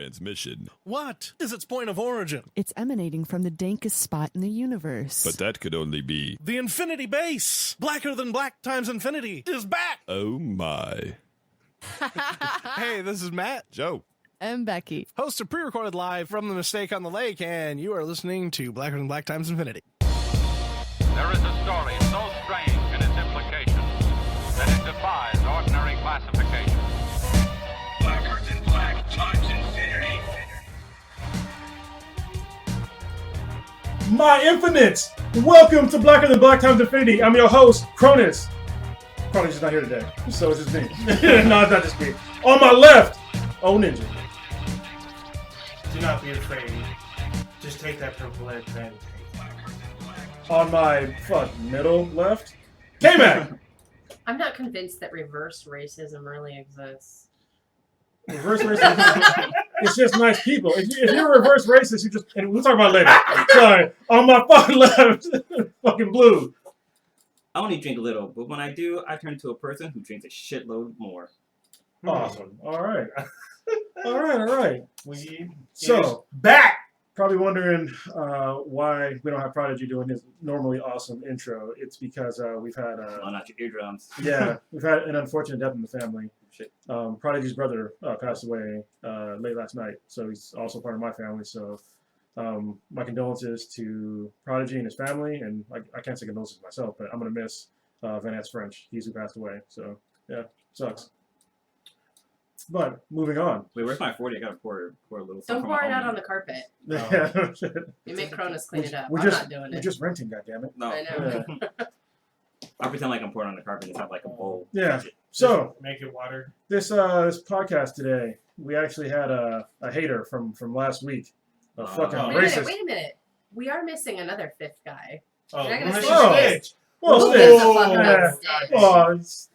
Transmission. What is its point of origin? It's emanating from the dankest spot in the universe. But that could only be... The infinity base! Blacker than black times infinity is back! Oh my. Hey, this is Matt. Joe. I'm Becky. Host of pre-recorded live from the Mistake on the Lake, and you are listening to Blacker than Black times infinity. There is a story so strange in its implications that it defies ordinary classification. Blacker than black times infinity. My infinites! Welcome to Blacker Than Black Times Infinity. I'm your host, Cronus. Probably just not here today, so it's just me. No, it's not just me. On my left, Ninja. Do not be afraid. Just take that purple egg pen. On my middle left, K-Mac. I'm not convinced that reverse racism really exists. Reverse racism. It's just nice people. If you're a reverse racist, you just, and we'll talk about it later. Sorry. On my fucking left, fucking blue. I only drink a little, but when I do, I turn into a person who drinks a shitload more. Awesome. All right. All right. We So, back! Probably wondering why we don't have Prodigy doing his normally awesome intro. It's because we've had... Well, not your eardrums. Yeah, we've had an unfortunate death in the family. Shit. Prodigy's brother passed away late last night, so he's also part of my family. So my condolences to Prodigy and his family, and I can't say condolences myself, but I'm going to miss Van French. He's who passed away. So, yeah, sucks. But moving on. Wait, where's my 40? I gotta pour a little. Don't something pour it from out my on the carpet. Yeah. You make Cronus clean it up. We're I'm just, not doing we're it. just renting, goddammit. No. I know. Yeah. I pretend like I'm pouring on the carpet and just have like a bowl. Yeah. So make it water. this podcast today, we actually had a hater from last week. A fucking racist. Wait a minute. We are missing another fifth guy. Oh, You're not gonna let's say Oh. his name. Well, Who Stitch. gives a fuck about Yeah. Stitch?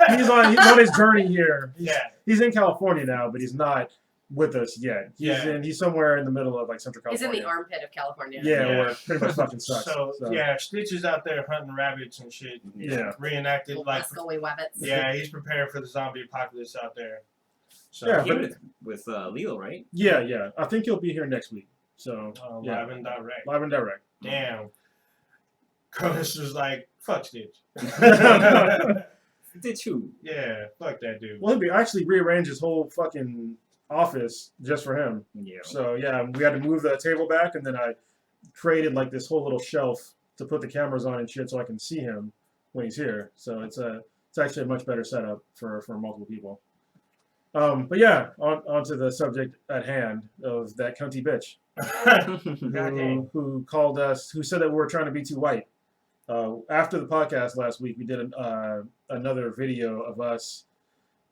Oh, he's on his journey here. Yeah. He's in California now, but he's not with us yet. He's somewhere in the middle of like Central He's California. in the armpit of California. Yeah, Yeah. where it pretty much fucking sucks. So yeah, Stitch is out there hunting rabbits and shit. Yeah. Reenacted like Muscly wabbits. yeah, he's preparing for the zombie apocalypse out there. So Yeah, He but- with Lilo, right? Yeah. I think he'll be here next week. So yeah, live and direct. live and direct. Damn. Cronus was like, fuck Stitch. Did you? Yeah, fuck that dude. Well, he actually rearranged his whole fucking office just for him. Yeah. So yeah, we had to move the table back, and then I created like this whole little shelf to put the cameras on and shit, so I can see him when he's here. So it's actually a much better setup for multiple people. But yeah, on to the subject at hand of that cunty bitch who called us, who said that we were trying to be too white. After the podcast last week, we did another video of us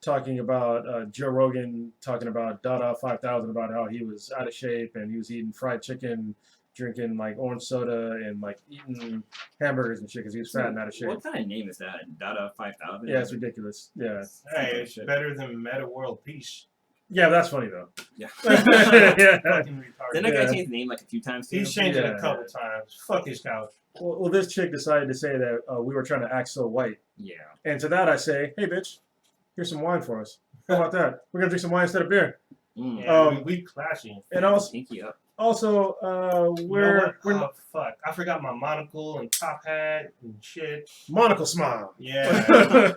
talking about Joe Rogan talking about Dada 5000, about how he was out of shape and he was eating fried chicken, drinking like orange soda, and like eating hamburgers and shit because he was fat and out of shape. What kind of name is that? Dada 5000? Yeah, it's ridiculous. Yeah. Hey, it's better than Meta World Peace. Yeah, that's funny though. Yeah. Yeah. Fucking retarded. Didn't that guy Yeah. change the name like a few times too? He's changed it Yeah. a couple times. Fuck his couch. Well, this chick decided to say that we were trying to act so white. Yeah. And to that I say, hey, bitch, here's some wine for us. How about that? We're going to drink some wine instead of beer. Mm. Yeah, we clashing. And also, Stinky up. we're oh, fuck. I forgot my monocle and top hat and shit. monocle smile. Yeah.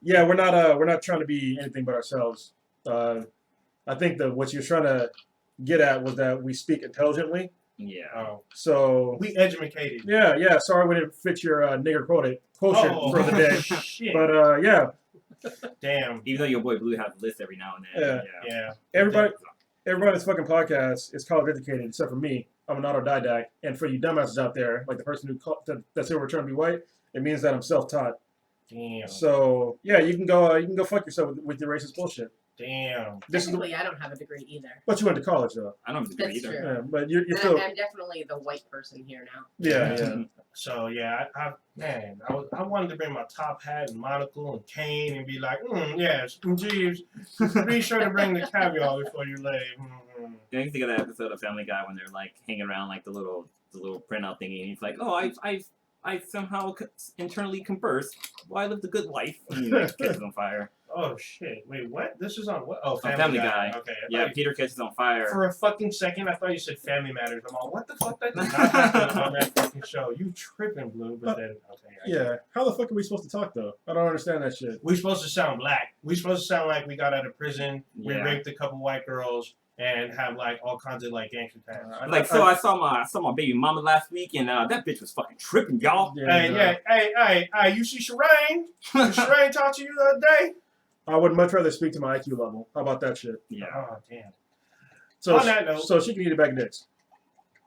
Yeah, we're not trying to be anything but ourselves. I think that what you're trying to get at was that we speak intelligently. Yeah. Oh, So we educated. yeah. Sorry we didn't fit your nigger quotient for the day. Shit. But yeah, Damn. Even though your boy Blue has lists every now and then. Yeah. everybody on this fucking podcast is college educated except for me. I'm an autodidact, and for you dumbasses out there, like the person that said we're trying to be white, it means that I'm self-taught. Damn. So yeah, you can go fuck yourself with your racist bullshit. Damn. This is Technically, I don't have a degree either. but you went to college though. I don't have a degree That's either. true. Yeah, but you're And still I'm definitely the white person here now. yeah. So yeah, I wanted to bring my top hat and monocle and cane and be like, yes, Jeeves, be sure to bring the caviar before you leave. You know, you think of that episode of Family Guy when they're like hanging around like the little printout thingy, and he's like, "Oh, I somehow internally converse. Well, I lived a good life." And he like catches on fire. Oh shit! Wait, what? This is on what? Oh, Family Guy. Okay. Yeah, Peter catches on fire. For a fucking second, I thought you said Family Matters. I'm all, what the fuck? That did not happen on that fucking show. You tripping, Blue? But then, okay. Yeah. How the fuck are we supposed to talk though? I don't understand that shit. We supposed to sound black. We supposed to sound like we got out of prison. We Yeah. raped a couple white girls and have like all kinds of like gangster tags. I saw my baby mama last week, and that bitch was fucking tripping, y'all. Hey, you see Shireen? Did Shireen talk to you the other day? I would much rather speak to my IQ level. How about that shit? Yeah. Oh, damn. So, On that note- so she can eat a bag of dicks.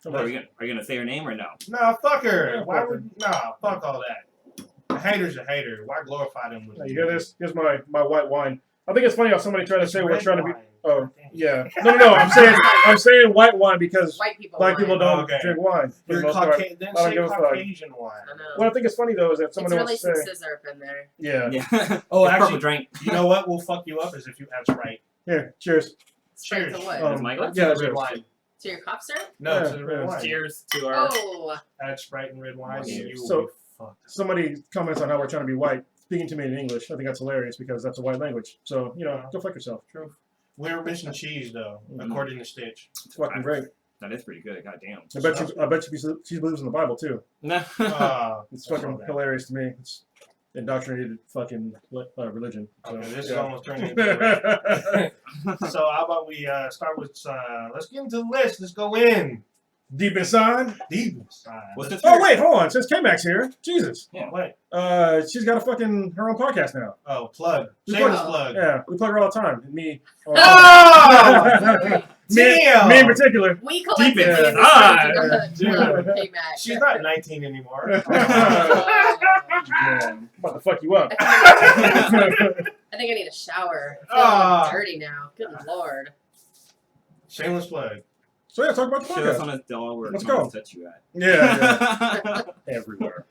Are you gonna say her name or no? Nah, fuck her. Yeah, Why fuck would? Nah, fuck all that. A hater's a hater. Why glorify them with? Hey, you hear this? Here's my white wine. I think it's funny how somebody tried to say we're Red trying to be. wine. Oh, yeah. No. I'm saying white wine because White people. black people don't Okay. drink wine. For the You're most part. Caucasian. Then I don't say give a fuck. Caucasian wine. I know. What I think is funny though is that It's someone really else some say, scissor up in there. yeah. Yeah. Oh, It's purple actually, drink. you know what will fuck you up is if you add Sprite. Here, cheers. Sprite Cheers. to what? Does Mike Yeah, red cheers. wine. To your cough syrup? No, Yeah, to the red yeah. wine. Cheers to our. Oh. Add Sprite and red wine, and you So- will be fucked. Somebody comments on how we're trying to be white, speaking to me in English. I think that's hilarious because that's a white language. So go fuck yourself. True. We're missing cheese though, Mhm. according to Stitch. It's fucking great. That is pretty good. God damn. I bet she believes in the Bible too. No. It's I saw fucking that. hilarious to me. It's indoctrinated fucking religion. So, Okay, this is yeah. almost turning into a rap. So how about we start with let's get into the list. Let's go in Deep inside. deep inside. What's the Oh wait, hold on. Since K-Max here, Jesus. What? She's got her own podcast now. Oh, plug. We Shameless plug- plug. Yeah, we plug her all the time. Me. Oh! Damn! Me in particular. We collectively Deep in inside. this room came back. She's not 19 anymore. Yeah, I'm about to fuck you up. I think I need a shower. I feel Ah. dirty now. Good lord. Shameless plug. So talk about the Show us podcast. on a doll where Let's Tom go. touch you at. Yeah, everywhere.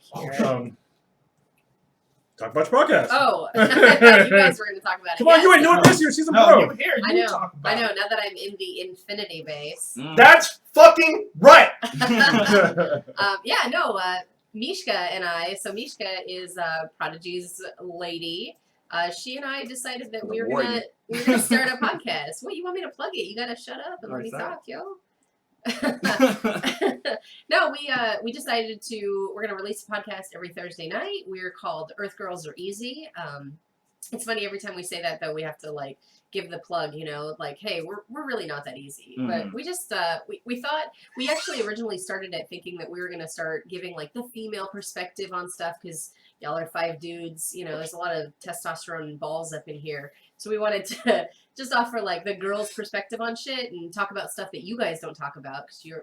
Talk about your podcast. Oh, I thought you guys were going to talk about it. Come on, you ain't Yes. doing this. You're season No, pro. you here. You I know. talk about I know. it. Now that I'm in the infinity base. Mm. That's fucking right. Mishka and I. So Mishka is Prodigy's lady. She and I decided that we were gonna start a podcast. What, you want me to plug it? You gotta shut up and let me talk, yo. No, we decided we're gonna release a podcast every Thursday night. We're called Earth Girls Are Easy. It's funny every time we say that though, we have to like give the plug, like, hey, we're really not that easy. But we just we thought, we actually originally started it thinking that we were gonna start giving like the female perspective on stuff because y'all are 5 dudes, there's a lot of testosterone and balls up in here. So we wanted to just offer like the girls' perspective on shit and talk about stuff that you guys don't talk about because you're,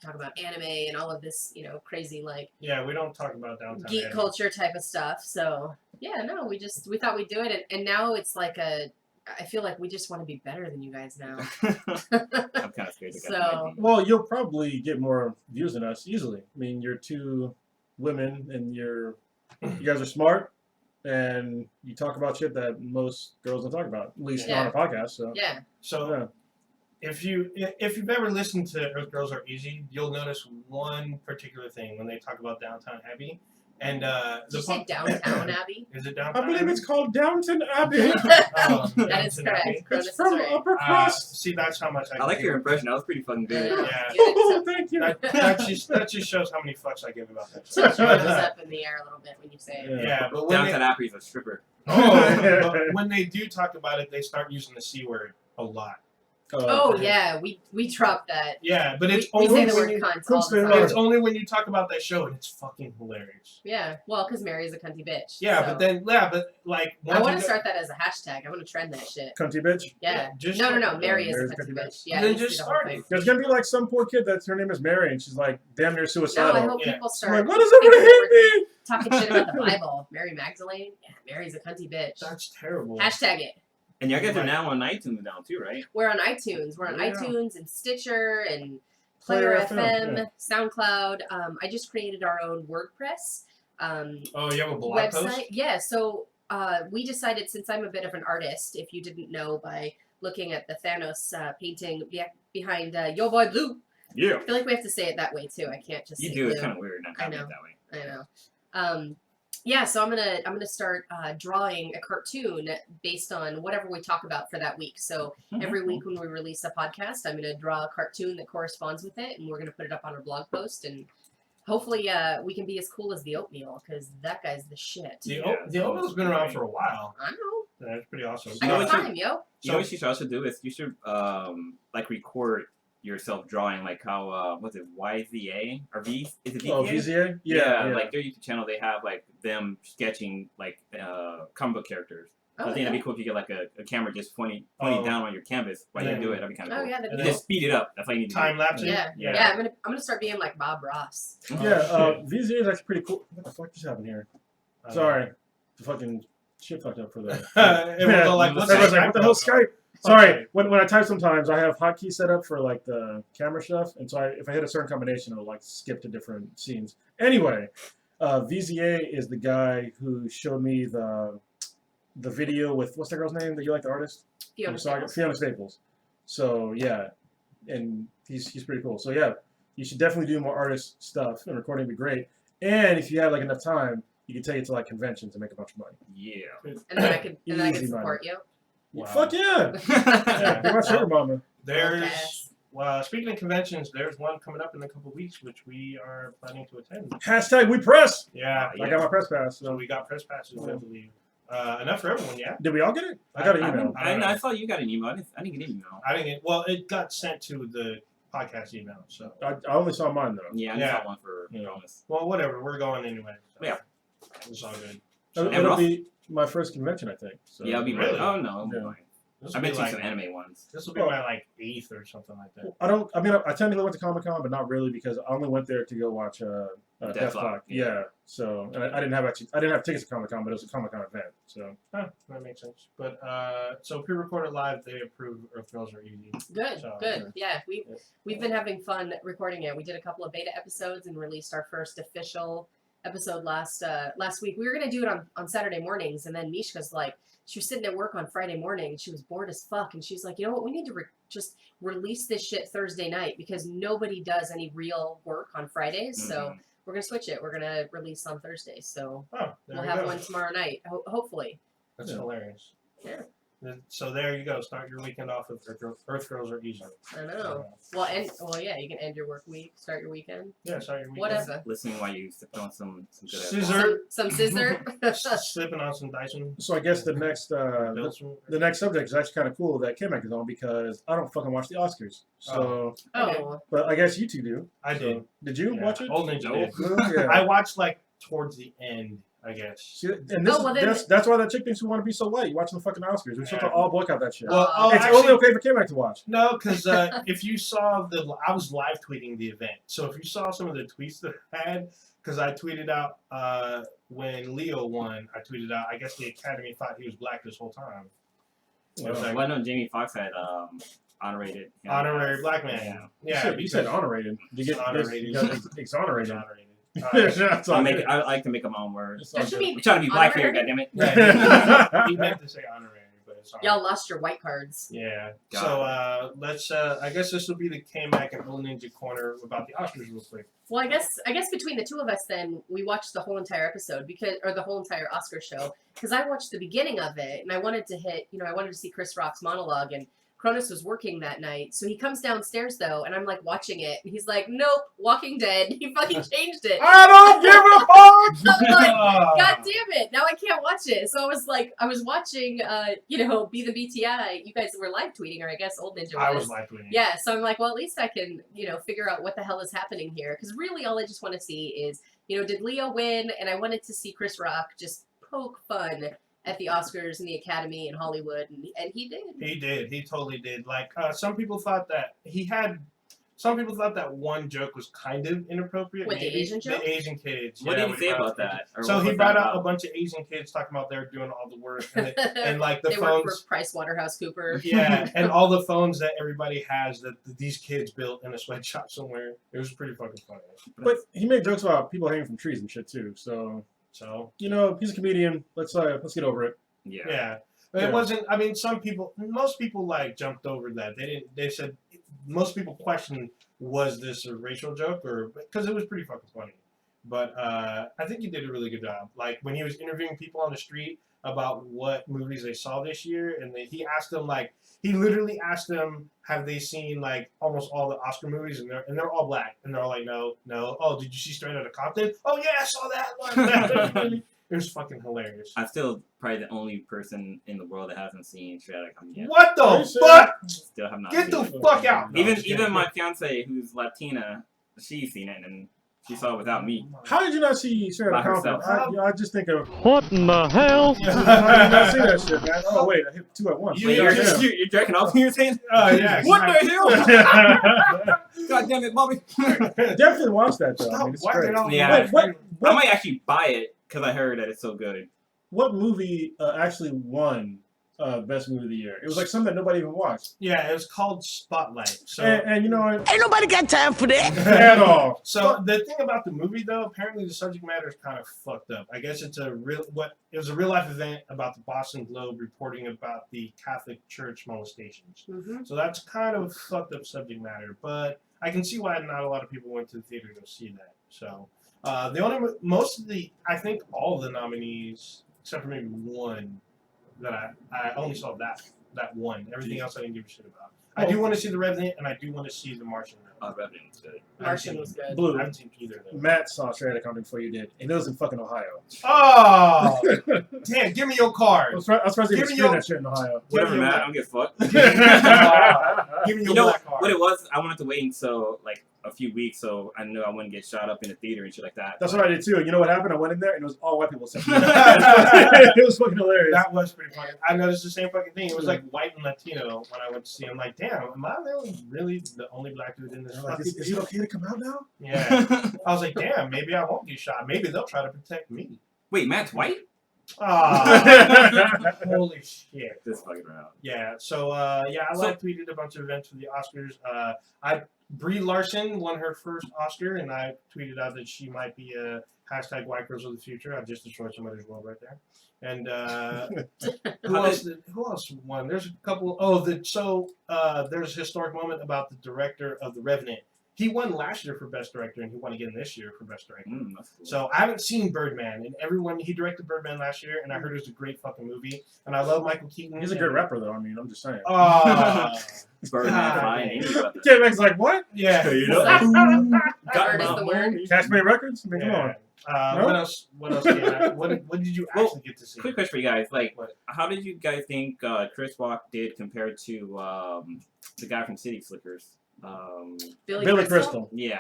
talk about anime and all of this, crazy like Yeah, we don't talk about downtown geek anime. culture type of stuff. So yeah, no, we thought we'd do it, and now it's like I feel like we just want to be better than you guys now. I'm kind of scared to get So- Well, you'll probably get more views than us easily. I mean, you're 2 women, and you guys are smart, and you talk about shit that most girls don't talk about, at least Yeah. on a podcast. So Yeah. So if you've ever listened to Earth Girls Are Easy, you'll notice one particular thing when they talk about Downtown Abbey. And Did you say Downtown Abbey? Is it I Downtown? believe Abbey? it's called Downton Abbey. That is Downton correct. Abbey. Cronus It's is from right. Upper Crust. See, that's how much I I like give. your impression. That was pretty fucking good. Yeah. Oh, thank you. That just shows how many fucks I give about that. So it goes up in the air a little bit when you say it. Yeah, but when Downtown Abbey is a stripper. but when they do talk about it, they start using the C word a lot. Oh yeah, we dropped that. Yeah, but it's We say only the when word you, cunt all the Cool time. it's only when you talk about that show, and it's fucking hilarious. Yeah, well, because Mary's a cunty bitch. Yeah, so. but like I once want you to go- start that as a hashtag. I want to trend that shit. Cunty bitch. Yeah. just No. start- Mary is Mary's a a cunty cunty bitch. Yeah. Then you just see the whole start thing. it. There's gonna be like some poor kid that's her name is Mary, and she's like damn near No, suicidal. I hope Yeah. people I'm start like, what is everybody thinking hit me? talking shit about the Bible. Mary Magdalene. Yeah, Mary's a cunty bitch. That's terrible. Hashtag it. And y'all guys are now on iTunes now too, right? We're on iTunes. We're on Yeah. iTunes and Stitcher and Player FM, yeah. SoundCloud. I just created our own WordPress Oh, you have a blog website. post? Yeah, so we decided, since I'm a bit of an artist, if you didn't know by looking at the Thanos painting behind Yo Boy Blue, Yeah. I feel like we have to say it that way too. I can't just You say do. It's Blue. kind of weird not having it know. that way. I know. Yeah, so I'm gonna start drawing a cartoon based on whatever we talk about for that week. So every week when we release a podcast, I'm gonna draw a cartoon that corresponds with it, and we're gonna put it up on our blog post, and hopefully we can be as cool as the oatmeal, because that guy's the shit. The oatmeal's been around for a while. I know. That's pretty awesome. I got time, yo. You know what you should also do is you should like record yourself drawing, like how what's it, YZA or V? Is it VZA? Oh, VZA? Yeah, like their YouTube channel, they have like them sketching like comic book characters. Oh, I think that'd be cool if you get like a camera just pointing down on your canvas while you do it. That'd be kind of cool. Oh yeah, that'd You be just speed it up. That's all you need to do. Time lapse. Yeah. I'm gonna start being like Bob Ross. VZA is actually pretty cool. What the fuck just happened here? Sorry. The fucking shit fucked up for that. It was all like, what the hell, Skype? Sorry, when I type sometimes I have hotkeys set up for like the camera stuff, and so if I hit a certain combination, it'll like skip to different scenes. Anyway, VZA is the guy who showed me the video with, what's that girl's name that you like, the artist? Fiona Staples. Fiona Staples. So yeah, and he's pretty cool. So yeah, you should definitely do more artist stuff, and recording would be great. And if you have like enough time, you can take it to like conventions and make a bunch of money. Yeah. And then I can Easy support money. you. Wow. Fuck yeah! Yeah, be my sugar mama. There's, well, speaking of conventions, there's one coming up in a couple weeks, which we are planning to attend. Hashtag we press. Yeah. I got my press pass. So we got press passes, I believe. Enough for everyone, yeah? Did we all get it? I got an email. I thought you got an email. I didn't get an email. I didn't get, well, it got sent to the podcast email, so. I only saw mine though. Yeah, I saw one for Jonas. Well, whatever, we're going anyway. So. Yeah. It's all good. It'll be my first convention, I think. So. Yeah, it'll be Really? Oh no, Yeah. I've been to some anime ones. This will be my like 8th or something like that. I technically went to Comic-Con, but not really because I only went there to go watch Deathlock. Yeah. So and I didn't have tickets to Comic-Con, but it was a Comic-Con event. So that makes sense. But so pre-recorded live, they approve Earth Girls Are Easy. Good, So, good. Yeah, we've been having fun recording it. We did a couple of beta episodes and released our first official episode last week. We were gonna do it on Saturday mornings, and then Mishka's like, she was sitting at work on Friday morning, and she was bored as fuck, and she's like, you know what, we need to just release this shit Thursday night because nobody does any real work on Fridays, so we're gonna switch it. We're gonna release on Thursdays, so we'll have one tomorrow night, hopefully. That's hilarious. Yeah. So there you go. Start your weekend off with Earth Girls Are Easy. I know. Well, yeah, you can end your work week, start your weekend. Yeah, start your weekend. Whatever. Listening while you sip on some good Scissor. Some scissor. Slipping on some Dyson. I guess the next the next subject is actually kind of cool that K-Mac is on because I don't fucking watch the Oscars. So, but I guess you two do. I did. Did you watch it? Old Ninja did. Yeah. I watched like towards the end, I guess. See, and that's why that chick thinks we want to be so white. You watching the fucking Oscars. We're supposed to all boycott that shit. Well, it's actually, only okay for K-Mac to watch. No, because if you saw I was live tweeting the event. So if you saw some of the tweets that I had, because I tweeted out when Leo won, I tweeted out, I guess the Academy thought he was black this whole time. Well, I know Jamie Foxx had honorated. Honorary black man. Yeah, you said honorated. You get honorated. You got exonerated. I like to make up my own words. Don't you mean We're trying to be black here, honorary? goddammit. He meant to say honorary, but it's alright. Y'all lost your white cards. Yeah. So let's. I guess this will be the K-Mac and Old Ninja corner about the Oscars real quick. Well, I guess between the two of us, then we watched the whole entire episode or the whole entire Oscar show because I watched the beginning of it and I wanted to I wanted to see Chris Rock's monologue and Cronus was working that night, so he comes downstairs though, and I'm like watching it, and he's like, "Nope, Walking Dead." He fucking changed it. I don't give a fuck. I'm like, God damn it! Now I can't watch it. So I was watching, Be the BTI. You guys were live tweeting, or I guess Old Ninja was. I was live tweeting. Yeah, so I'm like, well, at least I can, figure out what the hell is happening here, because really all I just want to see is, did Leo win? And I wanted to see Chris Rock just poke fun at the Oscars and the Academy and Hollywood, and he did. He did. He totally did. Like, some people thought that one joke was kind of inappropriate. What, the Asian joke? The Asian kids. What did he say about that? So he brought out a bunch of Asian kids talking about they're doing all the work and like the they phones. Work for PricewaterhouseCoopers. Yeah, and all the phones that everybody has that these kids built in a sweatshop somewhere. It was pretty fucking funny. But he made jokes about people hanging from trees and shit too. So he's a comedian. Let's get over it. Yeah. It wasn't. I mean, most people like jumped over that. They said most people questioned, was this a racial joke or because it was pretty fucking funny. But I think he did a really good job. Like when he was interviewing people on the street about what movies they saw this year, and he asked them he literally asked them, have they seen like almost all the Oscar movies, and they're all black, and they're all like, no. Oh, did you see Straight Outta Compton? Oh yeah, I saw that one. It was fucking hilarious. I'm still probably the only person in the world that hasn't seen Straight Outta Compton yet. What the fuck? Still have not Get seen the it. fuck out! No, Even my fiance, who's Latina, she's seen it, and she saw it without me. How did you not see Straight Outta By Compton? herself. I just think of. What in the hell? How did you not see that shit, man? Oh wait, I hit two at once. Wait, you're jerking off in your saying? Oh yeah. What the hell? God damn it, Bobby. Definitely watch that though. I mean, it's great. Yeah. Wait, I might actually buy it because I heard that it's so good. What movie actually won Best Movie of the Year? It was like something that nobody even watched. Yeah, it was called Spotlight. So And you know what? Ain't nobody got time for that. At all. So the thing about the movie, though, apparently the subject matter is kind of fucked up. I guess it was a real life event about the Boston Globe reporting about the Catholic Church molestations. Mm-hmm. So that's kind of fucked up subject matter, but I can see why not a lot of people went to the theater to go see that. So I think all of the nominees, except for maybe one, that I only saw that one. Everything else I didn't give a shit about. I do want to see The Revenant, and I do want to see The Martian. Revenant was good. Martian was good. Blue. I haven't seen either of them. Matt saw Straight Outta Compton before you did, and it was in fucking Ohio. Oh! Damn, give me your card. I was surprised they Give even me screened your- that shit in Ohio. Whatever, man. I don't give a fuck. Give me your You know black card. what it was? I wanted to wait until like a few weeks so I knew I wouldn't get shot up in the theater and shit like that. That's what I did too. You know what happened? I went in there and it was all white people. It was fucking hilarious. That was pretty funny. I noticed the same fucking thing. It was like white and Latino when I went to see him. Like, damn, am I really the only black dude in this? They're like, fucking is it okay to come out now? Yeah. I was like, damn, maybe I won't get shot. Maybe they'll try to protect me. Wait, Matt's white? Ah, holy shit. This fucking around. Yeah. So I live tweeted a bunch of events for the Oscars. Brie Larson won her first Oscar, and I tweeted out that she might be a hashtag White Girls of the Future. I just destroyed somebody's world right there. And who else won? There's a couple. There's a historic moment about the director of The Revenant. He won last year for Best Director, and he won again this year for Best Director. That's cool. So I haven't seen Birdman, and he directed Birdman last year, and I heard it was a great fucking movie. And I love Michael Keaton. He's a good rapper though. I mean, I'm just saying. Birdman, fine. K-Max like, what? Yeah. You know? Word is the word. Cashmere Records? I mean, come on. No? What else? What did you actually get to see? Quick question for you guys. Like, What? how did you guys think Chris Rock did compared to the guy from City Slickers? Billy Crystal. Yeah.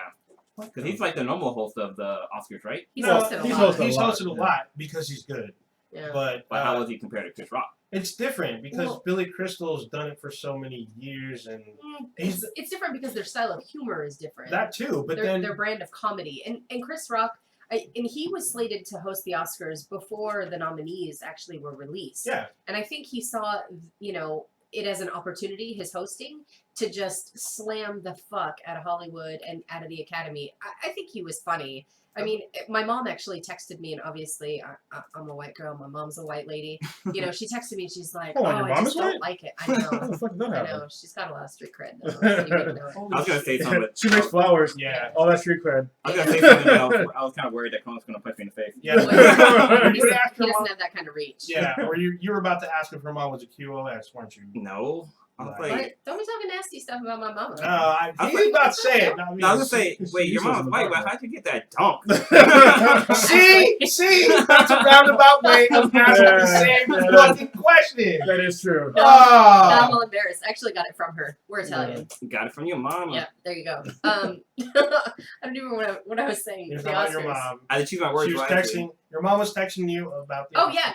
Because he's like the normal host of the Oscars, right? He's No, hosted a he's lot. hosted He's hosted a yeah. lot because he's good. Yeah. But But how was he compared to Chris Rock? it's different because Well- Billy Crystal's done it for so many years, and he's It's different because their style of humor is different. that too. But their brand of comedy. And Chris Rock, and he was slated to host the Oscars before the nominees actually were released. yeah, And I think he saw, it as an opportunity, his hosting, to just slam the fuck out of Hollywood and out of the Academy. I think he was funny. I mean, my mom actually texted me, and obviously I'm a white girl. My mom's a white lady. She texted me, and she's like, Hold on, your I mom just is don't white? like it. I How know. the fuck did that I happen? know. She's got a lot of street cred, though. So you wouldn't know. I was gonna say something, but She makes flowers. yeah. All that street cred. I was gonna say something, but I was kind of worried that Clone was gonna punch me in the face. Yeah. He You would ask doesn't her mom- have that kind of reach. Yeah, or you were about to ask if her mom was a QOS, weren't you? No. I was Right. like, But don't be talking nasty stuff about my mama. I I was was about to say it. Not me. no, I was gonna say, wait, your She was mom's in the white, but background. how'd you get that dunk? See, that's a roundabout way of asking the same fucking question. That is true. No, Ah. now I'm all embarrassed. I actually got it from her. We're Italian. Got it from your mom. Yeah, there you go. I don't even know what I was saying. You're The talking about your Oscars. mom. I had to choose my words She was wisely. texting. Your mom was texting you about the. Oh Oscars. yeah,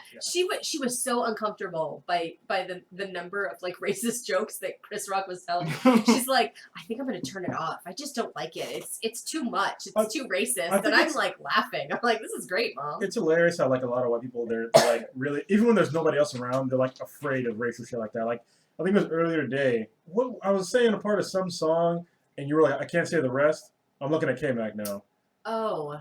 she was so uncomfortable by the number of like racist jokes that Chris Rock was telling. She's like, I think I'm gonna turn it off. I just don't like it. It's too much. It's too racist. think And I'm it's- like laughing. I'm like, this is great, mom. It's hilarious how like a lot of white people they're like really even when there's nobody else around they're like afraid of racial shit like that. Like I think it was earlier today. What I was saying a part of some song and you were like I can't say the rest. I'm looking at K-Mac now. Oh,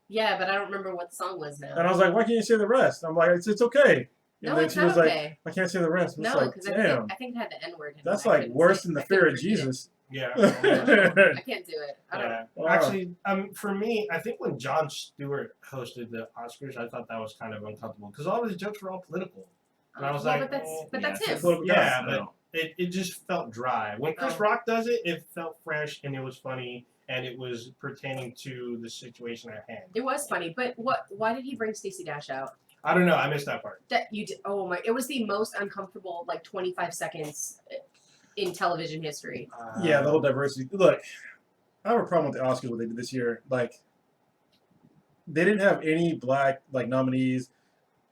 yeah, but I don't remember what the song was now. And I was like, why can't you say the rest? I'm like, it's okay. No, And then it's she not was okay. like, I can't say the rest. It's No, like, because damn. I think it had the N word. in it. That's I like couldn't worse say- than the I fear couldn't of repeat it. Jesus. Yeah. I can't do it. I don't. Yeah. Actually, for me, I think when Jon Stewart hosted the Oscars, I thought that was kind of uncomfortable because all of his jokes were all political, and I was Well, like, but that's him. yeah, but it just felt dry. When Chris Rock does it, it felt fresh and it was funny and it was pertaining to the situation at hand. It was funny, but why did he bring Stacey Dash out? I don't know. I missed that part. That you did. Oh my! It was the most uncomfortable 25 seconds in television history. Yeah, the whole diversity. Look, I have a problem with the Oscars what they did this year. Like, they didn't have any black nominees,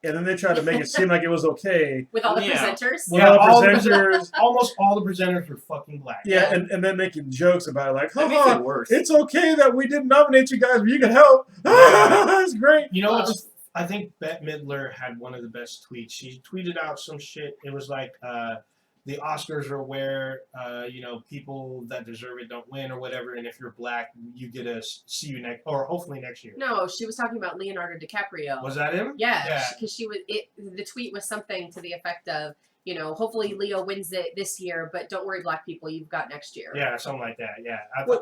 and then they tried to make it seem like it was okay with all the presenters. With all the presenters, almost all the presenters were fucking black. Yeah, and then making jokes about it, like, haha, it's okay that we didn't nominate you guys, but you can help. That's great. You know what's? I think Bette Midler had one of the best tweets. She tweeted out some shit. It was like, the Oscars are where, people that deserve it don't win or whatever. And if you're black, you get to see you next, or hopefully next year. No, she was talking about Leonardo DiCaprio. Was that him? Yeah, because the tweet was something to the effect of, hopefully Leo wins it this year, but don't worry, black people, you've got next year. Yeah, something like that. Yeah,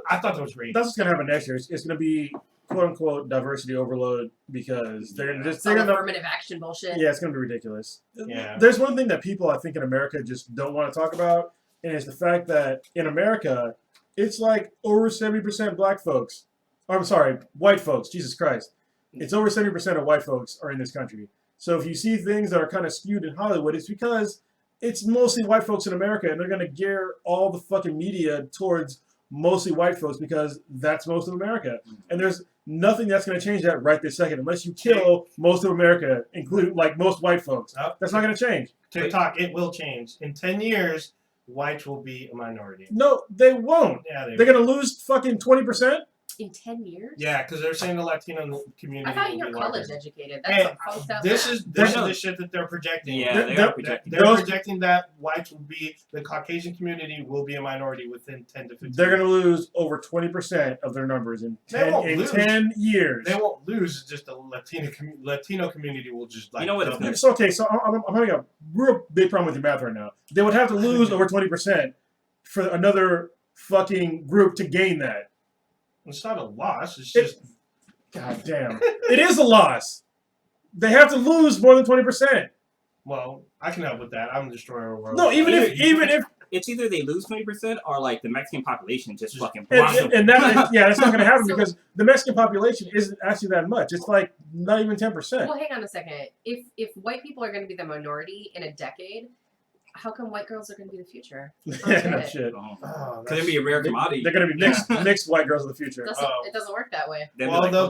I thought that was great. That's what's gonna happen next year. It's gonna be quote unquote diversity overload because they're gonna just affirmative action bullshit. Yeah, it's gonna be ridiculous. Yeah. There's one thing that people I think in America just don't want to talk about, and it's the fact that in America, it's like over 70% black folks. I'm sorry, white folks. Jesus Christ, it's over 70% of white folks are in this country. So if you see things that are kind of skewed in Hollywood, it's because it's mostly white folks in America, and they're gonna gear all the fucking media towards mostly white folks because that's most of America, and there's nothing that's going to change that right this second unless you kill most of America, including most white folks. That's not going to change. TikTok, it will change. In 10 years, whites will be a minority. No, they won't. Yeah, they're going to lose fucking 20%. In 10 years? Yeah, because they're saying the Latino community. I thought you were college educated. That's this is the shit that they're projecting. Yeah, they're projecting. They're projecting that whites will be, the Caucasian community will be a minority within 10 to 15 They're going to lose over 20% of their numbers in 10 years. They won't lose. Just the Latino community will just You know what? It's okay. So I'm having a real big problem with your math right now. They would have to lose over 20% for another fucking group to gain that. It's not a loss. It's just. God damn. It is a loss. They have to lose more than 20%. Well, I can help with that. I'm destroying our world. No, even if it's either they lose 20% or the Mexican population just fucking and that that's not going to happen because the Mexican population isn't actually that much. It's not even 10%. Well, hang on a second. If white people are going to be the minority in a decade, how come white girls are going to be the future? Yeah, shit. Could it be a rare commodity? They're going to be mixed white girls of the future. It doesn't work that way. Well, they'll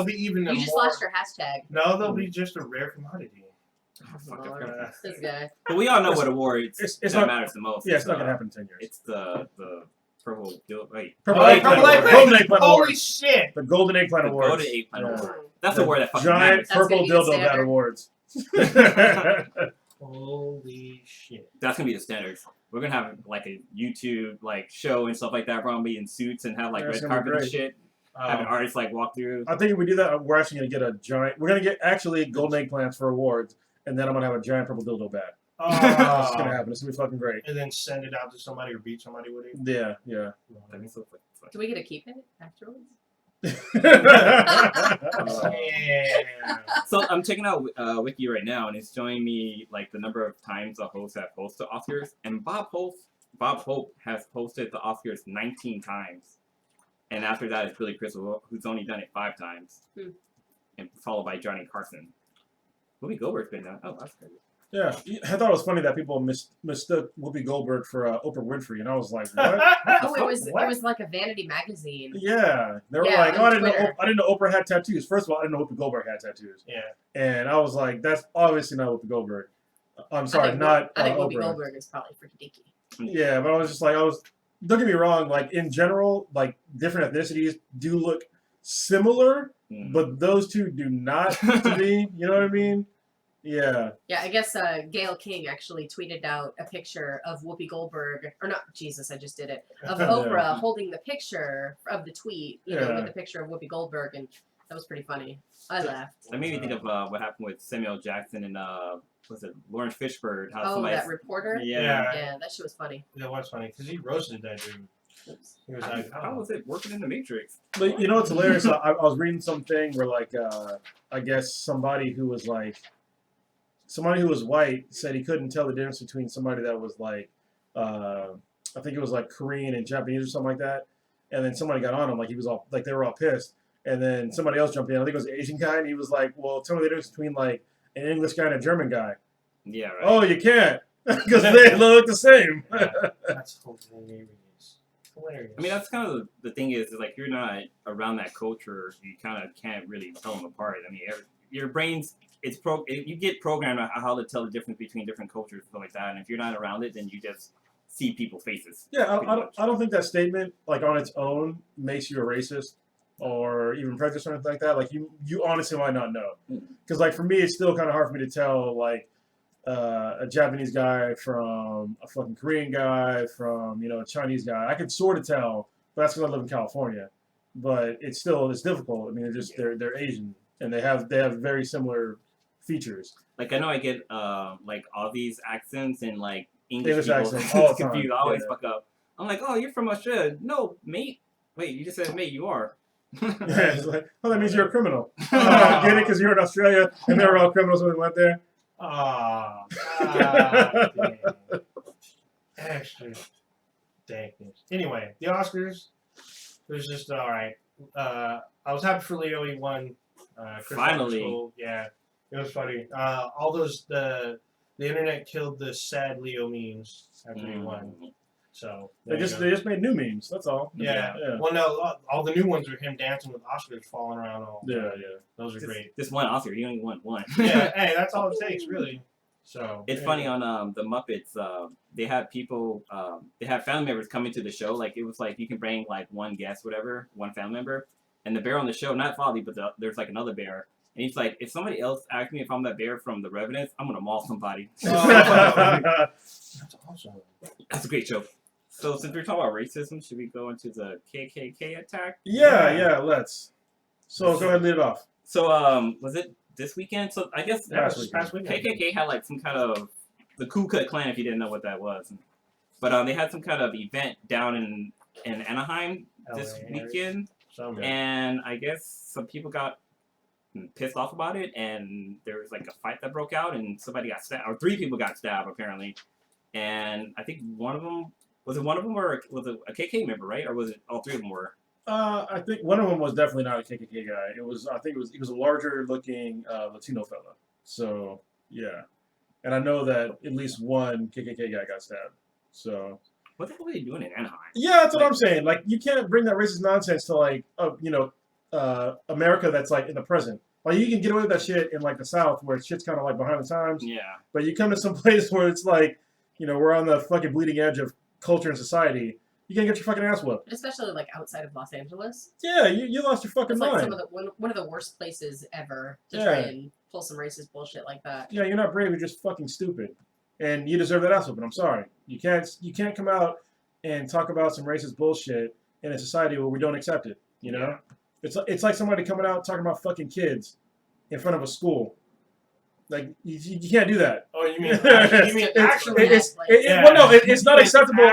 be even. You just lost your hashtag. No, they'll be just a rare commodity. This guy. But we all know what awards that matters the most. Yeah, it's not going to happen in 10 years. It's the purple wait. Purple Eggplant Holy shit! The Golden Eggplant Awards. Golden Eggplant Award. That's the word that fucking giant matters. Purple Dildo Bat Awards. Holy shit. That's gonna be the standards. We're gonna have a YouTube show and stuff like that. We're gonna be in suits and have red carpet and shit. Having artists walk through. I think if we do that, we're actually gonna get a giant. We're gonna get actually golden eggplants for awards, and then I'm gonna have a giant purple dildo bat. It's gonna happen. It's gonna be fucking great. And then send it out to somebody or beat somebody with it. Yeah, yeah. That'd be so fun. Do we get to keep it afterwards? So I'm checking out Wiki right now, and it's showing me the number of times the hosts have hosted the Oscars, and Bob Hope has hosted the Oscars 19 times, and after that is Billy Crystal, who's only done it 5 times, and followed by Johnny Carson. Whoopi Goldberg's been done. Oh, that's crazy. Yeah, I thought it was funny that people mistook Whoopi Goldberg for Oprah Winfrey, and I was like, what? It was like a vanity magazine. Yeah, they were like, oh, I didn't know Oprah had tattoos. First of all, I didn't know Whoopi Goldberg had tattoos. Yeah, and I was like, that's obviously not Whoopi Goldberg. I'm sorry, not I think Oprah. Whoopi Goldberg is probably freaky deaky. Yeah, but I was just like, don't get me wrong, in general, different ethnicities do look similar, but those two do not to me. You know what I mean? Yeah. Yeah, I guess Gayle King actually tweeted out a picture of Whoopi Goldberg, or not, Jesus, I just did it, of Oprah holding the picture of the tweet, with the picture of Whoopi Goldberg, and that was pretty funny. I laughed. That made me think of what happened with Samuel Jackson and was it Lawrence Fishburne? That reporter? Yeah. Yeah, that shit was funny. Yeah, it was funny, because he roasted that dude. He was like, How was it working in the Matrix? But you know what's hilarious? I was reading something where like I guess somebody who was white said he couldn't tell the difference between somebody that was like I think it was like Korean and Japanese or something like that. And then somebody got on him, like he was all like they were all pissed. And then somebody else jumped in. I think it was an Asian guy, and he was like, "Well, tell me the difference between like an English guy and a German guy." Yeah, right. Oh, you can't, because they look the same. Yeah, that's hilarious. Hilarious. I mean, that's kind of the thing is like you're not around that culture, you kind of can't really tell them apart. I mean, your brain's you get programmed on how to tell the difference between different cultures and stuff like that. And if you're not around it, then you just see people's faces. Yeah, I don't think that statement, like on its own, makes you a racist or even prejudiced or anything like that. Like you honestly might not know, because like for me, it's still kind of hard for me to tell like a Japanese guy from a fucking Korean guy from a Chinese guy. I can sort of tell, but that's because I live in California. But it's difficult. I mean, they're Asian and they have very similar features. Like I know I get like all these accents and like English accents all the time. confused. I always fuck up. I'm like, oh, you're from Australia. No, mate. Wait, you just said mate. You are. Yeah, it's like, oh, that means you're a criminal. Get it? Because you're in Australia and they were all criminals when we went there. Ah, extra dankness. Anyway, the Oscars, it was just all right. I was happy for Leo. He won. Finally. Yeah, it was funny. All those the internet killed the sad Leo memes after he won. So they just made new memes. That's all. Yeah. Well, no, all the new ones are him dancing with Oscars falling around. Yeah. Those are great. This one Oscar, you only won one. Yeah. Hey, that's all it takes, really. So it's funny on the Muppets. They had people. They had family members coming to the show. Like it was like you can bring like one guest, whatever, one family member, and the bear on the show, not Folly, but there's like another bear. And he's like, if somebody else asks me if I'm that bear from The Revenant, I'm gonna maul somebody. That's awesome. That's a great show. So since we're talking about racism, should we go into the KKK attack? Yeah, let's. So go ahead and lead it off. So was it this weekend? So I guess Past weekend. KKK had like some kind of the Ku Klux Klan, if you didn't know what that was. But they had some kind of event down in Anaheim this weekend, and I guess some people got pissed off about it, and there was like a fight that broke out, and somebody got stabbed, or 3 people got stabbed apparently, and I think one of them. Was it one of them or was it a KK member, right? Or was it all 3 of them were? I think one of them was definitely not a KKK guy. I think he was a larger looking Latino fella. So yeah, and I know that at least one KKK guy got stabbed. So what the hell are they doing in Anaheim? Yeah, that's what I'm saying. Like you can't bring that racist nonsense to like America that's like in the present. Like you can get away with that shit in like the South where shit's kind of like behind the times. Yeah. But you come to some place where it's like we're on the fucking bleeding edge of culture and society, you can't get your fucking ass whooped. Especially like outside of Los Angeles. Yeah, you lost your fucking It's mind. like some of one of the worst places ever to try and pull some racist bullshit like that. Yeah, you're not brave. You're just fucking stupid, and you deserve that ass whooping. I'm sorry. You can't come out and talk about some racist bullshit in a society where we don't accept it. You know, it's like somebody coming out talking about fucking kids in front of a school. Like you can't do that. Oh, you mean actually? Well, no, it's not acceptable.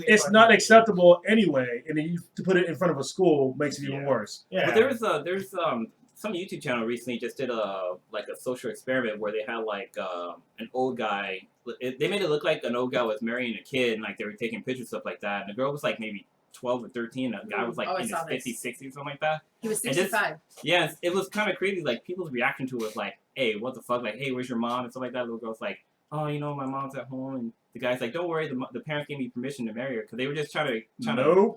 It's not acceptable anyway, and then to put it in front of a school makes it even worse. Yeah. But there's some YouTube channel recently just did a social experiment where they had like an old guy. They made it look like an old guy was marrying a kid, and like they were taking pictures stuff like that. And the girl was like maybe 12 or 13. The guy was like in his 50s, 60s, something like that. He was 65. Yeah, it was kind of crazy. Like people's reaction to it was like, "Hey, what the fuck?" Like, "Hey, where's your mom?" and stuff like that. The little girl's like, "Oh, my mom's at home." And the guy's like, "Don't worry, the parents gave me permission to marry her," because they were just trying to.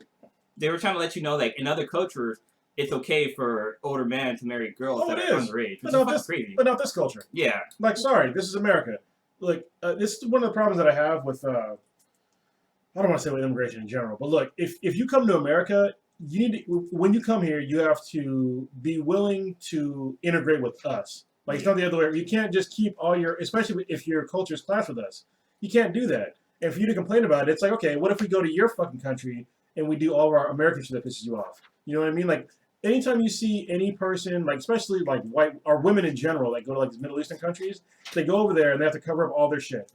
They were trying to let you know, like in other cultures, it's okay for older men to marry girls that are underage, which is crazy. But not this culture. Yeah. Like, sorry, this is America. Like, this is one of the problems that I have with. I don't want to say with immigration in general, but look, if you come to America, you need to, when you come here, you have to be willing to integrate with us. Like, it's not the other way. You can't just keep all your, especially if your culture is clash with us. You can't do that. And for you to complain about it, it's like, okay, what if we go to your fucking country and we do all of our American shit that pisses you off? You know what I mean? Like, anytime you see any person, like especially like white or women in general, that go to like these Middle Eastern countries, they go over there and they have to cover up all their shit.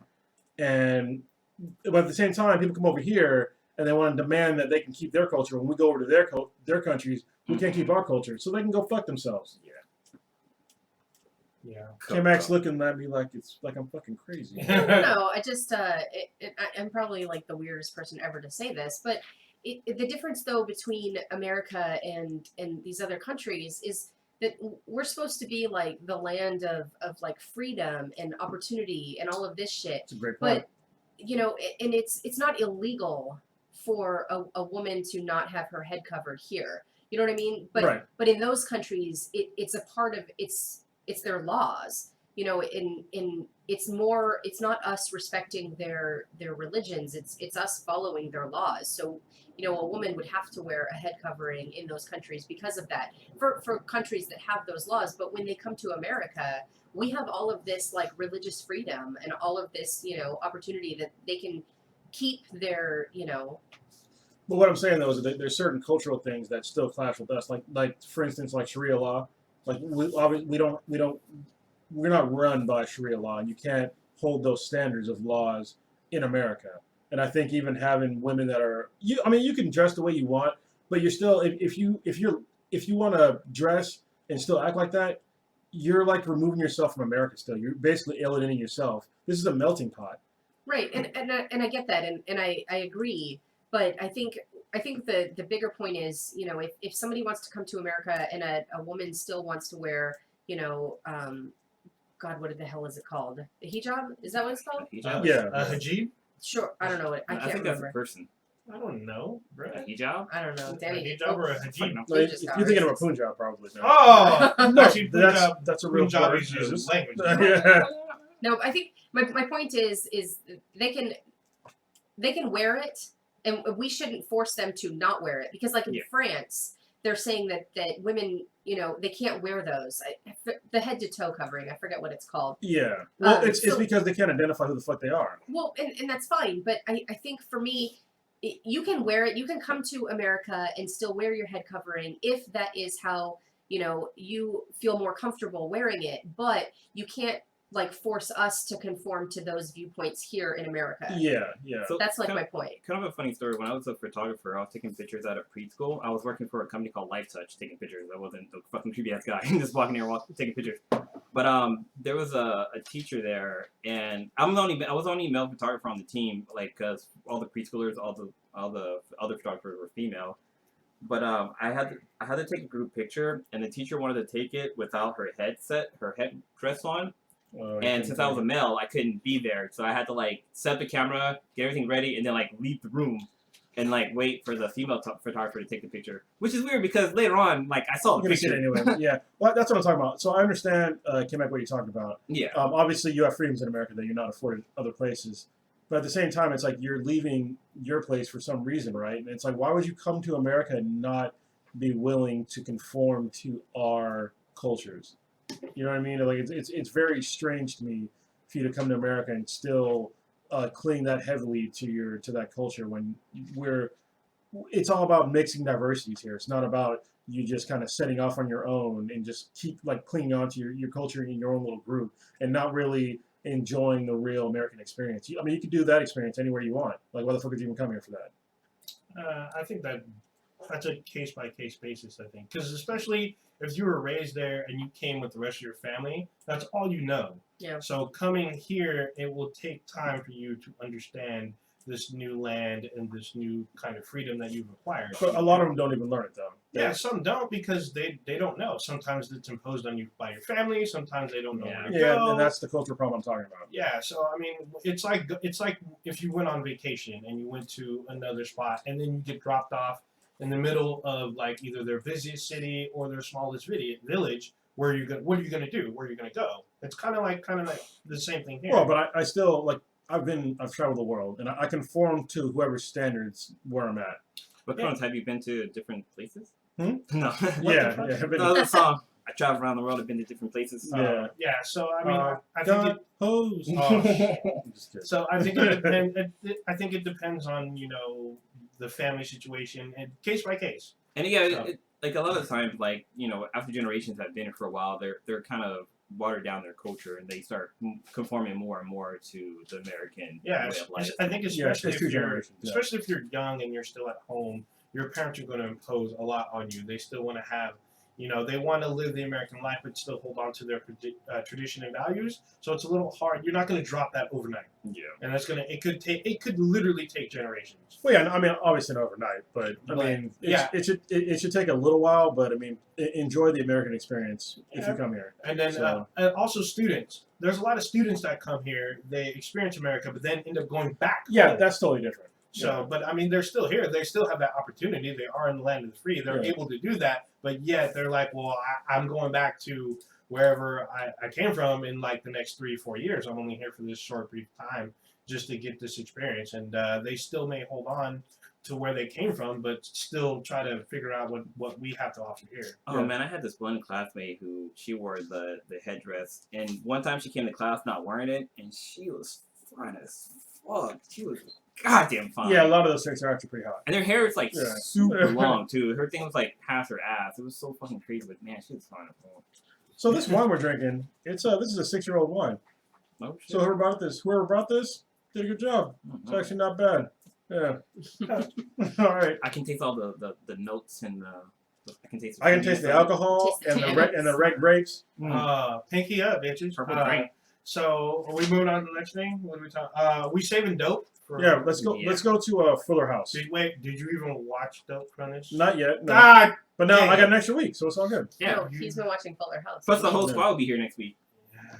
But at the same time, people come over here and they want to demand that they can keep their culture. When we go over to their countries, we can't keep our culture, so they can go fuck themselves. Yeah. K-Max looking at me like it's like I'm fucking crazy. No, I just I'm probably like the weirdest person ever to say this, but the difference though between America and these other countries is that we're supposed to be like the land of like freedom and opportunity and all of this shit. It's a great point. But you know, and it's not illegal for a woman to not have her head covered here. You know what I mean? But Right. but in those countries, it's a part of it's their laws. You know, in it's not us respecting their religions. It's us following their laws. So, you know, a woman would have to wear a head covering in those countries because of that. For countries that have those laws, but when they come to America, we have all of this like religious freedom and all of this, you know, opportunity that they can keep their, you know. But what I'm saying though is that there's certain cultural things that still clash with us. Like for instance, like Sharia law. Like we're not run by Sharia law, and you can't hold those standards of laws in America. And I think even having women that are I mean, you can dress the way you want, but you're still if you want to dress and still act like that, you're like removing yourself from America. Still, you're basically alienating yourself. This is a melting pot. Right, and I get that, and I agree, but I think the bigger point is, you know, if somebody wants to come to America and a woman still wants to wear, you know, God, what the hell is it called? A hijab? Is that what it's called? Hijab? Yeah. A hijab? Sure, I don't know what I can't think that's remember. a person. I don't know. A Right? hijab? I don't know. A Danny, hijab or a hijab? No, You just got you're thinking of a racist. Punjab, probably. No. Oh! No, Actually, that's a real Punjab word. is a Jesus. language. Yeah. No, I think my point is they can wear it, and we shouldn't force them to not wear it, because like in France, they're saying that women, you know, they can't wear those. The head to toe covering, I forget what it's called. Yeah. Well, it's so- because they can't identify who the fuck they are. Well, and that's fine, but I think for me, you can wear it. You can come to America and still wear your head covering if that is how, you know, you feel more comfortable wearing it. But you can't like force us to conform to those viewpoints here in America. Yeah. So That's like kind my point. Kind of a funny story. When I was a photographer, I was taking pictures out of preschool. I was working for a company called Life Touch, taking pictures. I wasn't the fucking creepy ass guy just walking here taking pictures. But there was a teacher there, and I was the only male photographer on the team, like because all the preschoolers, all the other photographers were female. But I had to take a group picture, and the teacher wanted to take it without her headdress on. And since I was a male, I couldn't be there, so I had to like set up the camera, get everything ready, and then like leave the room and like wait for the female photographer to take the picture. Which is weird because later on, like I saw the You're gonna see picture it anyway. Yeah. Well, that's what I'm talking about. So I understand, Kim, what you're talking about. Yeah. Obviously, you have freedoms in America that you're not afforded other places. But at the same time, it's like you're leaving your place for some reason, right? And it's like, why would you come to America and not be willing to conform to our cultures? You know what I mean? Like it's very strange to me for you to come to America and still cling that heavily to that culture when it's all about mixing diversities here. It's not about you just kind of setting off on your own and just keep like clinging on to your culture in your own little group and not really enjoying the real American experience. I mean, you can do that experience anywhere you want. Like, why the fuck did you even come here for that? I think that's a case-by-case basis, I think. Because especially if you were raised there and you came with the rest of your family, that's all you know. Yeah. So coming here, it will take time for you to understand this new land and this new kind of freedom that you've acquired. But a lot of them don't even learn it, though. Yeah, some don't because they don't know. Sometimes it's imposed on you by your family. Sometimes they don't know where to go. And that's the cultural problem I'm talking about. Yeah, so I mean, it's like if you went on vacation and you went to another spot and then you get dropped off in the middle of like either their busiest city or their smallest village. What are you gonna do? Where are you gonna go? It's kind of like the same thing here. Well, but I still like I've traveled the world and I conform to whoever's standards where I'm at. But Crohn's, have you been to different places? Hmm? No. Yeah. No, that's all. I travel around the world. I've been to different places. Yeah. Yeah. So I mean, I think God pose. so I think it depends. I think it depends on the family situation and case by case. And yeah, like a lot of times, like after generations have been here for a while, they're kind of water down their culture and they start conforming more and more to the American Yeah, way of life. I think especially it's two generations, yeah. especially if you're young and you're still at home, your parents are going to impose a lot on you. They still want to have, they want to live the American life, but still hold on to their tradition and values. So it's a little hard. You're not going to drop that overnight. Yeah. And it could literally take generations. Well, yeah, I mean, obviously not overnight, but I mean, it should take a little while. But I mean, enjoy the American experience if you come here. And then and also students. There's a lot of students that come here. They experience America, but then end up going back. Yeah, home. that's totally different. So, but I mean, they're still here. They still have that opportunity. They are in the land of the free. They're able to do that, but yet they're like, well, I'm going back to wherever I came from in like the next 3 or 4 years. I'm only here for this short, brief time just to get this experience. And they still may hold on to where they came from, but still try to figure out what we have to offer here. Oh man, I had this one classmate who she wore the headdress, and one time she came to class not wearing it, and she was fine as fuck. She was goddamn fine. Yeah, a lot of those chicks are actually pretty hot. And her hair is like super long too. Her thing was like past her ass. It was so fucking crazy, but man, she was fine as fuck. So this wine we're drinking, this is a 6-year-old wine. Oh, shit. So whoever brought this did a good job. It's actually not bad. Yeah. All right. I can taste all the notes and I can taste. I can taste the alcohol and the red grapes. Pinky up, bitches. Purple drink. So are we moving on to the next thing? What are we talking? We saving dope. Yeah, let's go. Yeah. Let's go to Fuller House. Did you even watch Dope Furnish? Not yet. No. God. But now dang I got it. an extra week, so it's all good. Yeah. No, he's been watching Fuller House. Plus the whole squad will be here next week.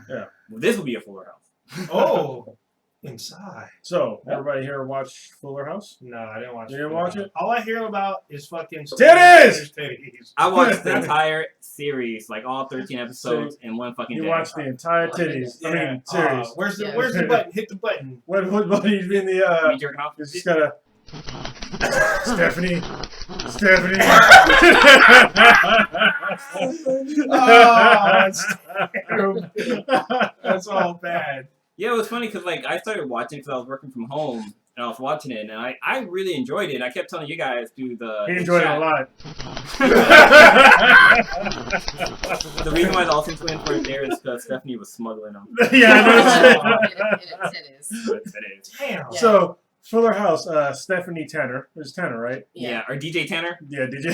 Yeah. Well, this will be a fuller house. Oh, inside. So everybody here watch Fuller House? No, I didn't watch it. You didn't watch it? All I hear about is fucking Titties! Titties. I watched the entire series, like all 13 episodes, in one fucking day. You watched the entire titties. Yeah. I mean, series. Where's the button? Hit the button. What button you in the Me jerking off? you just gotta Stephanie. Oh, that's terrible. That's all bad. Yeah, it was funny because like I started watching because I was working from home and I was watching it and I really enjoyed it. I kept telling you guys through the He enjoyed it a lot. The reason why the Olsen twins weren't there is because Stephanie was smuggling them. Yeah, It is. It is. Damn. Yeah. So Fuller House, Stephanie Tanner. It was Tanner, right? Yeah, or DJ Tanner. Yeah, did you?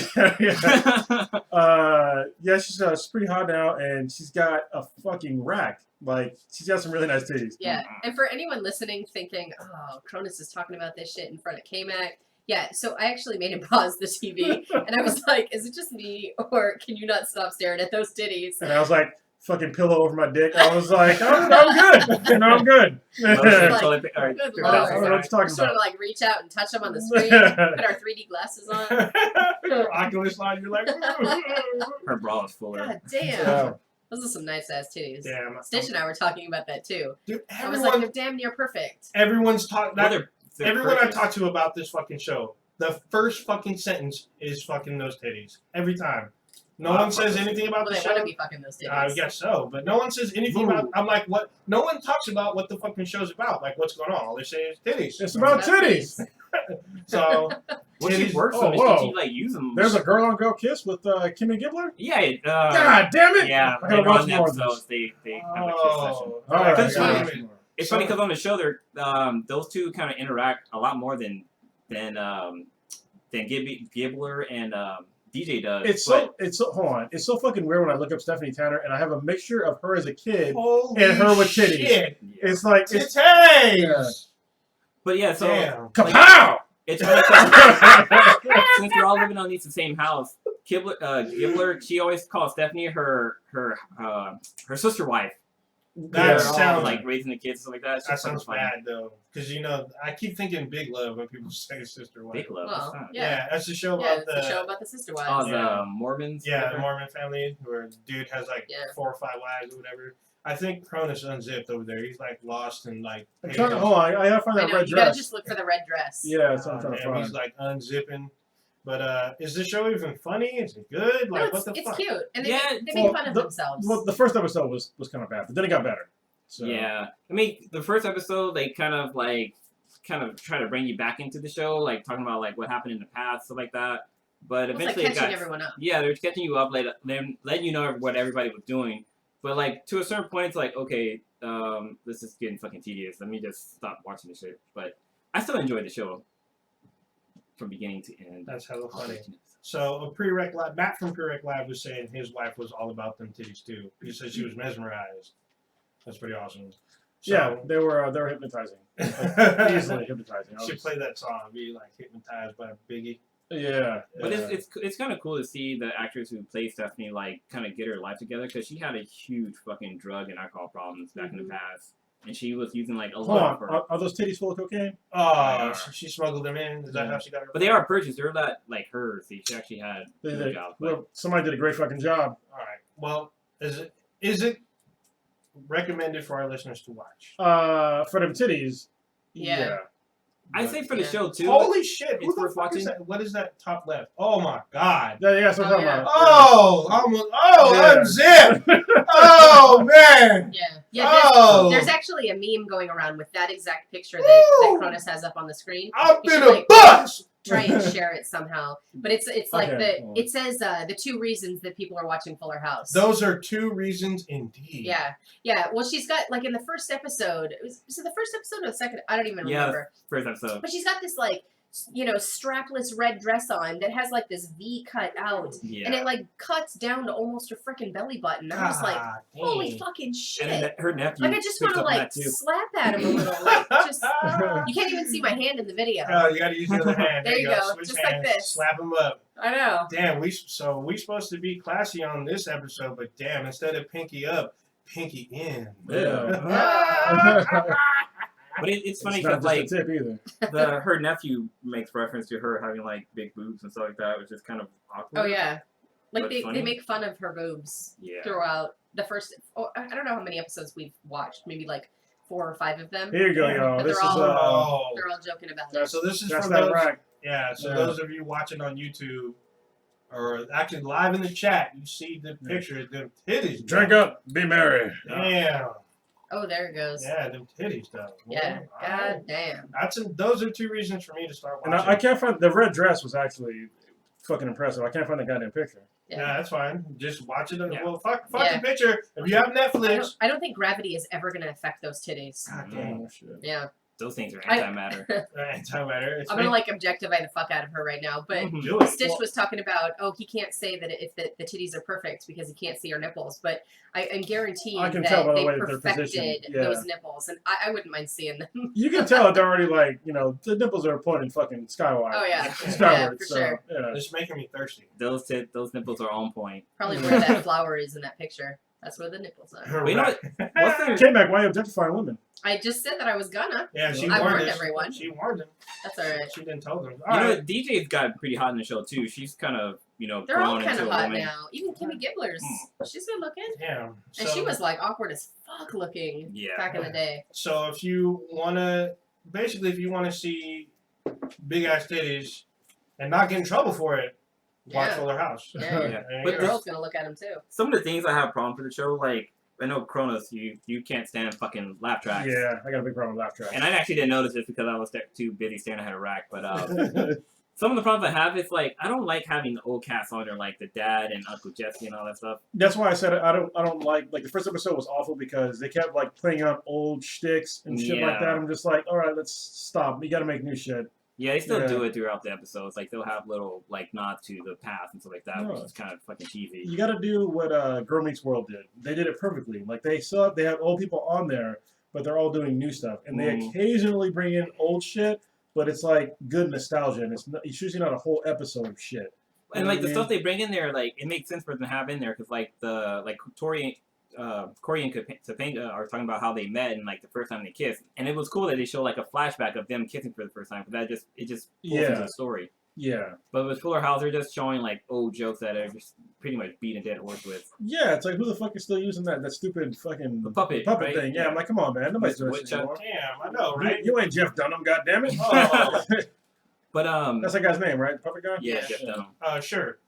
Yeah, she's pretty hot now, and she's got a fucking rack. Like, she's got some really nice titties. Yeah, and for anyone listening thinking, oh, Cronus is talking about this shit in front of K-Mac, yeah, so I actually made him pause the TV, and I was like, is it just me, or can you not stop staring at those titties? And I was like, fucking pillow over my dick. I was like, I'm good. I'm good. Good I Lord. don't know what you're talking Sort of about. like reach out and touch them on the screen, put our 3D glasses on. Oculus line, you're like, Her bra is fuller. God damn. Yeah. Those are some nice ass titties. damn. Stitch and I were talking about that too. Dude, I was like, they're damn near perfect. everyone's talking. Well, they're Everyone I perfect. talk to about this fucking show, the first fucking sentence is fucking those titties. Every time. No one says anything about Well, the they show. want to be fucking those titties. I guess so, but no one says anything about. I'm like, what? No one talks about what the fucking show's about. Like, what's going on? All they say is titties. It's about titties. So, Well, she titties- works oh, on it. whoa. She like use them. There's a girl-on-girl kiss with Kimmy Gibbler? Yeah. God damn it! Yeah. I gotta Later watch on in the more of this. episodes, they have a kiss session. Oh, All right, That's I gotta funny. watch more. It's funny because on the show, they're those two kind of interact a lot more than Gibbler and DJ does. It's so hold on. It's so fucking weird when I look up Stephanie Tanner and I have a mixture of her as a kid holy and her with titties. shit. It's like it's Titties! Yeah. But yeah, so Damn. kapow! it's funny 'cause since we're all living on the same house, Gibbler, she always calls Stephanie her sister wife. That They're all, sounds like raising the kids and stuff like that. It's That just sounds funny. bad though, because I keep thinking Big Love when people say sister wife. Big love. Well, what's that? yeah. That's the show Yeah, about it's a show about the sister wives. Oh, Yeah. the Mormons. the whatever? Mormon family where the dude has like Yeah. 4 or 5 wives or whatever. I think Cronus unzipped over there. He's like lost and like. I'm trying to, hold on, I gotta find I that know, red you gotta dress. just look for the red dress. Yeah, that's what I'm trying to Damn, find. he's like unzipping. But is this show even funny? Is it good? Like No, what the it's fuck? cute. And they, Yeah, they make well, fun of the- themselves. Well, the first episode was kind of bad, but then it got better. So. Yeah, I mean, the first episode they kind of try to bring you back into the show, like talking about like what happened in the past, stuff like that. But It's like eventually, catching everyone up. yeah, they're catching you up, letting you know what everybody was doing. But like to a certain point, it's like, okay, this is getting fucking tedious. Let me just stop watching this shit. But I still enjoyed the show from beginning to end. That's hella funny. So a Prereq Lab, Matt from Prereq Lab was saying his wife was all about them titties too. He said she was mesmerized. That's pretty awesome. So, Yeah, they were hypnotizing, like, easily hypnotizing. Should play that song, be like hypnotized by Biggie. Yeah, But it's kind of cool to see the actress who plays Stephanie like kind of get her life together because she had a huge fucking drug and alcohol problems back in the past, and she was using like a Hold lot on, of her. are those titties full of cocaine? Oh, she smuggled them in. Is that how she got her? But they are purchased. They're not like hers. She actually had a They- job. well, somebody did a great fucking job. All right. Well, is it recommended for our listeners to watch? For them titties, Yeah. I say for the show too. Holy shit! Who It's the worth fuck is watching. that? What is that top left? Oh my god! Yeah, that's what I'm Oh, talking yeah. about. Oh, almost. Oh, Yeah. unzip! Oh man! Yeah. Oh. There's actually a meme going around with that exact picture that Cronus has up on the screen. I've You been should, a like, bus. Try and share it somehow. But it's like Okay. it says the 2 reasons that people are watching Fuller House. Those are 2 reasons indeed. Yeah. Well, she's got like in the first episode. Was it the first episode or the second? I don't even remember. First episode. But she's got this like strapless red dress on that has like this V cut out, Yeah. and it like cuts down to almost her freaking belly button. I was like, God holy dang. fucking shit! And then her nephew. Like I just want picks to up on like that, too. slap at him a little. Like just you can't even see my hand in the video. Oh, you gotta use the other hand. There you go. Switch Just like hands. this. Slap him up. I know. Damn, we supposed to be classy on this episode, but damn, instead of pinky up, pinky in. Yeah. But it's funny It's not because just like a tip either. her nephew makes reference to her having like big boobs and stuff like that, which is kind of awkward. Oh yeah. Like But they funny. make fun of her boobs Yeah. throughout the first. Oh, I don't know how many episodes we've watched. Maybe like 4 or 5 of them. Here you go, y'all. But This is they're all- Oh. They're all joking about Yeah, it. so this is that's for that those. rack. Yeah, so Yeah. those of you watching on YouTube, or actually live in the chat, you see the picture of them titties. Drink though. up, be merry. Damn. Oh, there it goes. Yeah, them titties though. Yeah. Well, God damn. those are 2 reasons for me to start And watching. I can't find the red dress was actually fucking impressive. I can't find the goddamn picture. Yeah, that's fine. Just watch it. Yeah. Well, fuck Yeah. the picture. If you have Netflix. I don't think gravity is ever going to affect those titties. God damn. Oh, shit. Yeah. Those things are I- antimatter. Antimatter. I'm going to like objectify the fuck out of her right now. But do it. Stitch was talking about, he can't say that if the titties are perfect because he can't see her nipples. But I'm guaranteeing I can that tell by the they way that they're positioned. perfected Yeah. those nipples. And I wouldn't mind seeing them. You can tell they're already like, the nipples are pointing fucking skyward. Oh, yeah. Skyward. For so, sure. Yeah. It's making me thirsty. Those nipples are on point. Probably where that flower is in that picture. That's where the nipples are. But you know what? What's their K-Mac, why are you objectifying women? I just said that I was gonna. Yeah, she I warned warned us. everyone. She warned them. That's alright. She didn't tell them. You All know, right. DJ's got pretty hot in the show too. She's kind of They're all grown kind into of a hot woman. now. Even Kimmy Gibblers. She's good looking. Damn. And she was like awkward as fuck looking Yeah. back in the day. So if you wanna see big ass titties and not get in trouble for it, watch Yeah. Fuller House. Yeah. Yeah. There you But The go. girl's gonna look at him too. Some of the things I have problem for the show, like I know Kronos, you can't stand fucking laugh tracks. Yeah, I got a big problem with laugh tracks. And I actually didn't notice this because I was too busy staring at a rack. But some of the problems I have is like I don't like having the old cast on there, like the dad and Uncle Jesse and all that stuff. That's why I said I don't like the first episode was awful because they kept like playing out old shticks and shit like Yeah. that. I'm just like, all right, let's stop. We got to make new shit. Yeah, they still Yeah. do it throughout the episodes. Like they'll have little like nods to the past and stuff like that, which No. is kind of fucking cheesy. You got to do what Girl Meets World did. They did it perfectly. Like they have old people on there, but they're all doing new stuff, and they occasionally bring in old shit. But it's like good nostalgia, and it's usually not a whole episode of shit. And You know like what the I stuff mean? they bring in there, like it makes sense for them to have in there because like Corey and Topanga are talking about how they met and like the first time they kissed, and it was cool that they show like a flashback of them kissing for the first time because it just pulls into Yeah. the story. Yeah. But with Fuller House, they're just showing like old jokes that are just pretty much beat a dead horse with. Yeah, it's like who the fuck is still using that stupid fucking The puppet, right? thing? Yeah, I'm like, come on, man, nobody's Mr. doing this Woodchuck. anymore. Damn, I know, right? You ain't Jeff Dunham, goddammit. Oh. But That's that guy's name, right? Puppet guy. yeah, Jeff Dunham. Sure.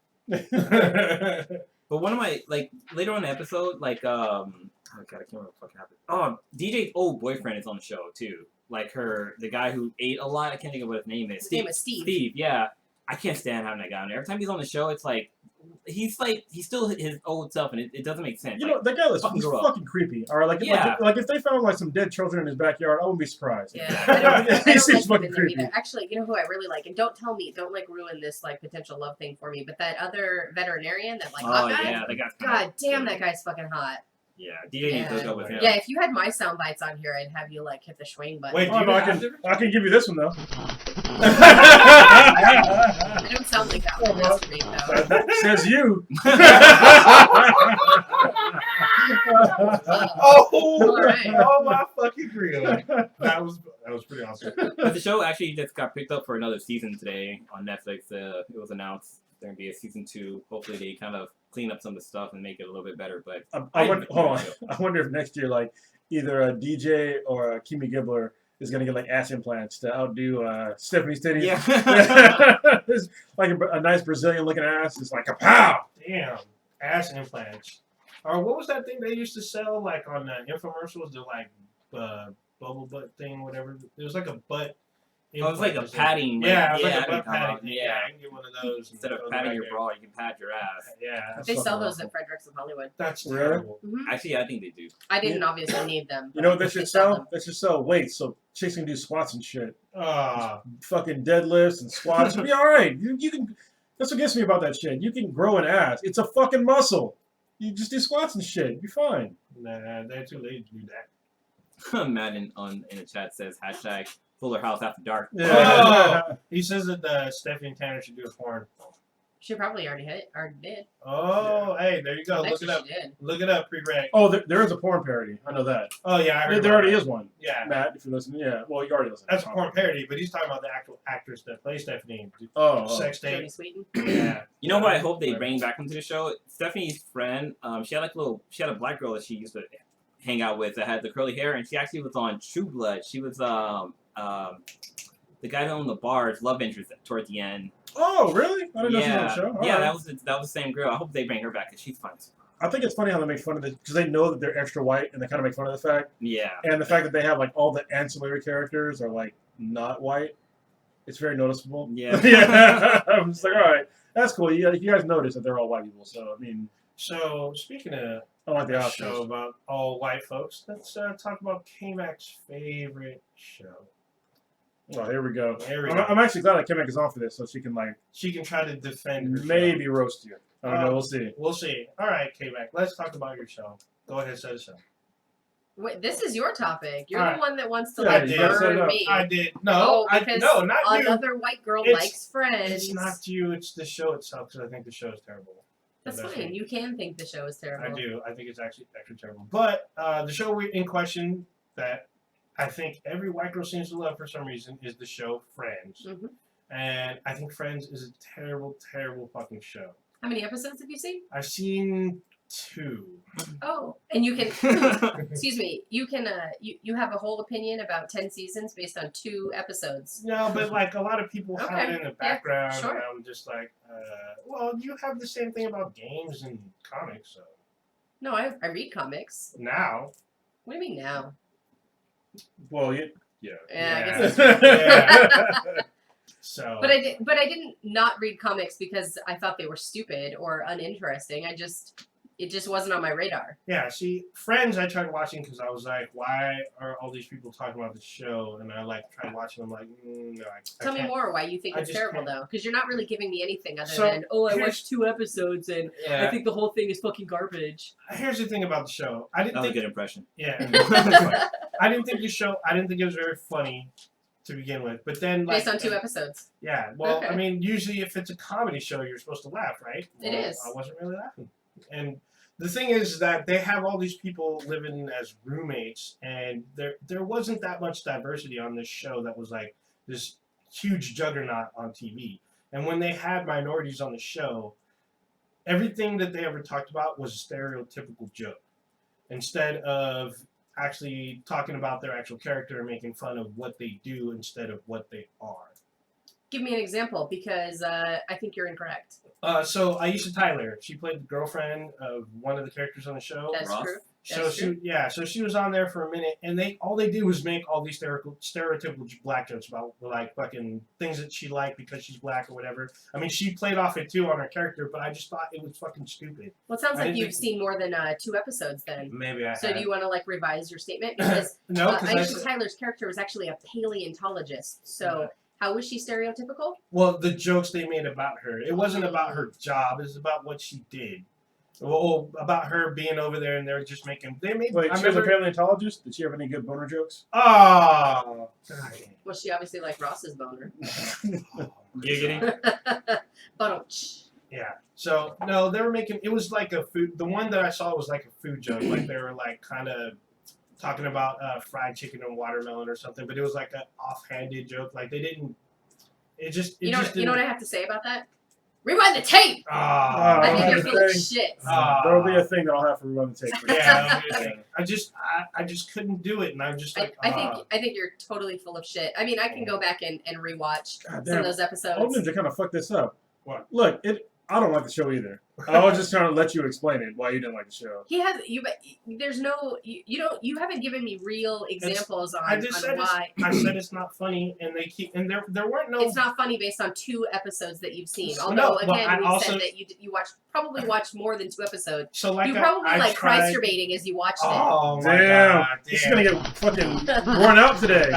But one of my like later on in the episode, like oh god, I can't remember what the fuck happened. Oh, DJ's old boyfriend is on the show too. Like the guy who ate a lot. I can't think of what his name is. His name is Steve. Steve, yeah. I can't stand having that guy on there. Every time he's on the show, it's like he's still his old self, and it doesn't make sense. You know, that guy was fucking grow up. fucking creepy. Or like if they found like some dead children in his backyard, I wouldn't be surprised. Yeah, I He don't seems like fucking him in them creepy. either. Actually, you know who I really like, and don't like ruin this like potential love thing for me, but that other veterinarian, that like hot guy. Yeah, that guy's God damn, that guy's fucking hot. Yeah, DJ needs to hook up with him. Yeah, if you had my sound bites on here, I'd have you like hit the swing button. Wait, Oh, no, I can give you this one though. I don't sound like that one. That's great though. Says you. Oh, right. Oh my fucking grill. That was pretty awesome. But the show actually just got picked up for another season today on Netflix. It was announced there will be a season 2. Hopefully they kind of clean up some of the stuff and make it a little bit better. But Hold on. I wonder if next year, like, either a DJ or a Kimmy Gibbler is going to get, like, ass implants to outdo Stephanie's titties. Yeah. It's like a nice Brazilian-looking ass. It's like a pow! Damn, ass implants. Or what was that thing they used to sell like on infomercials? The like bubble butt thing, whatever. It was like a butt. Oh, it was like a padding. Yeah, it was yeah, like a butt padding thing. yeah. I can get one of those. Instead of padding your bra, you can pad your ass. Yeah, They sell those at Fredericks of Hollywood. That's Really? terrible. Actually, I think they do. I didn't obviously need them. You know what they but should sell sell? them. They should sell weights so chicks can do squats and shit. Ah, Fucking deadlifts and squats. It'll be all right. You can. That's what gets me about that shit. You can grow an ass. It's a fucking muscle. You just do squats and shit. You'll be fine. nah, they're too lazy to do that. Madden in the chat says hashtag Fuller House after dark. Yeah. Oh, he says that Stephanie Tanner should do a porn. She probably already did. Oh, hey, there you go. Next Look it year up. she did. Look it up, pre-reg. Oh, there is a porn parody. I know that. Oh yeah, I heard There about already that. is one. Yeah, Matt, if you're listening. Yeah. Well, you already listened. that's a porn parody, but he's talking about the actual actress that plays Stephanie. Oh. Sex Jodie tape. Sweetin. Yeah. You know what I hope they bring back into the show? Stephanie's friend, she had a black girl that she used to hang out with that had the curly hair, and she actually was on True Blood. She was the guy that owned the bar's love interest toward the end. Oh, really? I didn't know she was on the show. All Yeah, right. that was the same girl. I hope they bring her back because she's fun. I think it's funny how they make fun of it because they know that they're extra white and they kind of make fun of the fact. Yeah. And the fact that they have like all the ancillary characters are like not white. It's very noticeable. Yeah. Yeah. I'm just like, all right, that's cool. You guys notice that they're all white people. So I mean, So speaking of I like the a Oscars. show about all white folks, let's talk about K-Mac's favorite show. Oh, here we go. Here we go. I'm actually glad that Kim is on for this, so she can like She can try to defend her maybe show. roast you. I don't know. We'll see. We'll see. All right, K-Mac, let's talk about your show. Go ahead, set us up. Wait, this is your topic. You're Alright. the one that wants to Yeah, like you gotta set it burn up. me. I did. Oh, No, because no, not you. another white girl It's- likes Friends. It's not you. It's the show itself because I think the show is terrible. That's That's fine. me. You can think the show is terrible. I do. I think it's actually terrible. But the show in question that I think every white girl seems to love for some reason is the show Friends. Mhm. And I think Friends is a terrible, terrible fucking show. How many episodes have you seen? I've seen 2. Oh, and you can. Excuse me. You can. You have a whole opinion about 10 seasons based on 2 episodes. No, but like a lot of people have Okay. it in the Yeah, background, sure. and I'm just like, well, you have the same thing about games and comics. So No, I read comics. now, What do you mean now? Well, yeah. Yeah, I Yeah. guess that's true. Yeah. So, But I didn't not read comics because I thought they were stupid or uninteresting. It just wasn't on my radar. yeah, see, Friends, I tried watching because I was like, why are all these people talking about the show? And I like tried watching. I'm like, no, I Tell me can't. more why you think I it's just terrible can't. though, because you're not really giving me anything other So, than I here's- watched 2 episodes and Yeah. I think the whole thing is fucking garbage. Here's the thing about the show. I didn't That was a think good impression. Yeah. I didn't think it was very funny to begin with. But then like Based on 2 episodes. yeah, well, Okay. I mean, usually if it's a comedy show, you're supposed to laugh, right? It Well, is. I wasn't really laughing. And the thing is that they have all these people living as roommates, and there wasn't that much diversity on this show that was like this huge juggernaut on TV. And when they had minorities on the show, everything that they ever talked about was a stereotypical joke. Instead of actually talking about their actual character and making fun of what they do instead of what they are. Give me an example because I think you're incorrect. So Aisha Tyler, she played the girlfriend of one of the characters on the show. That's Ross? true. So she was on there for a minute, and all they did was make all these stereotypical black jokes about like fucking things that she liked because she's black or whatever. I mean, she played off it too on her character, but I just thought it was fucking stupid. Well, it sounds like you've seen more than 2 episodes then. Maybe I. So do you want to like revise your statement because No, Aisha Tyler's character was actually a paleontologist. So how was she stereotypical? Well, the jokes they made about her, it wasn't about her job; it was about what she did. Well, about her being over there, and they're just making. They made. Wait, she was a paleontologist? Did she have any good boner jokes? Oh. Well, she obviously liked Ross's boner. Giggity. Yeah. So no, they were making. It was like a food. The one that I saw was like a food joke. Like they were like kind of talking about fried chicken and watermelon or something. But it was like an offhanded joke. Like they didn't. It just. You know what I have to say about that? Rewind the tape! I think you're full of shit. There'll be a thing that I'll have to rewind the tape. Yeah, I just couldn't do it, and I'm just like. I think you're totally full of shit. I mean, I can go back and rewatch some of those episodes. I wanted to kind of fuck this up. What? Look, I don't like the show either. I was just trying to let you explain it why you didn't like the show. He has you. There's no you haven't given me real examples on why. I said it's not funny, and they keep and there weren't no. It's not funny based on 2 episodes that you've seen. Although again, we said that you probably watched more than 2 episodes. So like you probably like masturbating as you watched it. Oh my damn! God, This is gonna get fucking worn out today.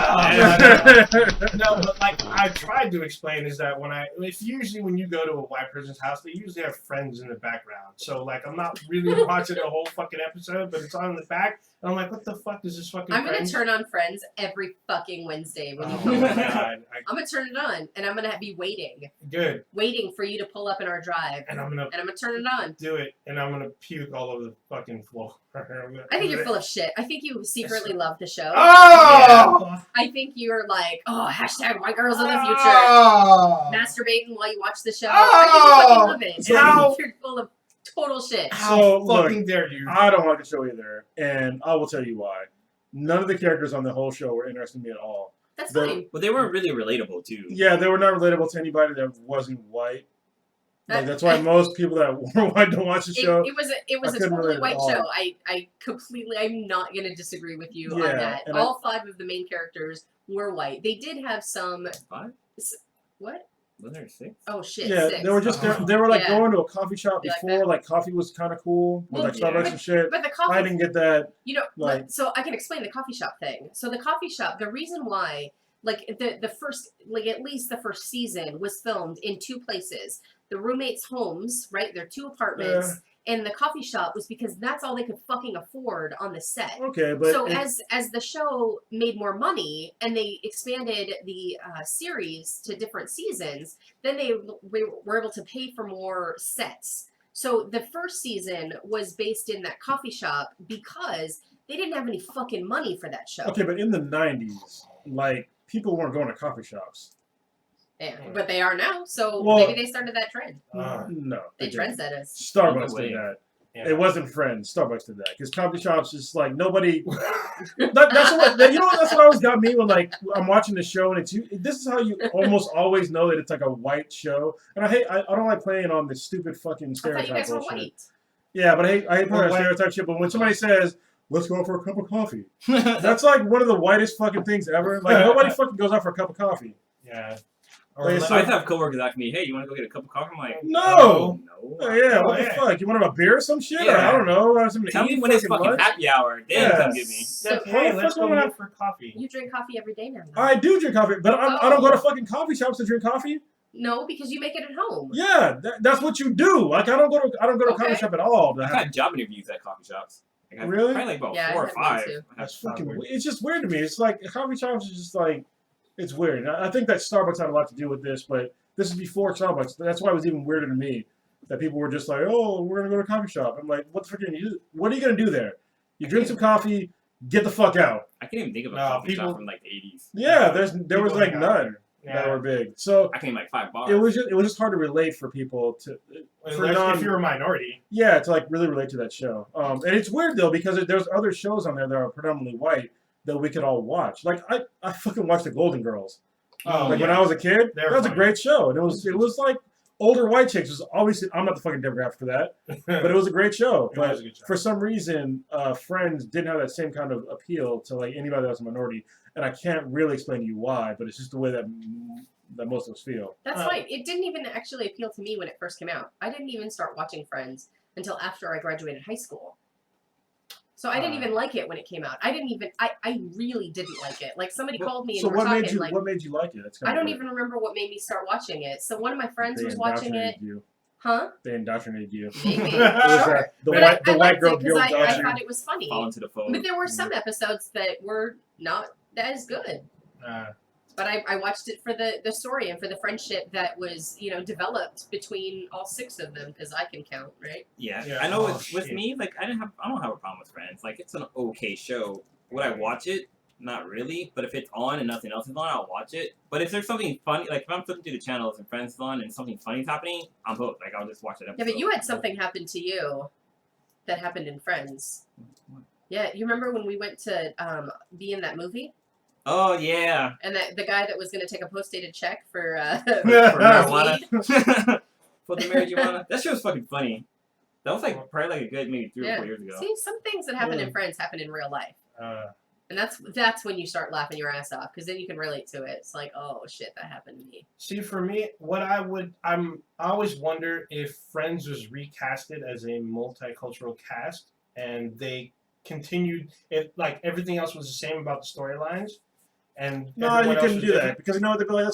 No, but like I tried to explain is that if usually when you go to a white person's house, they usually have friends in the background. So like I'm not really watching a whole fucking episode, but it's on in the back, and I'm like, what the fuck is this fucking? I'm gonna turn on Friends every fucking Wednesday when you come over. I'm gonna turn it on, and I'm gonna be waiting. Good. Waiting for you to pull up in our drive, and I'm gonna turn it on. Do it, and I'm gonna puke all over the fucking floor. I think you're full of shit. I think you secretly love the show. Oh! Yeah. I think you're like, hashtag white girls in the future. Masturbating while you watch the show. I think you fucking love it. And I think you're full of total shit. So, fucking dare you? I don't like the show either, and I will tell you why. None of the characters on the whole show were interested in me at all. That's fine. Well, they weren't really relatable, too. Yeah, they were not relatable to anybody that wasn't white. Like, that's why most people that were white don't watch the show. It was a totally white show. I'm not going to disagree with you on that. All 5 of the main characters were white. They did have some... 5? What? Wasn't there 6? Oh shit! Yeah, 6. they were just they were like going to a coffee shop before. Like coffee was kind of cool with like Starbucks and shit. But the coffee, I didn't get that. So I can explain the coffee shop thing. So the coffee shop, the reason why, like the first, like at least the first season was filmed in 2 places: the roommates' homes, right? Their 2 apartments. And the coffee shop was because that's all they could fucking afford on the set. Okay, but so as the show made more money and they expanded the series to different seasons, then they were able to pay for more sets. So the first season was based in that coffee shop because they didn't have any fucking money for that show. Okay, but in the 90s, like people weren't going to coffee shops. Yeah, but they are now, so maybe they started that trend. No. They trendset us. Starbucks did that. Yeah. It wasn't Friends. Starbucks did that. Because coffee shops just like nobody... that's what always got me when like I'm watching the show and this is how you almost always know that it's like a white show. And I don't like playing on this stupid fucking stereotype I thought you guys bullshit. were white. Yeah, but I hate playing on stereotype shit. But when somebody says, let's go out for a cup of coffee. That's like one of the whitest fucking things ever. Like nobody fucking goes out for a cup of coffee. Yeah. I have coworkers ask me, "Hey, you want to go get a cup of coffee?" I'm like, "No." What the fuck? You want a beer or some shit? Yeah. Or, I don't know. Tell me when it's fucking happy hour. Then come get me. Hey, let's go out for coffee. You drink coffee every day now. I do drink coffee, but I don't go to fucking coffee shops to drink coffee. No, because you make it at home. Yeah, that's what you do. Like I don't go to a coffee shop at all. I've had job interviews at coffee shops. Really? Probably like about 4 or 5. That's fucking weird. It's just weird to me. It's like coffee shops is just like it's weird. I think that Starbucks had a lot to do with this, but this is before Starbucks. That's why it was even weirder to me that people were just like, "Oh, we're gonna go to a coffee shop." I'm like, "What the fuck are you? What are you gonna do there? You drink some coffee, get the fuck out." I can't even think of a coffee shop from like the 80s. Yeah, there was like none that were big. So I came like 5 bars. It was just hard to relate for people to. If you're a minority. Yeah, to like really relate to that show. And it's weird though because there's other shows on there that are predominantly white that we could all watch. Like I fucking watched the Golden Girls. When I was a kid, that was a great show, and it was like older white chicks was obviously, I'm not the fucking demographic for that, but it was a great show. It was But a good show. for some reason, Friends didn't have that same kind of appeal to like anybody that was a minority, and I can't really explain to you why, but it's just the way that most of us feel. That's fine. It didn't even actually appeal to me when it first came out. I didn't even start watching Friends until after I graduated high school. So I didn't even like it when it came out. I really didn't like it. Like somebody called me and So were what talking made you like, what made you like it? That's I don't even remember what made me start watching it. So one of my friends They was watching it. indoctrinated you. Huh? They indoctrinated you. Maybe. Sure. The But white I liked girl it because I doctrine. thought it was funny. Fall into the fold. But there were some episodes that were not as good. But I watched it for the story and for the friendship that was, developed between all 6 of them, because I can count, right? Yeah. I know with me, like I don't have a problem with Friends. Like it's an okay show. Would I watch it? Not really. But if it's on and nothing else is on, I'll watch it. But if there's something funny, like if I'm flipping through the channels and Friends is on and something funny's happening, I'm hooked. Like I'll just watch it. Yeah, but you had something happen to you that happened in Friends. Yeah, you remember when we went to be in that movie? Oh yeah. And that the guy that was going to take a post-dated check for For marijuana. For the marijuana. That shit was fucking funny. That was like probably like a good maybe 3 or 4 years ago. See, some things that happen in Friends happen in real life. And that's when you start laughing your ass off, because then you can relate to it. It's like, oh shit, that happened to me. See, for me, I always wonder if Friends was recasted as a multicultural cast, and they continued it like everything else was the same about the storylines. And No, you couldn't do that because you know what they'd be like,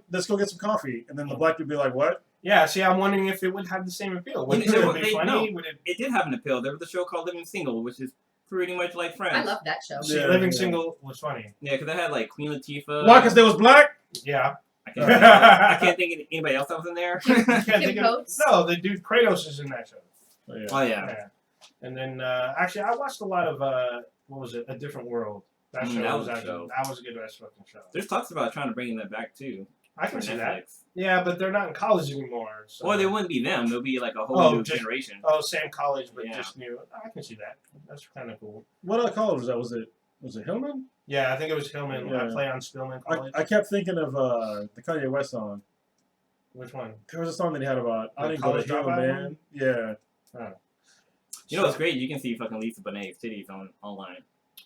let's go get some coffee, and then the black would be like, what? Yeah, see, I'm wondering if it would have the same appeal. Would it be funny? It did have an appeal. There was a show called Living Single, which is pretty much like Friends. I love that show. See, Living Single was funny. Yeah, because I had like Queen Latifah. Why? Because they was black? Yeah. I can't think of anybody else that was in there. No, the dude Kratos is in that show. Oh yeah. And then actually, I watched a lot of what was it? A Different World. That show that was was a actually show. that was a good ass fucking show. There's talks about trying to bring that back too. I can for see Netflix. that. Yeah, but they're not in college anymore. So. Well, they wouldn't be them. They'll be like a whole new generation. Oh, same college, but just new. I can see that. That's kind of cool. What other college was that? Was it Hillman? Yeah, I think it was Hillman. Yeah. I play on Spillman College. I kept thinking of the Kanye West song. Which one? There was a song that he had about I The didn't go to College Hillman, Dropout man. one? Yeah. Oh. You know what's great? You can see fucking Lisa Bonet's titties online.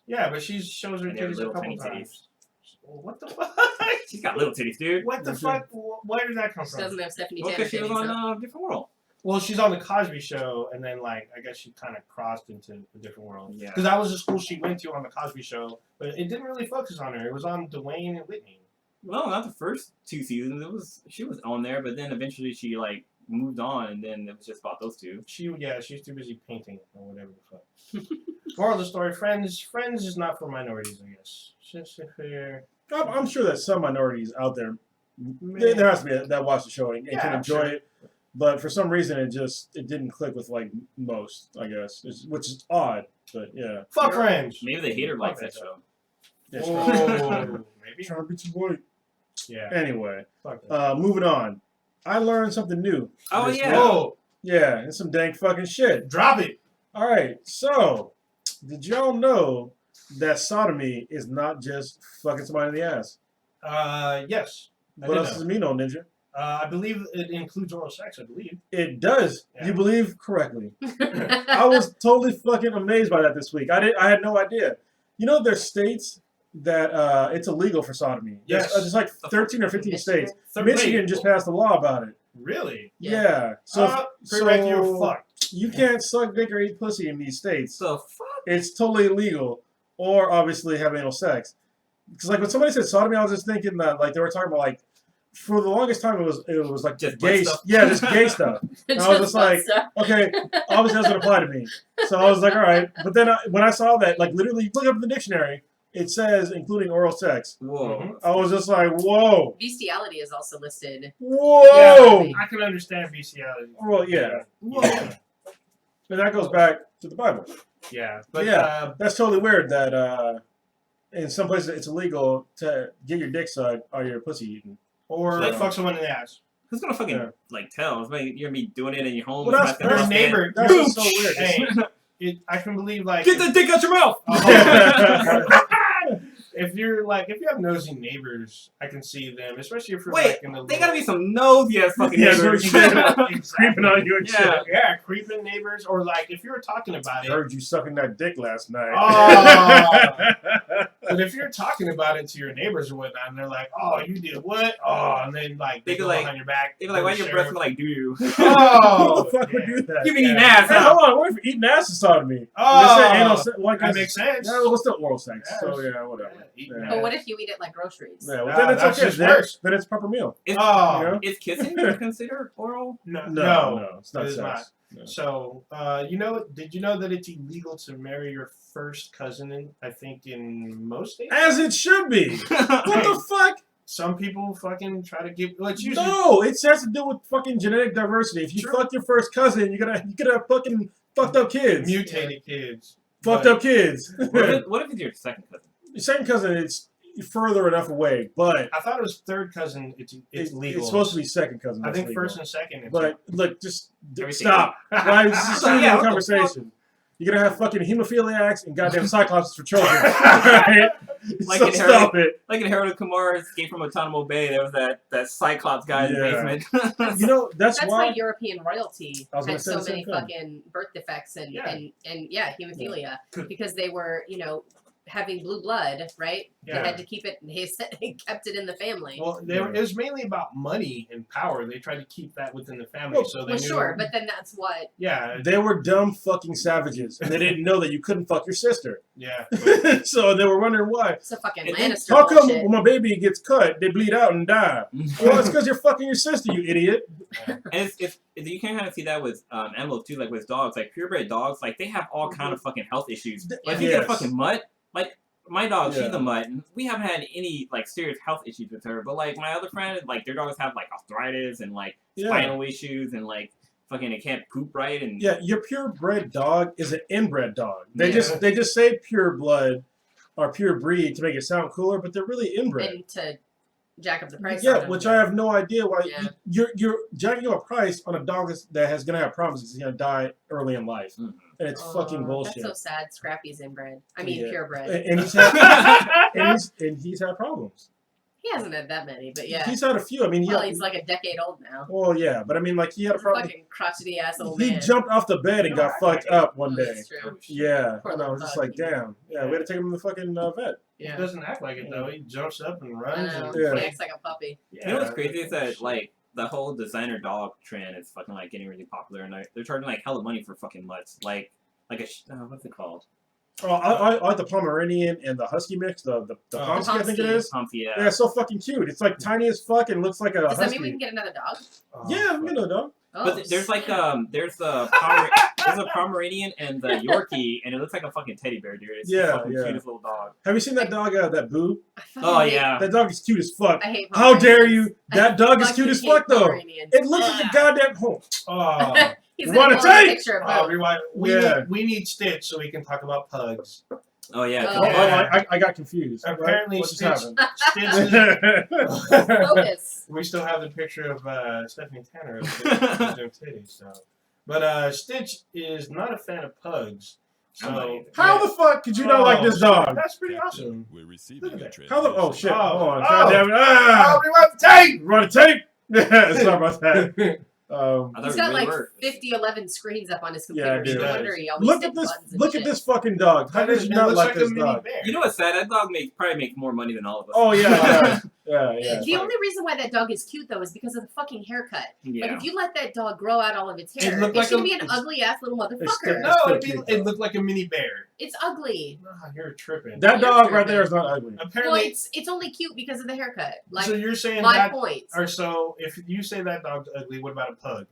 Yeah, but she shows her And they're titties a little couple tiny times. What the fuck? She's got little titties, dude. What the fuck? Where did that come She from? doesn't have Stephanie Well, Tanner because she was titties, on though. Different World. Well, she's on the Cosby Show, and then like I guess she kind of crossed into a different world. Yeah. Because that was the school she went to on the Cosby Show, but it didn't really focus on her. It was on Dwayne and Whitney. Well, not the first 2 seasons. She was on there, but then eventually she like moved on, and then it was just about those 2. She's too busy painting or whatever the fuck. Moral of the story: Friends is not for minorities, I guess. Just if you're... I'm sure that some minorities out there, there has to be that watch the show and can enjoy it. But for some reason, it didn't click with like most, I guess, which is odd. But yeah, fuck Friends. Maybe the hater likes that show. Yeah, Maybe trying to be too white. Yeah. Anyway, Fuck that. moving on. I learned something new. Oh this yeah. week. Oh, Yeah, it's some dank fucking shit. drop it. All right, so did y'all know that sodomy is not just fucking somebody in the ass? Yes. What else does it mean, old ninja? I believe it includes oral sex. I believe. It does. Yeah. You believe correctly. I was totally fucking amazed by that this week. I had no idea. You know, there's states that it's illegal for sodomy. Yes. There's like 13 or 15 states. Wait, Michigan just passed a law about it. Really? Yeah. So, correct, you're fucked. You can't suck dick or eat pussy in these states. So fuck. It's totally illegal, or obviously have anal sex. Because like when somebody said sodomy, I was just thinking that like they were talking about like for the longest time it was like Just gay butt stuff. yeah, just gay stuff. And I was just like, okay, obviously that doesn't apply to me. So I was like, all right. But then when I saw that, like literally, you look up in the dictionary, it says including oral sex. Whoa. I was just like, whoa, Bestiality is also listed. whoa. Yeah, I can understand bestiality. Well, yeah. Yeah. And that goes back to the Bible. Yeah. But Yeah, that's totally weird that in some places it's illegal to get your dick sucked or your pussy eaten. or So- fuck someone in the ass. Who's gonna fucking Yeah. like tell? It's like you're gonna be doing it in your home. Well, that's Somebody's Her gonna neighbor. That's Boom! just so weird. Hey, I can believe like Get the dick out your mouth. if you have nosy neighbors, I can see them, especially if you're Wait, in the they gotta be some nosy ass fucking Yeah, neighbors. creeping on you and shit. Yeah, creeping neighbors, or if you were talking about I it. heard you sucking that dick last night. Oh. But if you're talking about it to your neighbors or whatnot, and they're like, "Oh, you did what?" Oh, and then they go behind your back. They be like, "Why your breath smell like doo?" Oh, who the fuck would do that? You been eating ass, Hey, huh? hold on, what if eating ass is sodomy? Oh, that makes sense. Yeah, well, it's still oral sex, Yeah, so yeah, whatever. Yeah. But what if you eat it like groceries? Yeah, well, then it's that's okay. just worse. Then it's a proper meal. Is, You know? is kissing considered oral? No, it's not it is sex. not. No. So, did you know that it's illegal to marry your first cousin? I think in most states. As it should be. What the fuck? Some people fucking try to give. Well, it's usually, No, it has to do with fucking genetic diversity. If you Sure. fuck your first cousin, you're gonna have fucking fucked up kids. mutated kids. Fucked up kids. What if it's your second cousin? Your second cousin, it's further enough away, but I thought it was third cousin. It's legal. It's supposed to be second cousin. I that's think legal. first and second. But look, just Everything. stop. Why is this a Yeah, what the conversation? You're gonna have fucking hemophiliacs and goddamn cyclopses for children. Right? Like So in stop it. Like in Harold Kumar Escape from Guantanamo Bay, there was that Cyclops guy in the basement. You know, that's That's why why European royalty I was gonna had say so the same many thing. fucking birth defects and hemophilia because they were having blue blood, right? Yeah. They had to keep it. They kept it in the family. Well, it was mainly about money and power. They tried to keep that within the family, Well, so they Well, knew. sure, but then that's what. Yeah, they were dumb fucking savages, and they didn't know that you couldn't fuck your sister. yeah. So they were wondering why. It's a fucking And then Lannister How come bullshit. when my baby gets cut, they bleed out and die? Well, it's because you're fucking your sister, you idiot. And it's you can kind of see that with animals too, like with dogs, like purebred dogs, like they have all kind of fucking health issues. Like if you get a Yes. fucking mutt, like my dog, Yeah. she's a mutt, and we haven't had any like serious health issues with her. But like my other friend, like their dogs have like arthritis and like spinal issues and like fucking it can't poop right and Yeah, your purebred dog is an inbred dog. They Yeah. just say pure blood or pure breed to make it sound cooler, but they're really inbred. And to jack up the price. on Yeah, them. which I have no idea why Yeah. you're jacking up a price on a dog that is gonna have problems because he's gonna die early in life, and it's fucking bullshit. That's so sad. Scrappy's inbred. I mean, Yeah. purebred. And he's had and he's had problems. He hasn't had that many, but yeah. He's had a few. I mean, He's like a decade old now. well, yeah, but I mean, like he had a He's a problem. fucking crotchety ass old He man. jumped off the bed and got fucked up one day. That's true. Yeah, Poor and I little was just bug. like, damn. Yeah, we had to take him to the fucking vet. He Yeah. doesn't act like it though. He jumps up and I runs. know. And, Yeah. He acts like a puppy. You know what's crazy is that like the whole designer dog trend is fucking like getting really popular, and they're charging like hella money for fucking mutts, like what's it called? Oh, I like the Pomeranian and the Husky mix, the Pomsky, I think it Pomsky. is. Humpy, Yeah, it's so fucking cute. It's like tiny as fuck and looks like a Does that husky. mean we can get another dog? Oh, Yeah, fuck. you know, dog. Oh, But there's like there's a Pomeranian and the Yorkie, and it looks like a fucking teddy bear, dude. It's the Yeah, fucking yeah. cutest little dog. Have you seen that dog, that Boo? I fucking Oh hate- yeah. That dog is cute as fuck. I hate How dare Pomeranians. you? That dog is fucking cute as hate fuck, though. Pomeranians. It looks like a goddamn home. Oh, He's You gonna wanna pull up a take? picture of oh, Bo. rewind. Yeah. We need Stitch so we can talk about pugs. Oh yeah. Oh. Oh, Yeah. I got confused. Apparently, what just Stitch. happened? Focus. We still have the picture of Stephanie Tanner of Stitch titties. So, but Stitch is not a fan of pugs. I'm not So either. How the fuck could you not like this dog? That's pretty awesome. We're receiving a How the? Oh shit! Oh. Hold on. Oh. God damn it! Oh, Ah! rewind the tape. Run a tape. Sorry about that. I thought He's it got really like worked. 11 screens up on his Yeah, computer. dude. No wonder he always Look hit at this! buttons and Look shit. at this fucking dog. How did you It not looks like a this mini dog? bear. You know what's sad? That dog probably makes more money than all of us. Oh yeah, yeah. The only reason why that dog is cute though is because of the fucking haircut. Yeah. Like if you let that dog grow out all of its hair, looked it's like gonna a- be an ugly ass little still- motherfucker. No, still it'd cute, it though. looked like a mini bear. It's ugly. Nah, you're tripping. That You're dog right tripping. there is not ugly. Well, Apparently, it's only cute because of the haircut. Like so you're saying my that, point. or so if you say that dog's ugly, what about a pug?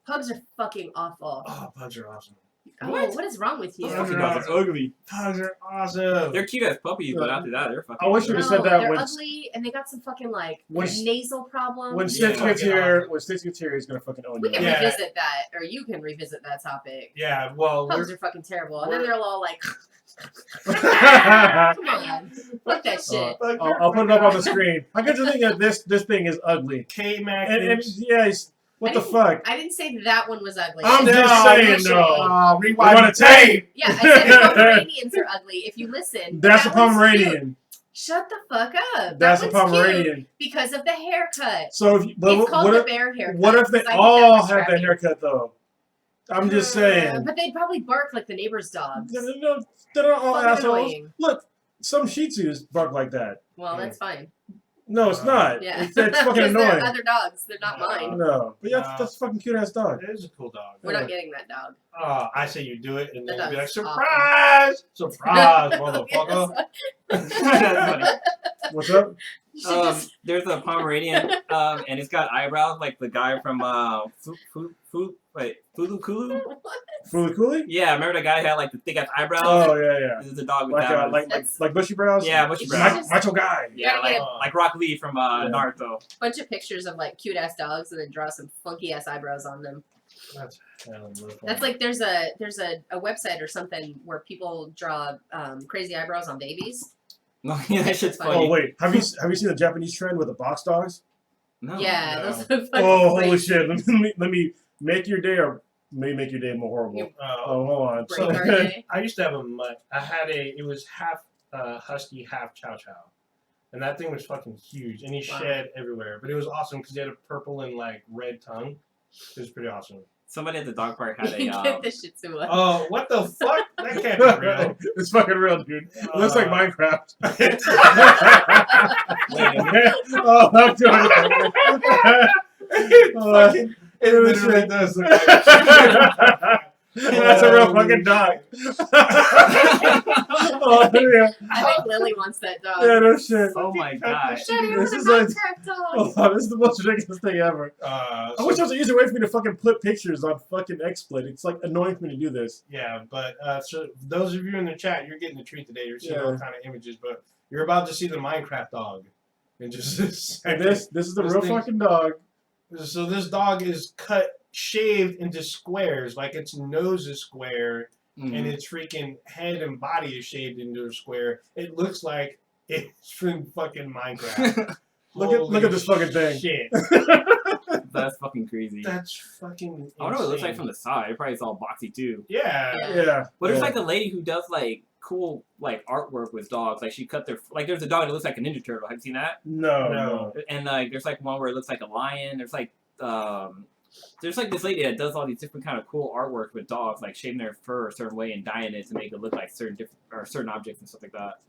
Pugs are fucking awful. Oh, pugs are awesome. Oh, what is wrong with you? Those Fucking are dogs are ugly. Pugs are awesome. They're cute as puppies, but after that, they're fucking. I wish you No, would've said that they're when ugly and they got some fucking like When- nasal problems. when Yeah. Stitch gets here. When Stitch gets here, he's gonna fucking own we you. can Yeah. revisit that, or you can revisit that topic. Yeah, well, Pugs are fucking terrible, and then they're all like, I'll "Come on, fuck that shit." I'll put it up on the screen. How could you think that this thing is ugly? K-Mac. And yeah, what the fuck? I didn't say that one was ugly. I'm I said just the saying, Pomeranian. no. Rewind Run a the tape. tape. Yeah, I said the Pomeranians are ugly. If you listen, That's a that one's Pomeranian. cute. Shut the fuck up. That's that a one's Pomeranian. cute because of the haircut. So, if, but It's called what the if, bear haircut. what if they 'cause I think all was have that scrappy. haircut though? I'm just saying. But they'd probably bark like the neighbor's dogs. No, they're not all Fucking assholes. annoying. Look, some Shih Tzus bark like that. Well, that's fine. No, it's not. Yeah. It's fucking 'Cause annoying. they're other dogs. They're not mine. No, but yeah, that's a fucking cute ass dog. It is a cool dog. We're not getting that dog. I say you do it, and That then be like, dog's awful. surprise! Surprise, motherfucker. That's funny. What's up? You should just There's a Pomeranian, and it's got eyebrows like the guy from Fulu Kulu. Fooly Cooly? Yeah, remember the guy who had like the thick ass eyebrows? Oh yeah. This is a dog with Like that. like bushy brows. Yeah, bushy You brows. should just- Macho guy. Yeah, gotta get like Rock Lee from Naruto. bunch of pictures of like cute ass dogs and then draw some funky ass eyebrows on them. That's like there's a website or something where people draw crazy eyebrows on babies. No, yeah, that shit's funny. Oh wait, have you seen the Japanese trend with the box dogs? No. Yeah, no. those are fucking Oh holy crazy. shit! Let me make your day or may make your day more horrible. Oh hold on. Break our day. I used to have a mutt. It was half husky, half chow chow. And that thing was fucking huge. And he Wow. shed everywhere. But it was awesome because he had a purple and like red tongue. It was pretty awesome. Somebody at the dog park had You a. get the Shih Tzu one. Oh, what the fuck? That can't be real. It's fucking real, dude. It looks like Minecraft. Oh, I'm doing it. It literally does look like That's a real fucking dog. Oh yeah. I think Lily wants that dog. Yeah, no shit. Oh my god. Shady This with is the like- Minecraft dog. Oh, this is the most ridiculous thing ever. Uh, I wish there was an easier way for me to fucking put pictures on fucking XSplit. It's like annoying for me to do this. Yeah, but so those of you in the chat, you're getting a treat today. You're seeing Yeah. all kind of images, but you're about to see the Minecraft dog in just a And second. this is the This real thing- fucking dog. So this dog is shaved into squares, like its nose is square Mhm. and its freaking head and body is shaved into a square. It looks like it's from fucking Minecraft. Look at this fucking thing. Shit. That's fucking crazy. That's fucking I don't know what it looks like insane. from the side. It probably is all boxy too. Yeah. Yeah. But there's yeah. like a lady who does like cool like artwork with dogs. Like she cut their there's a dog that looks like a Ninja Turtle. Have you seen that? No. And like there's like one where it looks like a lion. There's like this lady that does all these different kind of cool artwork with dogs, like shaving their fur a certain way and dyeing it to make it look like certain objects and stuff like that.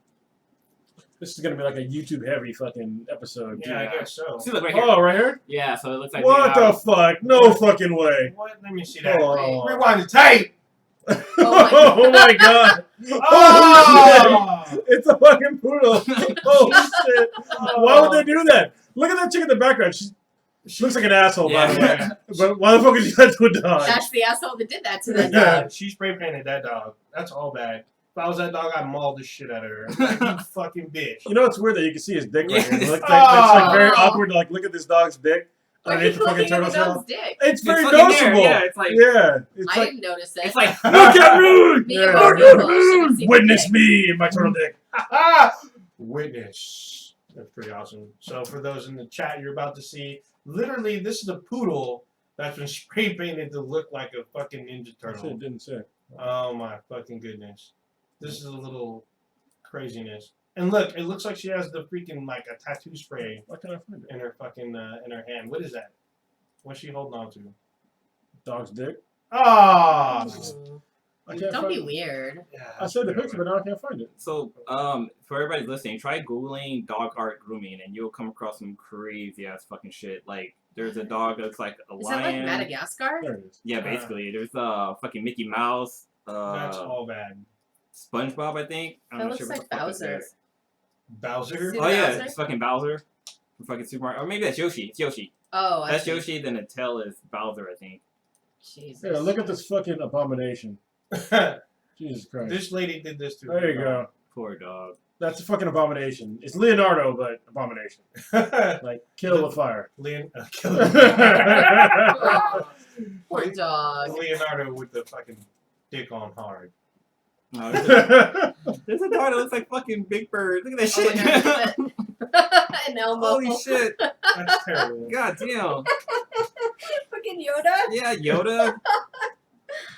This is gonna be like a YouTube heavy fucking episode. Yeah, I guess so. See, look right here. Oh, right here? Yeah, so it looks like What the fuck? No fucking way. What? Let me see that. Oh. Rewind the tape. Oh my god. Oh! shit. It's a fucking poodle. Oh shit. Why would they do that? Look at that chick in the background. She looks like an asshole, by the way. Yeah. But why the fuck would you do that to a dog? That's the asshole that did that to that Yeah. dog. She spray painted that dog. That's all bad. If I was that dog, I'd maul the shit out of her. Like, you fucking bitch. You know it's weird that you can see his dick right here. Yeah. It's like very Oh. awkward to like look at this dog's dick Why are underneath you the fucking looking at turtle the shell. dog's dick? It's very fucking there, noticeable. yeah, it's like Yeah. It's I like didn't notice it. it's like look at me! Me Yeah. and my people should have seen Witness the me and my turtle dick. Witness. That's pretty awesome. So for those in the chat, you're about to see, literally, this is a poodle that's been spray painted to look like a fucking Ninja Turtle. Didn't say. Oh my fucking goodness. This is a little craziness. And look, it looks like she has the freaking, like, a tattoo spray Why can't I find it? in her fucking, in her hand. What is that? What's she holding on to? Dog's dick. Ah! I can't Don't find be it. weird. Yeah, I said the picture, but now I can't find it. So, for everybody listening, try Googling dog art grooming and you'll come across some crazy ass fucking shit. Like, there's a dog that looks like a Is that like lion. Madagascar? There it is. Yeah, basically. There's fucking Mickey Mouse. That's all bad. SpongeBob, I think. I'm That not looks sure like what the fuck this Bowser. is. Bowser? See Oh yeah, Bowser? it's fucking Bowser from fucking Super Mario. Or maybe that's Yoshi. It's Yoshi. Oh, I That's see. Yoshi, then the tail is Bowser, I think. Jesus. Yeah, look at this fucking abomination. Jesus Christ. This lady did this to There you go. Poor dog. That's a fucking abomination. It's Leonardo, but abomination. Like, kill with fire. Oh, poor dog. Leonardo with the fucking dick on hard. No, there's a dog that looks like fucking Big Bird. Look at that Oh shit. my God. An Elmo. Holy shit. That's terrible. God damn. Fucking Yoda. Yeah, Yoda.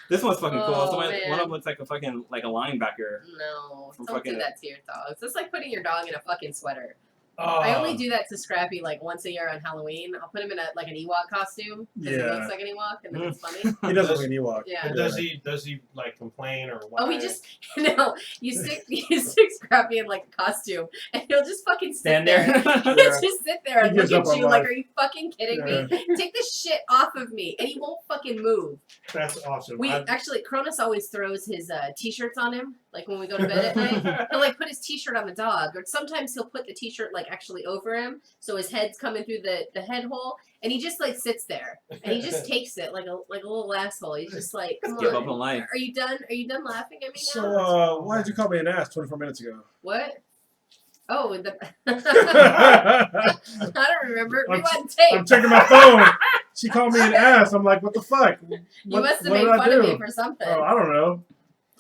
This one's fucking cool. Oh, So one man. of them looks like a fucking like a linebacker. No, From don't fucking- do that to your dogs. It's like putting your dog in a fucking sweater. Oh. I only do that to Scrappy like once a year on Halloween. I'll put him in an Ewok costume because he Yeah. looks like an Ewok, and then it's funny. He doesn't look like an Ewok. Yeah. And does he like complain or what? Oh, we just you stick Scrappy in like a costume, and he'll just fucking Stand sit there. He'll just sit there and He look gives at up on you like, life. "Are you fucking kidding me? Take this shit off of me!" And he won't fucking move. That's awesome. We actually, Cronus always throws his t-shirts on him, like when we go to bed at night. He'll like put his t-shirt on the dog, or sometimes he'll put the t-shirt like actually over him, so his head's coming through the head hole, and he just like sits there and he just takes it like a little asshole. He's just like, "Come Give up on, on life. are you done? Are you done laughing at me now?" So, why did you call me an ass 24 minutes ago? What? Oh, I'm I don't remember. We I'm went tape. checking my phone. She called me an ass. I'm like, what the fuck? You What- must have what made did I fun of do? me for something. Oh, I don't know.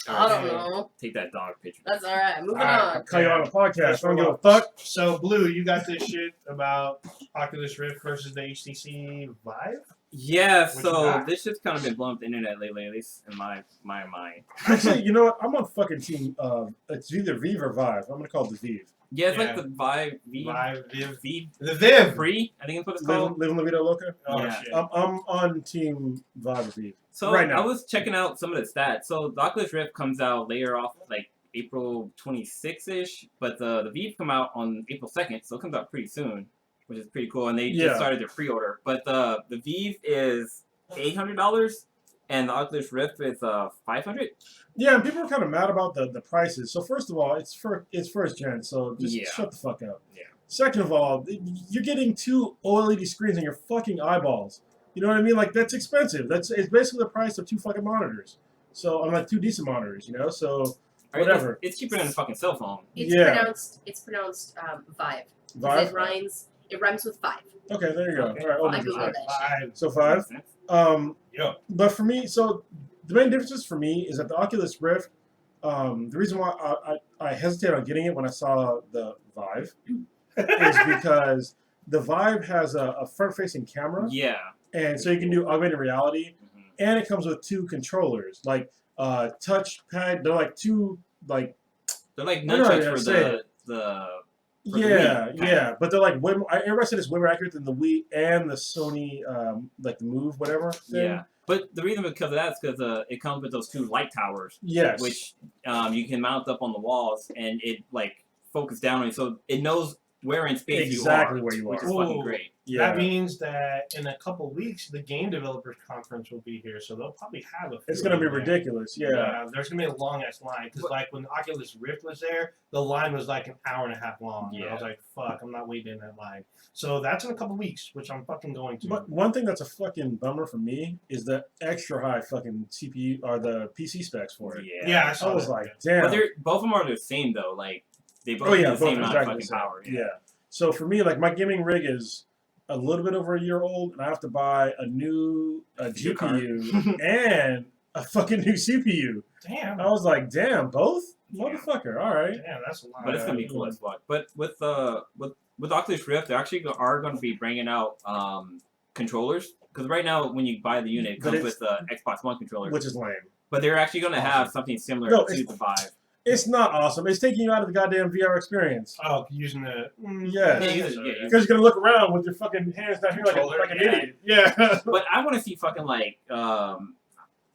I don't know. Take that dog picture. That's all right. Moving I'll on. call you on a podcast. I don't give a fuck. So, Blue, you got this shit about Oculus Rift versus the HTC Vive? Yeah, What you so got? this shit's kind of been blowing up the internet lately, at least in my mind. Actually, you know what? I'm on fucking team. It's either Vive or Vive. I'm gonna call it the Vive. Yeah, it's Yeah. like the Vive, Vive, Vive The Viv! Free, I think that's what it's called. Live in La Vida Loca. Oh, Yeah. shit. I'm on team Vive or Vive. So Right now. I was checking out some of the stats. So the Oculus Rift comes out later off like April 26-ish, but the Vive come out on April 2nd, so it comes out pretty soon, which is pretty cool. And they Yeah. just started their pre-order. But the Vive is $800, and the Oculus Rift is $500. Yeah, and people are kind of mad about the prices. So first of all, it's first gen, so just Yeah. shut the fuck up. Yeah. Second of all, you're getting two OLED screens on your fucking eyeballs. You know what I mean? Like that's expensive. It's basically the price of two fucking monitors. So I'm like two decent monitors, you know. So whatever. It's cheaper than a fucking cell phone. It's Yeah. pronounced Vive. 'Cause Vive. It rhymes with five. Okay, there you go. Okay. All right, I open Googled right. that shit. So five. Makes sense. Yeah. But for me, so the main differences for me is that the Oculus Rift. The reason why I hesitated on getting it when I saw the Vive is because the Vive has a front-facing camera, Yeah. and so you can do augmented reality, Mhm. and it comes with two controllers, like touchpad. They're like two like They're like I don't know how nunchucks to for say the for the yeah, Wii, yeah, but they're like way more, everybody said it's way more accurate than the Wii and the Sony like the Move whatever thing. Yeah. But the reason because of that is because it comes with those two light towers, Yes. which you can mount up on the walls, and it like focus down on you, so it knows where in space Exactly you are, where you which are. is fucking Ooh. great. Yeah. That means that in a couple weeks, the Game Developers Conference will be here, so they'll probably have a few It's gonna be of them. ridiculous. Yeah. There's gonna be a long ass line because, like, when the Oculus Rift was there, the line was like an hour and a half long. And I was Yeah. like, "Fuck, I'm not waiting in that line." So that's in a couple weeks, which I'm fucking going to. But one thing that's a fucking bummer for me is the extra high fucking CPU or the PC specs for it. yeah, I I saw was that. like, damn. But they're both of them are the same though. Like they both Oh yeah, have the both same amount of exactly fucking the same. power. Yeah. So for me, like my gaming rig is a little bit over a year old, and I have to buy a new Video card. GPU and a fucking new CPU. Damn. I was like, damn, both? Yeah. Motherfucker, all right. Damn, that's a lot. But it's gonna be cool as fuck. But with Oculus Rift, they actually are going to be bringing out controllers. Because right now, when you buy the unit, it But comes it's- with the Xbox One controller. Which is lame. But they're actually going to have something similar No, to it's- the Vive. It's not awesome. It's taking you out of the goddamn VR experience. Oh, using the. Yeah. Yeah, Because you're gonna look around with your fucking hands down here Controller, like an yeah. idiot. Yeah. But I want to see fucking like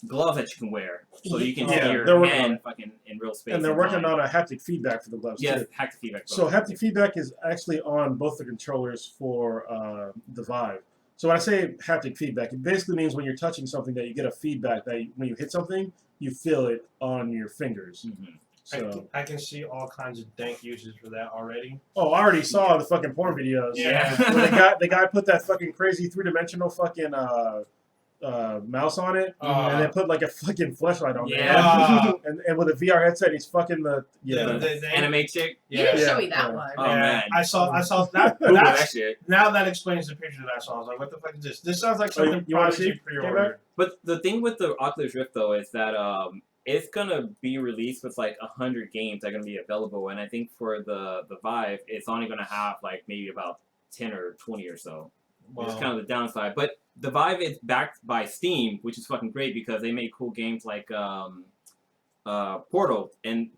gloves that you can wear, so you can Yeah, see they're your working on hand it. fucking in real space. And they're in working time. on a haptic feedback for the gloves Yes, too. haptic feedback. So haptic feedback is actually on both the controllers for the Vive. So when I say haptic feedback, it basically means when you're touching something that you get a feedback that when you hit something, you feel it on your fingers. Mhm. So, I can see all kinds of dank uses for that already. oh, I already saw the fucking porn videos. Yeah. Where the guy put that fucking crazy 3-dimensional fucking mouse on it, and then put like a fucking flashlight on Yeah. there. and with a VR headset, he's fucking the The anime chick. You didn't Yeah. show me that Yeah. one. Oh man, I saw that. Google that That's, shit. now that explains the picture that I saw. I was like, "What the fuck is this? This sounds like something you wanna Prodigy see? pre-ordered." But the thing with the Oculus Rift though is that it's gonna be released with like 100 games that are gonna be available, and I think for the Vive, it's only gonna have like maybe about 10 or 20 or so. Which is kind of the downside. But the Vive is backed by Steam, which is fucking great because they make cool games like Portal. And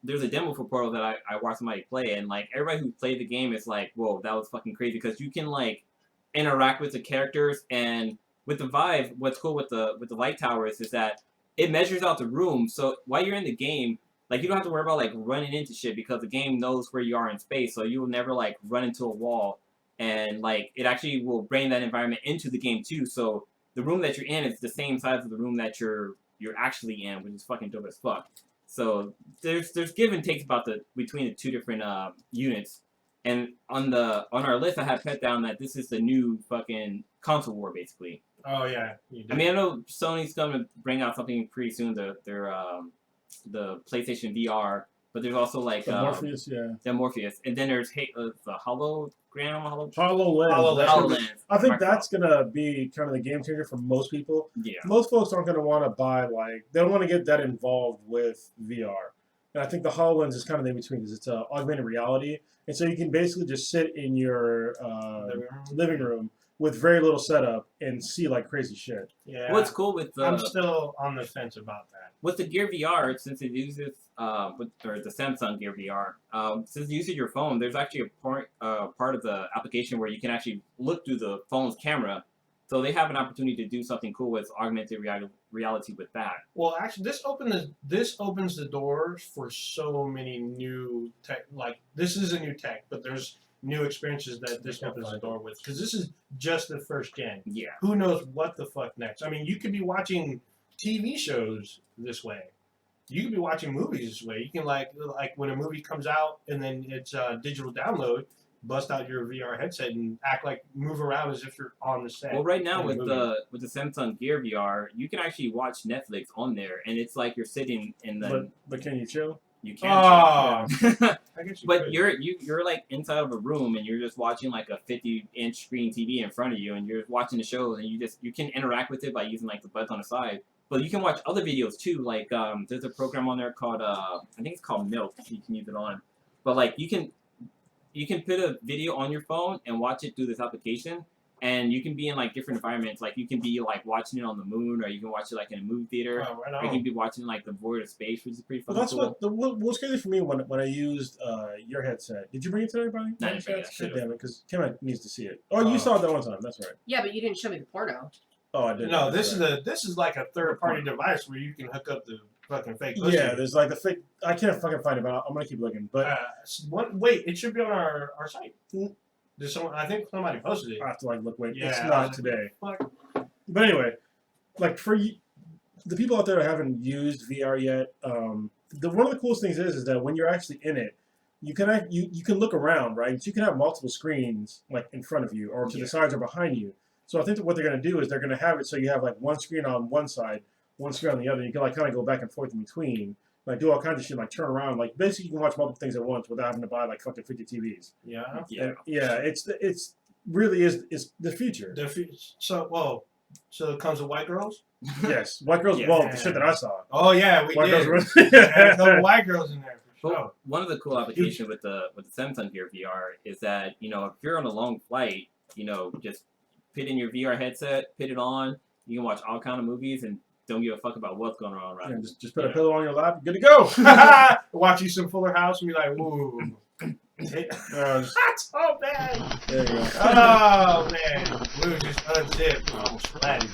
there's a demo for Portal that I watched somebody play, and like everybody who played the game is like, whoa, that was fucking crazy because you can like interact with the characters. And with the Vive, what's cool with the light towers is that it measures out the room. So while you're in the game, like you don't have to worry about like running into shit because the game knows where you are in space, so you will never like run into a wall. And like it actually will bring that environment into the game too. So the room that you're in is the same size as the room that you're actually in, which is fucking dope as fuck. So there's give and takes between the two different units. And on our list, I have put down that this is the new fucking console war, basically. Oh yeah. I mean, I know Sony's gonna bring out something pretty soon. The PlayStation VR, but there's also like the Morpheus, the Morpheus, and then there's the HoloLens. HoloLens. I think that's gonna be kind of the game changer for most people. Yeah. Most folks aren't gonna want to buy they don't want to get that involved with VR, and I think the HoloLens is kind of in between because it's augmented reality, and so you can basically just sit in your living room with very little setup and see like crazy shit. Yeah. What's cool with I'm still on the fence about that. With the Gear VR, since it uses or the Samsung Gear VR, since it uses your phone, there's actually a part of the application where you can actually look through the phone's camera. So they have an opportunity to do something cool with augmented reality with that. Well, actually, this opens the doors for so many new tech. Like this is a new tech, but there's new experiences that this opens the door with, because this is just the first gen. Yeah. Who knows what the fuck next? I mean, you could be watching TV shows this way. You could be watching movies this way. You can like when a movie comes out and then it's digital download, bust out your VR headset and move around as if you're on the set. Well, right now with the Samsung Gear VR, you can actually watch Netflix on there, and it's like you're sitting in the. But can you chill? You can. Oh. I guess but you're like inside of a room and you're just watching like a 50-inch screen TV in front of you, and you're watching the show, and you can interact with it by using like the buttons on the side. But you can watch other videos too. Like there's a program on there called I think it's called Milk. You can use it on, but like you can put a video on your phone and watch it through this application. And you can be in like different environments. Like you can be like watching it on the moon, or you can watch it like in a movie theater. Oh, right or you can be watching like the void of space, which is pretty fun. Well, that's what was crazy for me when I used your headset. Did you bring it to everybody? Not yet. Damn it, because Kim needs to see it. Oh, you saw it that one time. That's right. Yeah, but you didn't show me the porno. Oh, I didn't. No, this is like a third-party device where you can hook up the fucking fake pussy. Yeah, there's like the fake. I can't fucking find it, but I'm gonna keep looking. But wait, it should be on our site. There's someone. I think somebody posted it. I have to like look. Wait, Yeah, it's not today. Fuck. But anyway, like for the people out there that haven't used VR yet, one of the coolest things is that when you're actually in it, you can you can look around, right? So you can have multiple screens like in front of you, or to the sides or behind you. So I think that what they're going to do is they're going to have it so you have like one screen on one side, one screen on the other. You can like kind of go back and forth in between, like do all kinds of shit, like turn around, like basically you can watch multiple things at once without having to buy like fucking 50 TVs. Yeah. And, it's really is the future. So it comes with white girls. Yes, white girls. Yeah. Well, the shit that I saw. Oh yeah, we White did. girls There's no white girls in there for sure. Well, one of the cool applications with the Samsung Gear VR is that if you're on a long flight, just put in your VR headset, put it on. You can watch all kind of movies and don't give a fuck about what's going on around. Yeah, just put a pillow on your lap, good to go. Watch you some Fuller House and be like, ooh. That's so bad. There you go. Oh man, we were just unzipped. I was sweating.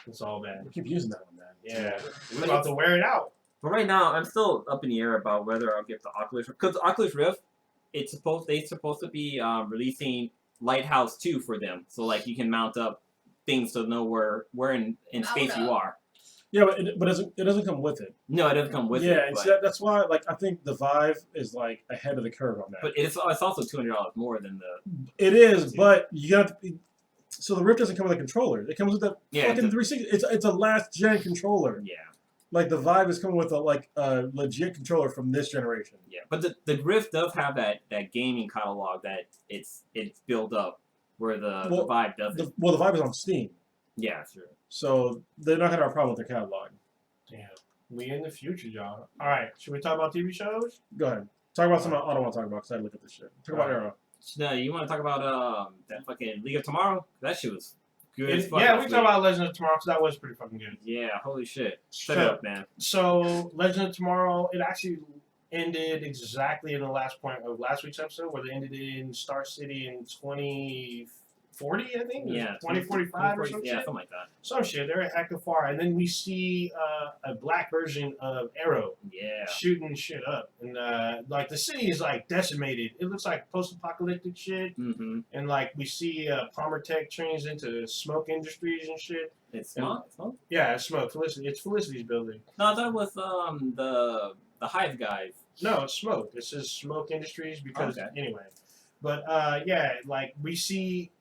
It's all bad. We keep using that one, man. Yeah, we're about to wear it out. But right now, I'm still up in the air about whether I'll get the Oculus Rift, because the Oculus Rift, they're supposed to be releasing Lighthouse 2 for them, so like you can mount up things to know where in space you are. Yeah, but it doesn't come with it. No, it doesn't come with it. Yeah, and so that's why I think the Vive is like ahead of the curve on that. But it's also $200 more than the. It is, but you got to. So the Rift doesn't come with a controller. It comes with a fucking 360. It's a last gen controller. Yeah. Like the Vive is coming with a legit controller from this generation. Yeah, but the Rift does have that gaming catalog that it's built up, where the Vive doesn't. The Vive is on Steam. Yeah, sure. So they're not gonna have a problem with their catalog. Damn, we in the future, y'all. All right, should we talk about TV shows? Go ahead. Talk about something I don't want to talk about because I look at this shit. Talk about Arrow. No, you want to talk about that fucking League of Tomorrow? That shit was good as fuck. Yeah, last we week. talk about Legend of Tomorrow because that was pretty fucking good. Yeah, holy shit. Shut up, man. So Legend of Tomorrow, it actually ended exactly in the last point of last week's episode, where they ended in Star City in 2040, I think. Yeah, 2045 or some yeah, shit. something like that. Some shit. They're a heck of far, and then we see a black version of Arrow. Yeah. Shooting shit up, and like the city is like decimated. It looks like post-apocalyptic shit, Mm-hmm. and like we see Palmer Tech turns into smoke industries and shit. It's smoke. Smoke. Yeah, it's smoke. Felicity. It's Felicity's building. No, that was the Hive guys. No, it's smoke. It says Smoke Industries because Okay. anyway. But yeah, like we see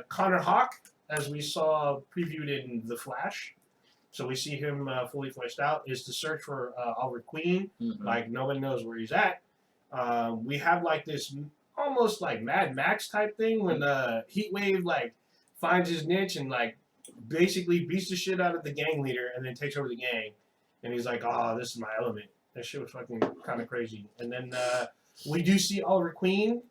Connor Hawk as we saw previewed in The Flash. So we see him fully fleshed out. Is to search for Oliver Queen. Mm-hmm. Like nobody knows where he's at. We have like this almost like Mad Max type thing when Heatwave like finds his niche and like basically beats the shit out of the gang leader and then takes over the gang. And he's like, oh, this is my element. That shit was fucking kind of crazy. And then we do see Oliver Queen.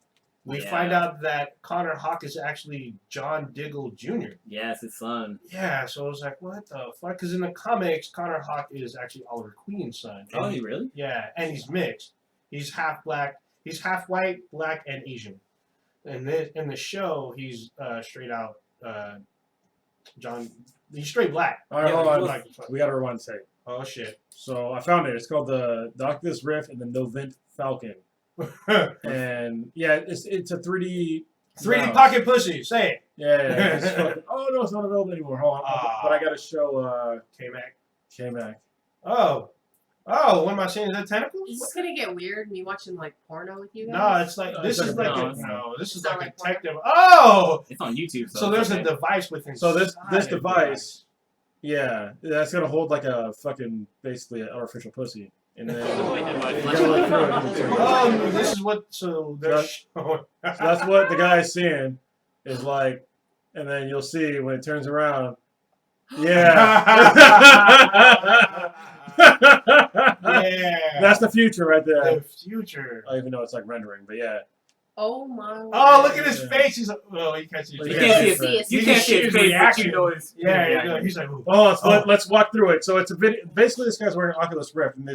We find out that Connor Hawk is actually John Diggle Jr. Yes, his son. Yeah, so I was like, what the fuck? Because in the comics, Connor Hawk is actually Oliver Queen's son. Oh, And he really? Yeah, and he's mixed. He's half black. He's half white, black, and Asian. And then in the show, he's straight out John. He's straight black. All right, Yeah, hold on. Like, We got to rewind a second. oh shit. So I found it. It's called the Oculus Rift and the Novent Falcon. And yeah, it's a 3D 3D mouse. pocket pussy. Say it. Yeah. It's fucking, oh no, it's not available anymore. Hold on, but I gotta show K-Mac. K-Mac. Oh, what am I saying? Is that tentacles? Is this gonna get weird? Me watching like porno with you guys? No, it's like this It's is like like a a, mouse. no. This is It's like not a like porno. detective. Oh, It's on YouTube. so there's okay. a device within. So this device, yeah, that's gonna hold like a fucking basically an artificial pussy, and then you gotta look through it. Oh, this is what. So they're showing. So that's what the guy is seeing is like, and then you'll see when it turns around. Yeah. Yeah. That's the future right there. The future. I don't even know it's like rendering, but yeah. Oh my. Oh, look at his Yeah. face. He's like, oh, you can't see his You You face. can't Yeah, see yeah, his, yeah. you can't see his face, but reaction. you know his. Yeah, he's like, ooh. Oh, so Oh. let's walk through it. So it's a video. Basically, this guy's wearing an Oculus Rift, and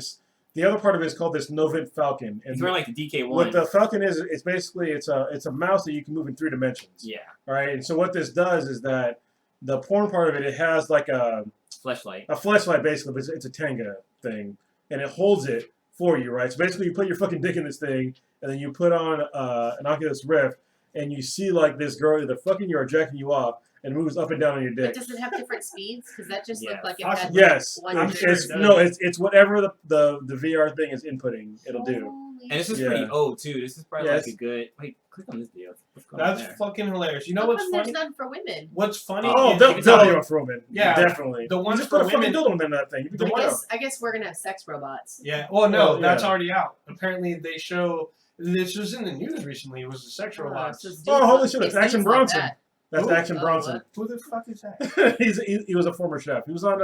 the other part of it is called this Novent Falcon. And He's wearing like the DK1. what the Falcon is, it's basically it's a mouse that you can move in 3 dimensions. Yeah, All right, and so what this does is that the porn part of it has like a fleshlight. fleshlight basically, but it's a Tenga thing, and it holds it for you, right? So basically, you put your fucking dick in this thing, and then you put on an Oculus Rift, and you see like this girl either fucking you or jacking you off, and moves up and down on your But dick. does it have different speeds? Because that just Yeah. looked like it Possibly. had. Yes, Like, I'm one sure it's it does. no, it's whatever the VR thing is inputting, it'll do. Holy And this is Yeah. pretty old too. This is probably Yeah, like a good. Wait, click on this video. What's going That's on there? fucking hilarious. You know How what's come there's funny? none for women? What's funny? Oh, is- they'll it's tell all- you for women. Yeah, Definitely. the ones you just for put a fucking women- dildo in that thing. You can the take I it out. guess, I guess we're gonna have sex robots. Yeah. Well, no, Well, that's yeah. already out. Apparently, they show. This was in the news recently. It was the sex robots. So it's Oh, dudes holy like- shit, it's dudes Action like Bronson. that. That's Who? Action Oh, Bronson. what? Who the fuck is that? he was a former chef. He was on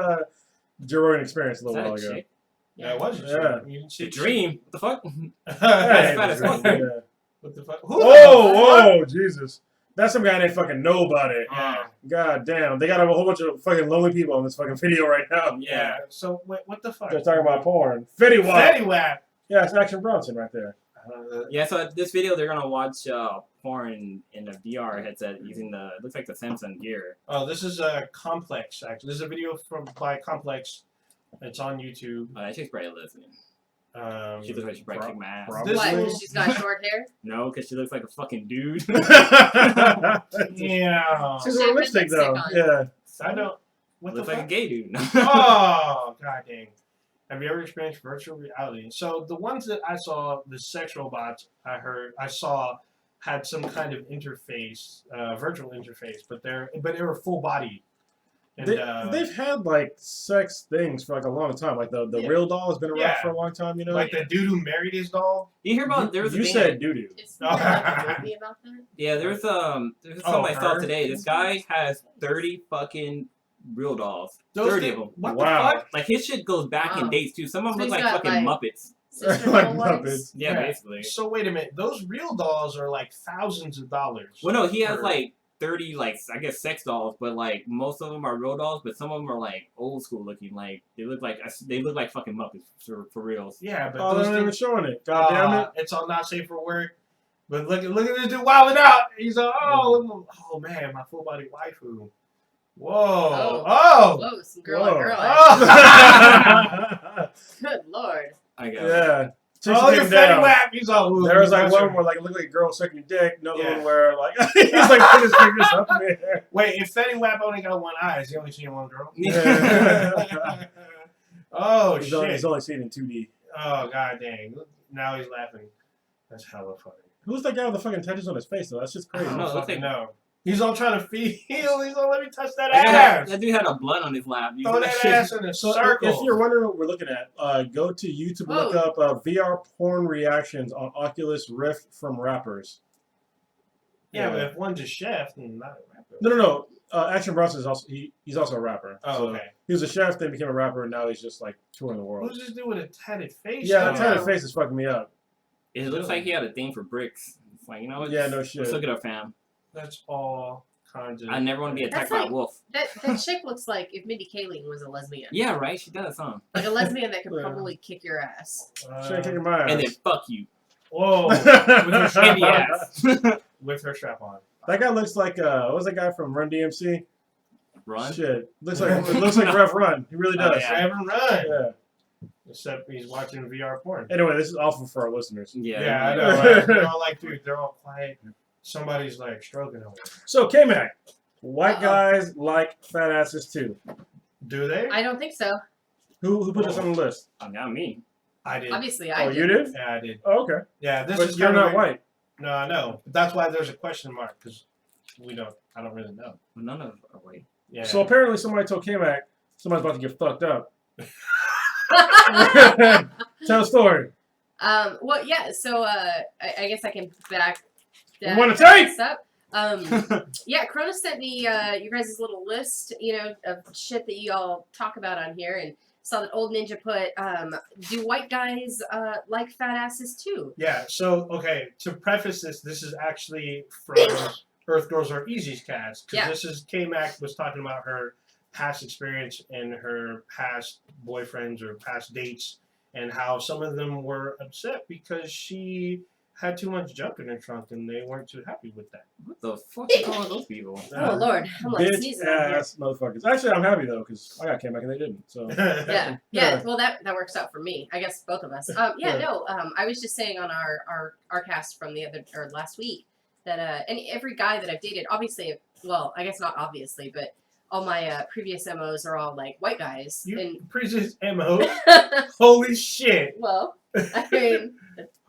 Joe Rogan Experience a Is little that while a ago. chick? Yeah, it was. Yeah. You didn't see The dream. What the fuck? Hey, fat as fuck. yeah. What the fuck? Whoa, Jesus. That's some guy that fucking know about it. Yeah. God damn. They got a whole bunch of fucking lonely people on this fucking video right now. Yeah. So what the fuck? They're talking about porn. Fetty Wap. Fetty Wap. Yeah, it's Action Bronson right there. Yeah, so this video they're gonna watch porn in a VR headset using the it looks like the Samsung Gear. Oh, this is a Complex. Actually, this is a video by Complex. It's on YouTube. That chick's probably listening. She looks like she probably kicked my ass. Probably. What? 'Cause she's got short hair. No, because she looks like a fucking dude. Yeah. She's She wearing had lipstick though. lipstick on. Yeah. I don't. What the looks like a fuck? gay dude. Oh, god dang. Have you ever experienced virtual reality? So the ones that I saw, the sex robots I saw had some kind of interface, virtual interface, but they were full body. And, They've had like sex things for like a long time. Like the Yeah. real doll has been around Yeah. for a long time, you know? like the dude who married his doll. You hear about there was a You thing said doo doo. Is there like a movie about that? yeah, there's something Oh, I saw her? today. This guy has 30 fucking real dolls. Those 30 things- of them. What Wow. the fuck? Like his shit goes back in Wow. dates too. Some of them So look he's like got, fucking like- Muppets. Sister Like Little ones? Muppets. Yeah, basically. So wait a minute. Those real dolls are like thousands of dollars. Well, no, he has per- like 30, like I guess, sex dolls, but like most of them are real dolls, but some of them are like old school looking. Like they look like fucking Muppets for reals. Yeah, but Oh, those they're not even things. showing it. God damn it. It's all not safe for work. But look at this dude wilding out. He's like, oh man, my full body waifu. Whoa. Oh. Whoa, some girl Whoa. on girl. Oh. Good lord. I guess. Yeah. Oh, your fatty whap. He's all. Ooh, There was like that's one right. where like it looked like a girl sucking your dick. Another Yeah. one where like he's like putting his fingers up in there. Wait, if Fetty Wap only got one eye, is he only seeing one girl? Yeah. Oh he's shit. only seen it in 2D. Oh god dang. Now he's laughing. That's hella funny. Who's that guy with the fucking tattoos on his face though? That's just I crazy. don't No, let's fucking take- know. He's all trying to feel. He's all let me touch that That, ass. that dude had a blunt on his lap. You Throw see that shit? ass in a So circle. if you're wondering what we're looking at, go to YouTube and look up VR porn reactions on Oculus Rift from rappers. yeah, but if one's a chef, then not a rapper. No. Action Bronson is also he's also a rapper. Oh, So okay. he was a chef, then became a rapper, and now he's just like touring the world. Who's this dude with a tatted face? Yeah, though? that tatted face is fucking me up. It looks like he had a thing for bricks. It's like, you know what? Yeah, no shit. Let's look it up, fam. That's all kinds of. I never want to be attacked That's by like- a wolf. That chick looks like if Mindy Kaling was a lesbian. Yeah, right? She does, huh? Like a lesbian that could Yeah. probably kick your ass. She ain't kicking my ass. And then fuck you. Whoa! with her Candy ass. With her strap on. That guy looks like what was that guy from Run DMC? Run? Shit, looks like Rev Run. He really does. yeah. Seven run. Yeah. Except he's watching VR porn. Anyway, this is awful for our listeners. Yeah. Yeah, I know. Right? They're all like, dude, they're all quiet. Somebody's like stroking over. So K-Mac, white Uh-oh. guys like fat asses too. Do they? I don't think so. Who put this on the list? Not me. I did. Obviously, I Oh, did. you did? Yeah, I did. Oh, okay. Yeah, this But is you're kinda not weird. white. No, I know. But that's why there's a question mark because I don't really know. Well, none of are white. Yeah. So apparently somebody told K-Mac somebody's about to get fucked up. Tell a story. Well, yeah. So, I guess I can back. You wanna take? this up. Yeah, Cronus sent me you guys' little list, of shit that you all talk about on here, and saw that Old Ninja put, do white guys like fat asses too? Yeah, so, okay, to preface this is actually from Earth Girls Are Easy's cast. Because Yeah. this is K-Mac was talking about her past experience and her past boyfriends or past dates and how some of them were upset because she had too much junk in her trunk and they weren't too happy with that. What the fuck are all those people? Oh Lord, I'm like Bitch sneezing on here. ass motherfuckers. Actually, I'm happy though because I got K-Mac and they didn't. So Yeah. Yeah. Well, that works out for me. I guess both of us. I was just saying on our cast from last week that and every guy that I've dated, obviously, well, I guess not obviously, but all my previous MOs are all like white guys. You previous MO? And Holy shit. well, I mean,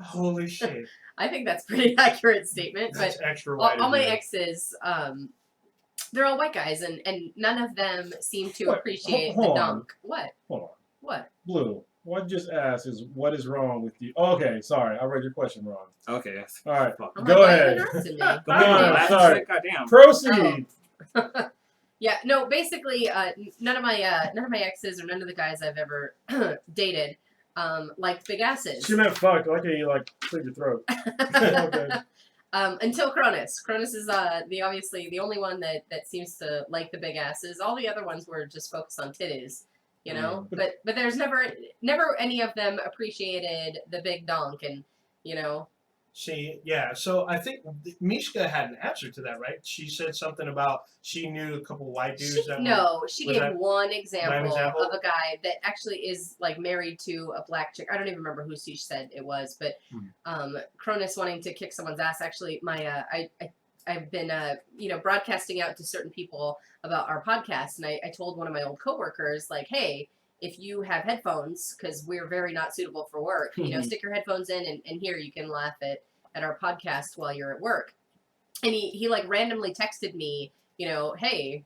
Holy shit. I think that's a pretty accurate statement. But That's extra white. all of my you. exes, they're all white guys, and none of them seem to What? appreciate Hold the on. dunk. What? hold on. What? Blue, what you just asked is what is wrong with you? Oh, okay, sorry, I read your question wrong. Okay. That's All right, fuck. I'm go like, why are ahead. you harassing me? Go on, ahead. sorry. Goddamn. Proceed. Yeah, no, basically, none of my exes or none of the guys I've ever dated like big asses. She meant fuck. I like how you like cleared your throat. Okay. Until Cronus. Cronus is obviously the only one that seems to like the big asses. All the other ones were just focused on titties, you know. But there's never any of them appreciated the big donk, and See, yeah, so I think Mishka had an answer to that, right? She said something about she knew a couple white dudes She was gave that one example example? of a guy that actually is like married to a black chick. I don't even remember who she said it was, but Cronus wanting to kick someone's ass. Actually, my I've been broadcasting out to certain people about our podcast, and I told one of my old coworkers like, hey, if you have headphones, because we're very not suitable for work, stick your headphones in, and here you can laugh at our podcast while you're at work. And he like randomly texted me, hey,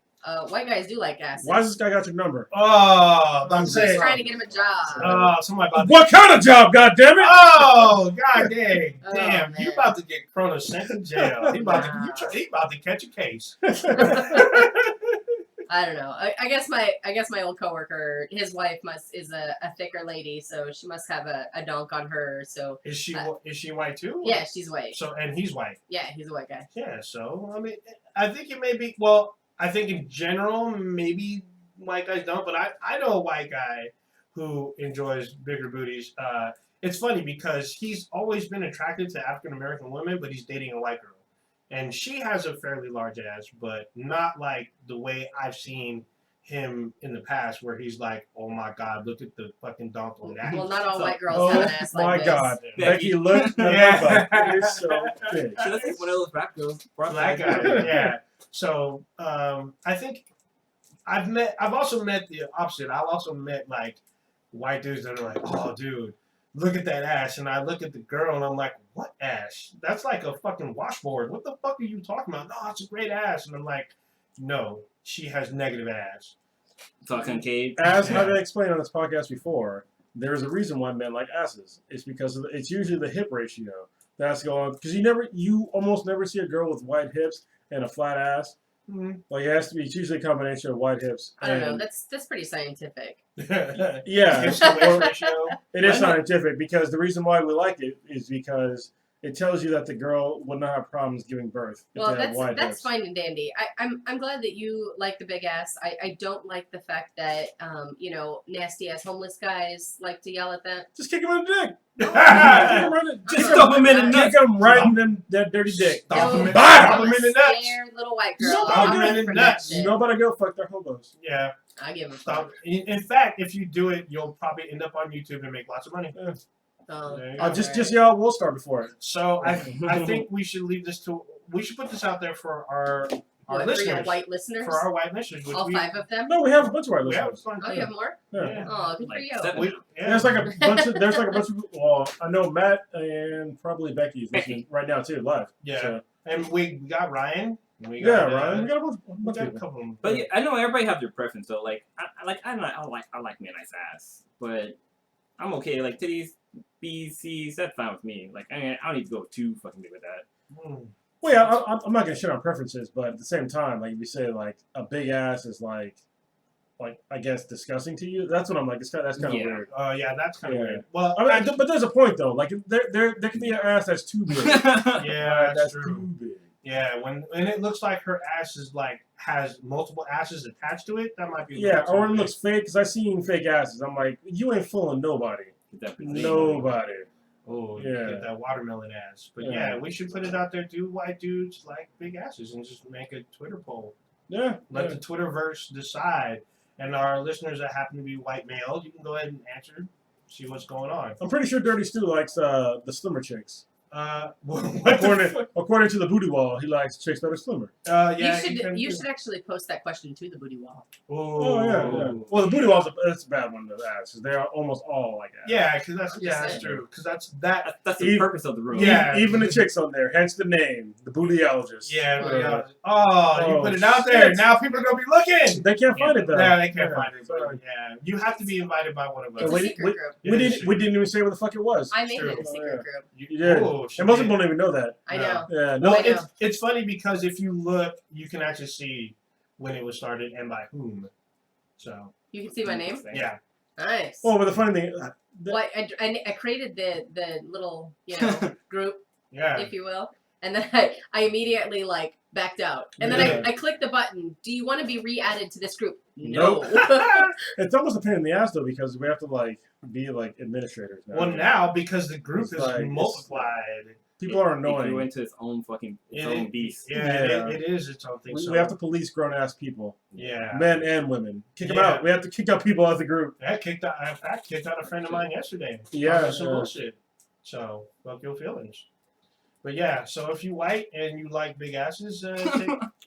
white guys do like asses. Why does this guy got your number? Oh, I'm Just saying. trying to get him a job. Oh, somebody about to. What kind of job? God damn it! Oh, god dang. Oh, Damn, man. you about to get Cronus sent to jail. He about to catch a case. I don't know. I guess my old coworker, his wife is a thicker lady, so she must have a donk on her. So Is she white too? yeah, she's white. So and he's white. Yeah, he's a white guy. Yeah. So I mean, I think it may be. Well, I think in general, maybe white guys don't, but I know a white guy who enjoys bigger booties. It's funny because he's always been attracted to African American women, but he's dating a white girl. And she has a fairly large ass, but not like the way I've seen him in the past, where he's like, "Oh my God, look at the fucking donk on that." Well, not all white girls have an ass like this. Oh my God, Yeah, Becky, look at Yeah. that. It is so big. So that's like one of those black girls. Black guy, yeah. So I think I've also met the opposite. I've also met like white dudes that are like, "Oh, dude, look at that ass," and I look at the girl and I'm like, "What ass? That's like a fucking washboard. What the fuck are you talking about?" "No, it's a great ass," and I'm like, "No, she has negative ass." Talk concave. As I've explained on this podcast before, there's a reason why men like asses. It's because it's usually the hip ratio that's going. Because you almost never see a girl with wide hips and a flat ass. Mm-hmm. Like it's usually a combination of wide hips. I don't know. That's pretty scientific. Yeah, Hips to waist ratio. it is scientific because the reason why we like it is because it tells you that the girl will not have problems giving birth. If Well, they have wide that's hips. fine and dandy. I'm glad that you like the big ass. I don't like the fact that nasty ass homeless guys like to yell at that. Just kick him in the dick. Just stop him in the nuts. Kick him right in that dirty dick. Stop him in- I'm stop a him in the nuts. scared little white girl. Stop I'll him run in the from that nuts. shit. Nobody go fuck their hobos. Yeah. I give a Stop. fuck. In fact, if you do it, you'll probably end up on YouTube and make lots of money. Oh, There you all go. Just right. y'all will start before it. So I think we should leave this to. We should put this out there for our What, for listeners. your white listeners? For our white listeners. Which All 5 of them? No, we have a bunch of white We have listeners. fun. Oh, you have more? Yeah. Oh, good for Like you. 7. We, yeah. There's like a bunch of well, I know Matt and probably Becky is listening right now too, live. Yeah. So, And we got Ryan. We yeah, got, Ryan. We got a We bunch got of a couple. Of them. But yeah, I know everybody have their preference though. Like I like me a nice ass, but I'm okay. Like titties, B's, C's, that's fine with me. Like I don't need to go too fucking big with that. Well, yeah, I'm not gonna shit on preferences, but at the same time, like if you say like a big ass is like I guess disgusting to you, that's what I'm like. That's kind of Yeah. weird. Yeah, that's kind of Yeah. weird. Well, I mean, but there's a point though. Like there can be an ass that's too big. yeah, that's Too true. big. Yeah, when it looks like her ass is like has multiple asses attached to it, that might be. a Yeah, little or it too big. looks fake. Because I've seen fake asses. I'm like, you ain't fooling nobody. Nobody. Oh, Yeah. you get that watermelon ass. But Yeah. yeah, we should put it out there. Do white dudes like big asses? And just make a Twitter poll. Yeah. Let yeah. the Twitterverse decide. And our listeners that happen to be white male, you can go ahead and answer, see what's going on. I'm pretty sure Dirty Stu likes the slimmer chicks. What According to the booty wall, he likes chicks that are slimmer. yeah, You should actually post that question to the booty wall. Oh yeah. Well, the booty wall's that's a bad one to ask because they're almost all like that. Yeah, because that's I'm just that's saying. true. Because that's That's the Even- purpose of the room. Yeah. Even the chicks on there, hence the name, the bootyologist. yeah. Uh, You oh, put it out there. shit. Now people are gonna be looking. They can't find it though. Yeah, they can't find it. Sorry. Yeah, you have to be invited by one of us. It's a wait, secret wait. group. Yeah, it's We didn't even say what the fuck it was. I made True. it a secret Yeah. group. You did. Oh, And shit. most people don't even know that. I No. know. Yeah. No. Well, I know. it's funny because if you look, you can actually see when it was started and by whom. So You can see my name. yeah, Nice. Well, but the funny thing, Well, I created the little group, yeah. if you will, and then I immediately like backed out, and then Yeah. I clicked the button. Do you want to be re-added to this group? Nope. No. it's almost a pain in the ass though because we have to like be like administrators now. Well, now because the group It's is like- multiplied, people are It grew annoying. into its own fucking its It- own beast. yeah, Yeah. it is its own thing. We, so, we have to police grown ass people, yeah. men and women. Kick them Yeah. out. We have to kick out people out of the group. I kicked out. In fact, kicked out a friend of mine yesterday. Yeah, Over some yeah. bullshit. So fuck your feelings. But yeah, so if you white and you like big asses,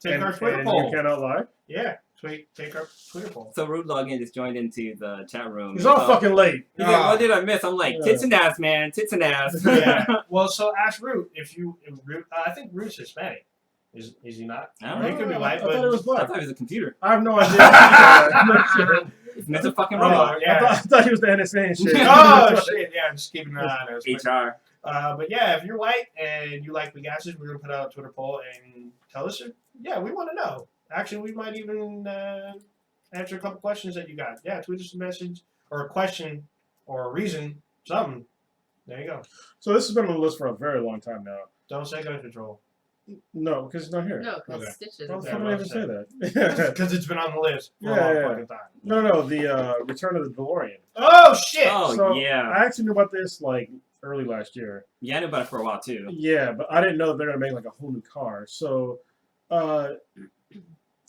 take our Twitter and poll. you cannot lie. Yeah, take our Twitter poll. So Rude Login just joined into the chat room. He's all So- fucking late. He's like, what did I miss? I'm like, Yeah. tits and ass, man. Tits and ass. Yeah. Well, so ask Root if Root. I think Root's Hispanic. Is he not? I don't He know. could be white, I thought it but was I black. thought he was a computer. I have no idea. It's Mr. fucking Oh, robot. yeah. I thought he was the NSA and shit. Oh shit! Yeah, I'm just keeping an eye on us. But, HR. but yeah, if you're white and you like big asses, we're gonna put out a Twitter poll and tell us. Yeah, we want to know. Actually, we might even answer a couple questions that you got. Yeah, tweet us a message or a question or a reason, something. There you go. So this has been on the list for a very long time now. Don't say gun control. No, because it's not here. No, because Okay. Stitch How isn't the there. fuck did I even say that? Because it's been on the list for Yeah, a long yeah. fucking time. No, the Return of the DeLorean. Oh, shit! Oh, So, yeah. I actually knew about this like early last year. Yeah, I knew about it for a while, too. Yeah, but I didn't know they're gonna make like a whole new car. So,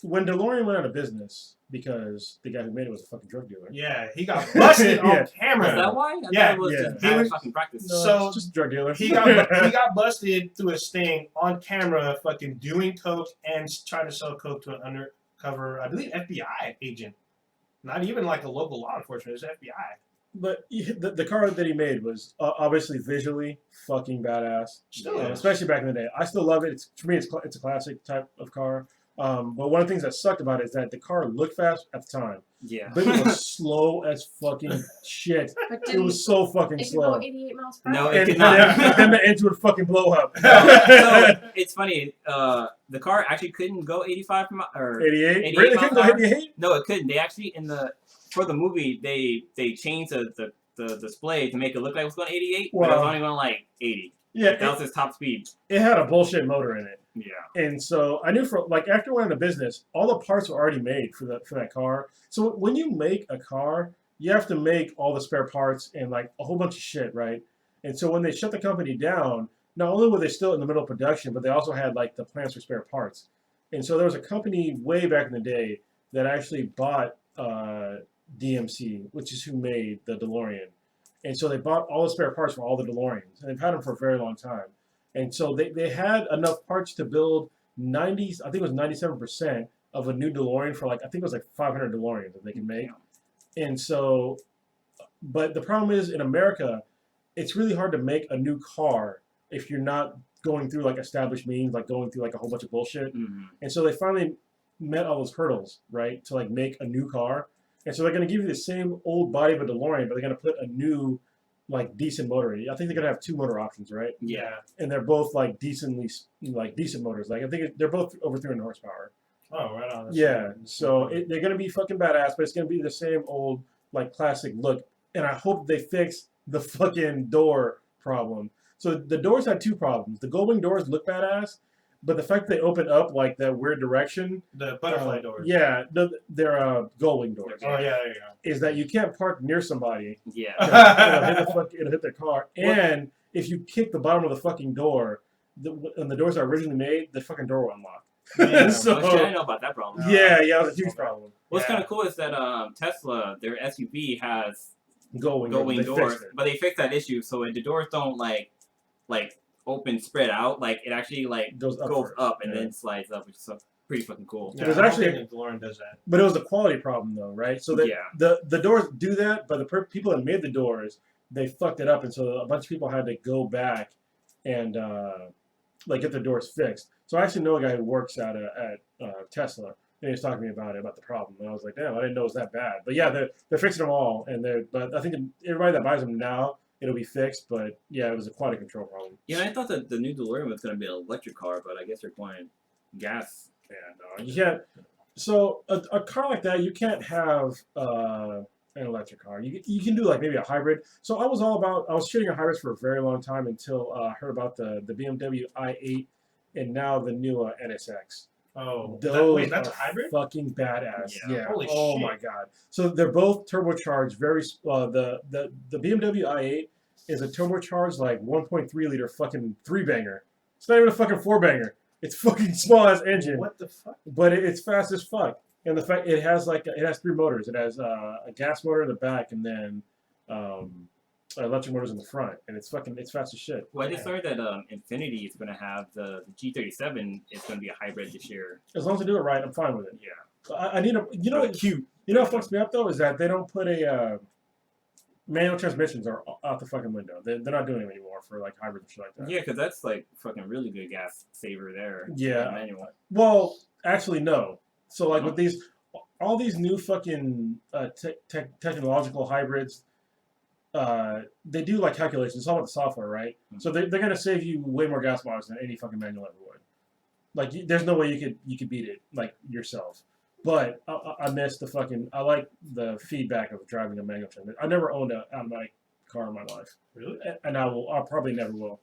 when DeLorean went out of business because the guy who made it was a fucking drug dealer. Yeah, he got busted Yeah. on camera. Is that why? I Yeah, thought it was yeah. just He bad was- fucking practice. No, So- it's just a drug dealer. He got busted through a sting on camera, fucking doing coke and trying to sell coke to an undercover, I believe, FBI agent. Not even like a local law enforcement. It's FBI. But the car that he made was obviously visually fucking badass. Still is. Especially back in the day. I still love it. For me, it's a classic type of car. But one of the things that sucked about it is that the car looked fast at the time, Yeah. but it was slow as fucking shit. But It didn't was so fucking it could slow. go 88 miles per No, hour? it And could not. then the engine would fucking blow up. So, it's funny. The car actually couldn't go 85 or 88? 88 Really? miles Couldn't go an hour? 88? No, it couldn't. They actually for the movie they changed the display to make it look like it was going 88, but it was Wow. only going like 80. Yeah, That was his top speed. it had a bullshit motor in it. Yeah. And so I knew after we went into business, all the parts were already made for that car. So when you make a car, you have to make all the spare parts and like a whole bunch of shit, right? And so when they shut the company down, not only were they still in the middle of production, but they also had like the plans for spare parts. And so there was a company way back in the day that actually bought DMC, which is who made the DeLorean. And so they bought all the spare parts for all the DeLoreans, and they've had them for a very long time. And so they had enough parts to build 90s, I think it was 97% of a new DeLorean for like, I think it was like 500 DeLoreans that they can make. And so, but the problem is in America, it's really hard to make a new car if you're not going through like established means, like going through like a whole bunch of bullshit. Mm-hmm. And so they finally met all those hurdles, right, to like make a new car. And so they're going to give you the same old body of a DeLorean, but they're going to put a new, like, decent motor in it. I think they're going to have two motor options, right? Yeah. And they're both like decent motors. Like I think they're both over 300 horsepower. Oh, right on. Yeah. So they're going to be fucking badass, but it's going to be the same old like classic look. And I hope they fix the fucking door problem. So the doors had two problems. The Goldwing doors look badass, but the fact that they open up like that weird direction. The butterfly doors. Yeah, they're Goldwing doors. Oh, yeah, there you go. Is that you can't park near somebody. Yeah. It'll hit their car. And if you kick the bottom of the fucking door, and the doors are originally made, the fucking door will unlock. Yeah. So, Well, shit, I know about that problem. yeah, it was a huge problem. What's Yeah. kind of cool is that Tesla, their SUV has Going going they doors, fixed it. but they fixed that issue, so the doors don't like open spread out. Like it actually like Goes up goes first, up and yeah. then slides up, which is pretty fucking cool. Yeah, There's I don't actually- think the DeLorean does that. But it was a quality problem though, right? So that Yeah. the doors do that, but the people that made the doors, they fucked it up, and so a bunch of people had to go back and like get their doors fixed. So I actually know a guy who works at Tesla, and he was talking to me about the problem, and I was like, damn, I didn't know it was that bad. But yeah, they're fixing them all, but I think everybody that buys them now, it'll be fixed. But yeah, it was a quality control problem. Yeah, I thought that the new DeLorean was gonna be an electric car, but I guess they're going gas. Yeah, no, you can't. So a car like that, you can't have an electric car. You can do like maybe a hybrid. So I was shitting on hybrids for a very long time until I heard about the BMW i8 and now the new NSX. Oh, Those that's a are hybrid? fucking badass. Yeah. Yeah. Holy oh shit. my god. So they're both turbocharged. The BMW i8 is a turbocharged like 1.3 liter fucking 3-banger. It's not even a fucking 4-banger. It's fucking small ass engine. What the fuck? But it's fast as fuck. And the fact it has 3 motors. It has a gas motor in the back and then electric motors in the front. And it's fast as shit. Well, I just heard that Infiniti is gonna have the G37 is gonna be a hybrid this year. As long as they do it right, I'm fine with it. Yeah. I need a cute. You know what fucks me up though is that they don't put a manual transmissions are out the fucking window. They're not doing them anymore for like hybrids and shit like that. Yeah, because that's like fucking really good gas saver there. Yeah. Manual. Well, actually, no. So like with all these new fucking technological hybrids, they do like calculations. It's all about the software, right? Mhm. So they're gonna save you way more gas mileage than any fucking manual ever would. Like, there's no way you could beat it like yourself. But I miss the fucking. I like the feedback of driving a Megatron. I never owned an automatic car in my life. Really? And I probably never will.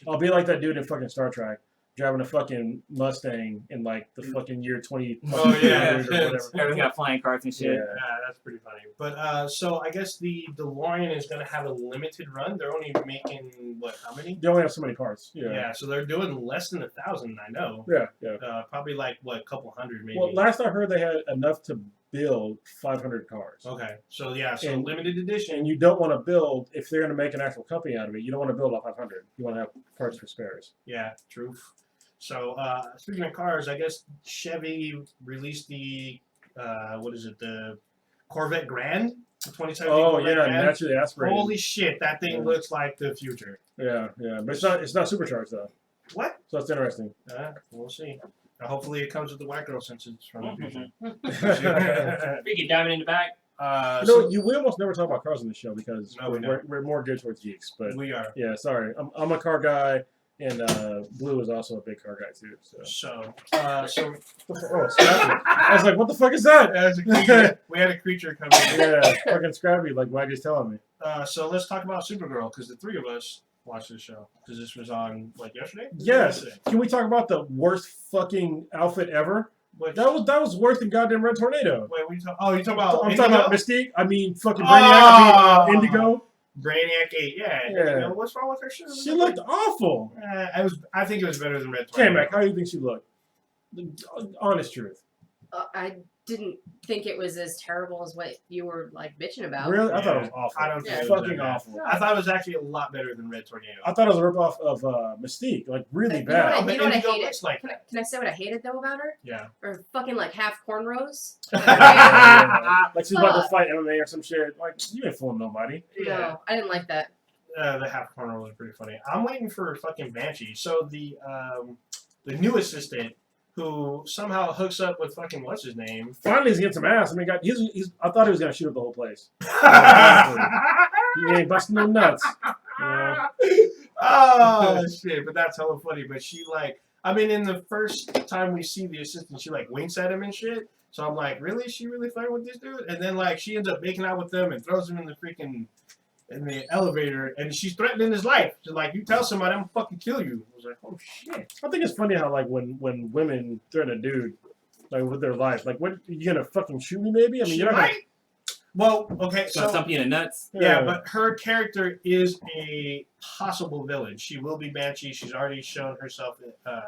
I'll be like that dude in fucking Star Trek, driving a fucking Mustang in like the fucking year 20. Oh yeah, or whatever. Everyone got flying cars and shit. Yeah. that's pretty funny. But so I guess the DeLorean is gonna have a limited run. They're only making what? How many? They only have so many parts. Yeah. Yeah, so they're doing less than 1,000. I know. Yeah. Probably like what, a couple hundred maybe. Well, last I heard, they had enough to build 500 cars. Okay, so yeah, so And- limited edition. And you don't want to build, if they're going to make an actual company out of it, you don't want to build all 500. You want to have parts for spares. Yeah, true. So speaking of cars, I guess Chevy released the what is it, the Corvette Grand, the 2017 Oh Corvette yeah, Grand. naturally aspirated. Holy shit, that thing Yeah. looks like the future. Yeah, but it's not supercharged though. What? So that's interesting. We'll see. Hopefully it comes with the white girl since it's from the future. Freaking diving in the back. We almost never talk about cars on the show because No, we don't. we're more geared towards geeks. But We are. yeah, sorry, I'm a car guy, and Blue is also a big car guy too. So So oh, Scrappy. I was like, what the fuck is that? as a creature, we had a creature come in. Yeah, fucking Scrappy, like Waggy's telling me. So let's talk about Supergirl because the three of us watched this show because this was on like yesterday. Yes. Yesterday. Can we talk about the worst fucking outfit ever? Which, That was worse than goddamn Red Tornado. wait, what you talking? Oh, you talking about? I'm Indigo? talking about Mystique. I mean, fucking Brainiac. I mean, Indigo. Brainiac 8. Yeah. Yeah. Indigo. What's wrong with her shit? She looked awful. I think it was better than Red Tornado. K-Mac, how do you think she looked? Honest truth. I didn't think it was as terrible as what you were like bitching about. Really? I thought it Yeah. was awful. I don't think Yeah. it was Fucking that bad. awful. I thought it was actually a lot better than Red Tornado. I thought it was a ripoff of Mystique. Like, really You know bad. what but you know what I Indigo hated? looks like Can that. I say what I hated though about her? Yeah. Or fucking like half cornrows. Like she's about to fight MMA or some shit. Like, you ain't fooling nobody. No, I didn't like that. The half corner was pretty funny. I'm waiting for fucking Banshee. So the new assistant who somehow hooks up with fucking what's his name? Finally, he's getting some ass. I mean, I thought he was going to shoot up the whole place. He ain't busting no nuts. You know? Oh shit! But that's hella funny. But she like, I mean, in the first time we see the assistant, she like winks at him and shit. So I'm like, really? She really flirting with this dude? And then like she ends up making out with them and throws him in the elevator, and she's threatening his life. She's like, you tell somebody, I'm gonna fucking kill you. I was like, oh shit. I think it's funny how, like, when women threaten a dude, like, with their life, like, what, you gonna fucking shoot me, maybe? I mean, She you're not might. Well, okay, So so something in the nuts. yeah, but her character is a possible villain. She will be Banshee. She's already shown herself. I've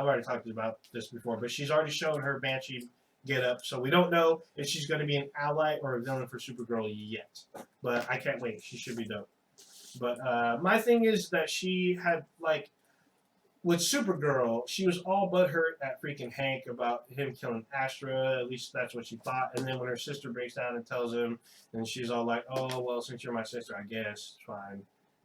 already talked about this before, but she's already shown her Banshee get up. So we don't know if she's going to be an ally or a villain for Supergirl yet. But I can't wait. She should be dope. But my thing is that she had, like, with Supergirl, she was all butthurt at freaking Hank about him killing Astra. At least that's what she thought. And then when her sister breaks down and tells him, and she's all like, "Oh well, since you're my sister, I guess it's fine."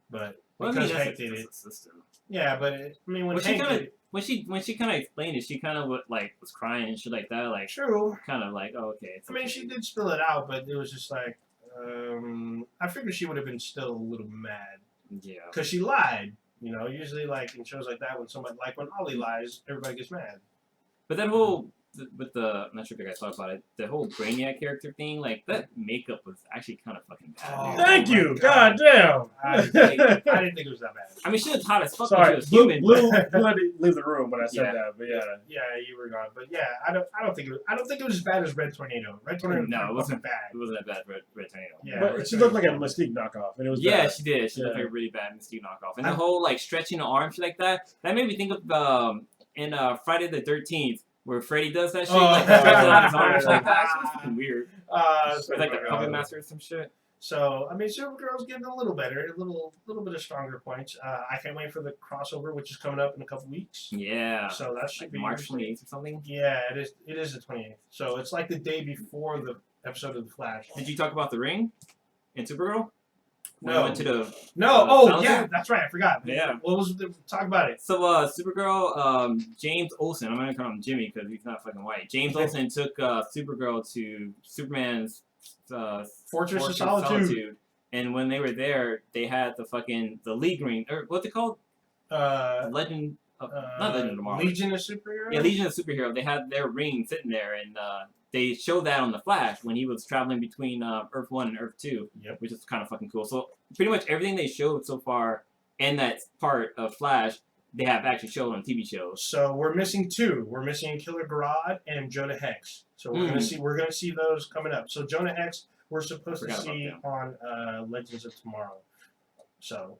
But Well, I because mean, Hank did it, that's a system. yeah. But I mean, when Well, she Hank kinda- did it, When she kind of explained it, she kind of was crying and shit like that. Like, true. kind of like, oh, okay. It's I mean, okay. she did spill it out, but it was just like, I figured she would have been still a little mad Yeah. because she lied. You know, usually like in shows like that, when somebody like when Ollie lies, everybody gets mad. But that whole with the, I'm not sure if you guys talked about it, the whole Brainiac character thing, like that makeup was actually kind of fucking bad. Oh, dude. Thank my you. God. God damn. I didn't think it was that bad. I mean, she was hot as fuck Sorry, when she was human. Blue had to leave the room when I said Yeah. that, but yeah. Yeah, you were gone, but yeah, I don't think it was as bad as Red Tornado. Red Tornado, No, it wasn't bad. It wasn't that bad, Red Tornado. Yeah, But Red she looked like a Tornado. Mystique knockoff, and it was Yeah, bad. she did. She looked Yeah. like a really bad Mystique knockoff. And the whole like stretching the arm shit like that, that made me think of in Friday the 13th where Freddy does that shit, Oh. like stretches out his arm and shit like that. It was fucking weird. It's Or like the Puppet Master or some shit. So I mean, Supergirl's getting a little better, a little bit of stronger points. I can't wait for the crossover, which is coming up in a couple weeks. Yeah. So that should Like be March 28th or something. Yeah, it is. It is the 28th. So it's like the day before the episode of the Flash. Did you talk about the ring in Supergirl? When I No. went to the No. the Oh fountain? yeah, that's right. I forgot. Yeah. What was the talk about it? So Supergirl, James Olsen, I'm gonna call him Jimmy because he's not fucking white. James Olsen took Supergirl to Superman's Fortress of Solitude. and when they were there, they had the League ring, or what's it called? Uh, Legend. not Legend of Tomorrow. Legion of Superheroes? Yeah, Legion of Superhero. They had their ring sitting there, and they showed that on the Flash when he was traveling between Earth 1 and Earth 2, which is kind of fucking cool. So pretty much everything they showed so far in that part of Flash, they have actually shown on TV shows. So we're missing 2. We're missing Killer Grodd and Jonah Hex. So we're gonna see those coming up. So Jonah Hex we're supposed to see on Legends of Tomorrow. So